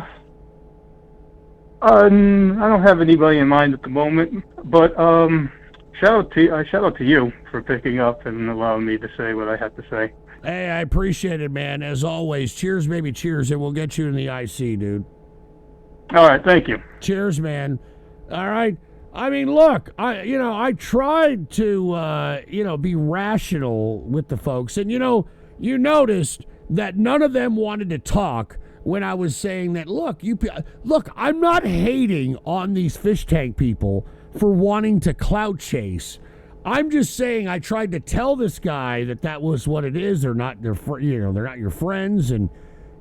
don't have anybody in mind at the moment, but shout out to you for picking up and allowing me to say what I had to say. Hey, I appreciate it, man. As always, cheers, baby, cheers, and we'll get you in the IC, dude. All right, thank you. Cheers, man. All right. I mean, look, I tried to, be rational with the folks. And, you noticed that none of them wanted to talk when I was saying that, look, I'm not hating on these fish tank people for wanting to clout chase. I'm just saying I tried to tell this guy that was what it is. They're not they're not your friends, and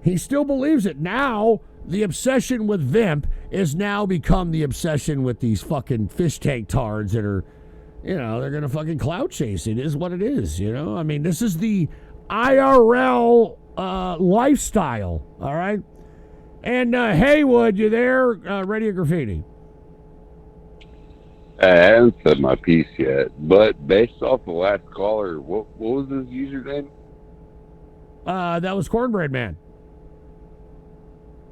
he still believes it. Now the obsession with Vimp is now become the obsession with these fucking fish tank tards that are, they're going to fucking clout chase. It is what it is, I mean, this is the IRL lifestyle, all right? And Haywood, you there? Radio Graffiti. I haven't said my piece yet, but based off the last caller, what was his username? That was Cornbread Man.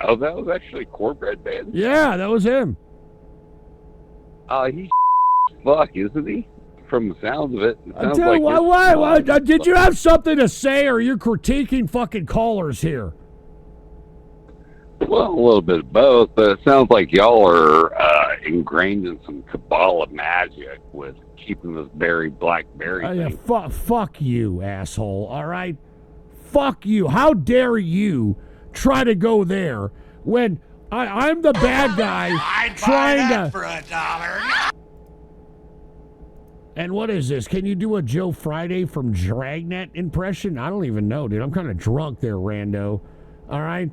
Oh, that was actually Cornbread Man? Yeah, that was him. He's fuck, isn't he? From the sounds of it. I tell you what, did you have something to say, or are you critiquing fucking callers here? Well, a little bit of both, but it sounds like y'all are ingrained in some Kabbalah magic with keeping this blackberry thing. Fuck you, asshole, all right? Fuck you. How dare you try to go there when I'm the bad guy trying to... for $1. And what is this? Can you do a Joe Friday from Dragnet impression? I don't even know, dude. I'm kind of drunk there, rando. All right?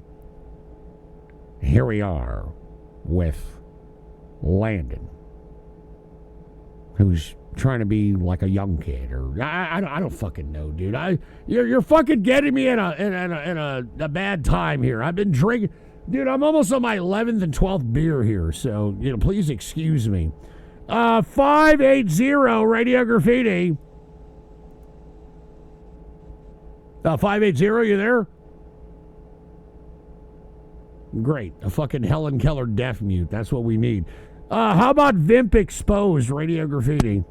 Here we are with Landon, who's trying to be like a young kid, or I don't fucking know, dude. You're fucking getting me in a bad time here. I've been drinking, dude. I'm almost on my 11th and 12th beer here, so please excuse me. 580 Radio Graffiti. 580, you there? Great. A fucking Helen Keller deaf mute. That's what we need. How about Vimp Exposed Radio Graffiti?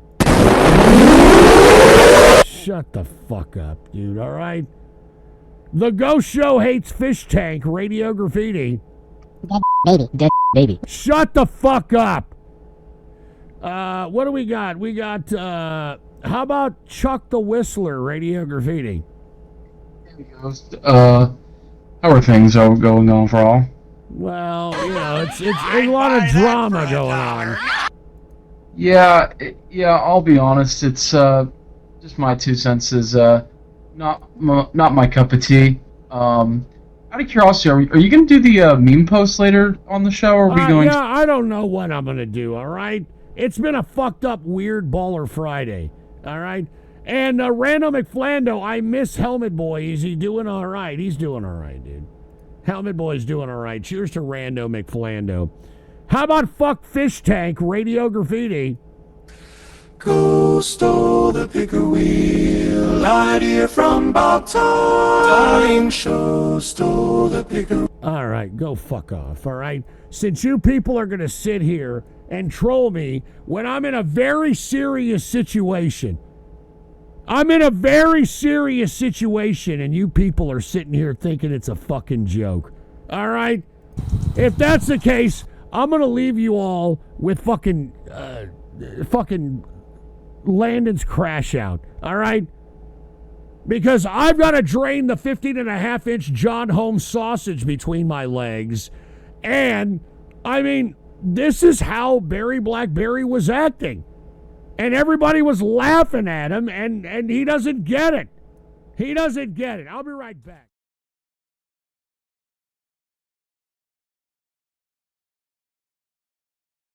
Shut the fuck up, dude, all right? The Ghost Show Hates Fish Tank Radio Graffiti. Dead baby. Shut the fuck up. What do we got? We got, how about Chuck the Whistler Radio Graffiti? How are things going on for all? Well, it's a lot of drama going on. Yeah, I'll be honest. It's just my 2 cents is not my cup of tea. Out of curiosity, are you going to do the meme post later on the show, or are we going? Yeah, I don't know what I'm going to do. All right, it's been a fucked up, weird Baller Friday. All right, and Randall McFlando, I miss Helmet Boy. Is he doing all right? He's doing all right, dude. Helmet Boy's doing all right. Cheers to Rando McFlando. How about Fuck Fish Tank Radio Graffiti? Ghost stole the picker wheel, idea from Bob Todd. Darling show stole the picker. All right, go fuck off, all right? Since you people are going to sit here and troll me when I'm in a very serious situation. I'm in a very serious situation, and you people are sitting here thinking it's a fucking joke. All right? If that's the case, I'm going to leave you all with fucking Landon's crash out. All right? Because I've got to drain the 15.5-inch John Holmes sausage between my legs. And, I mean, this is how Barry Blackberry was acting. And everybody was laughing at him, and he doesn't get it. He doesn't get it. I'll be right back.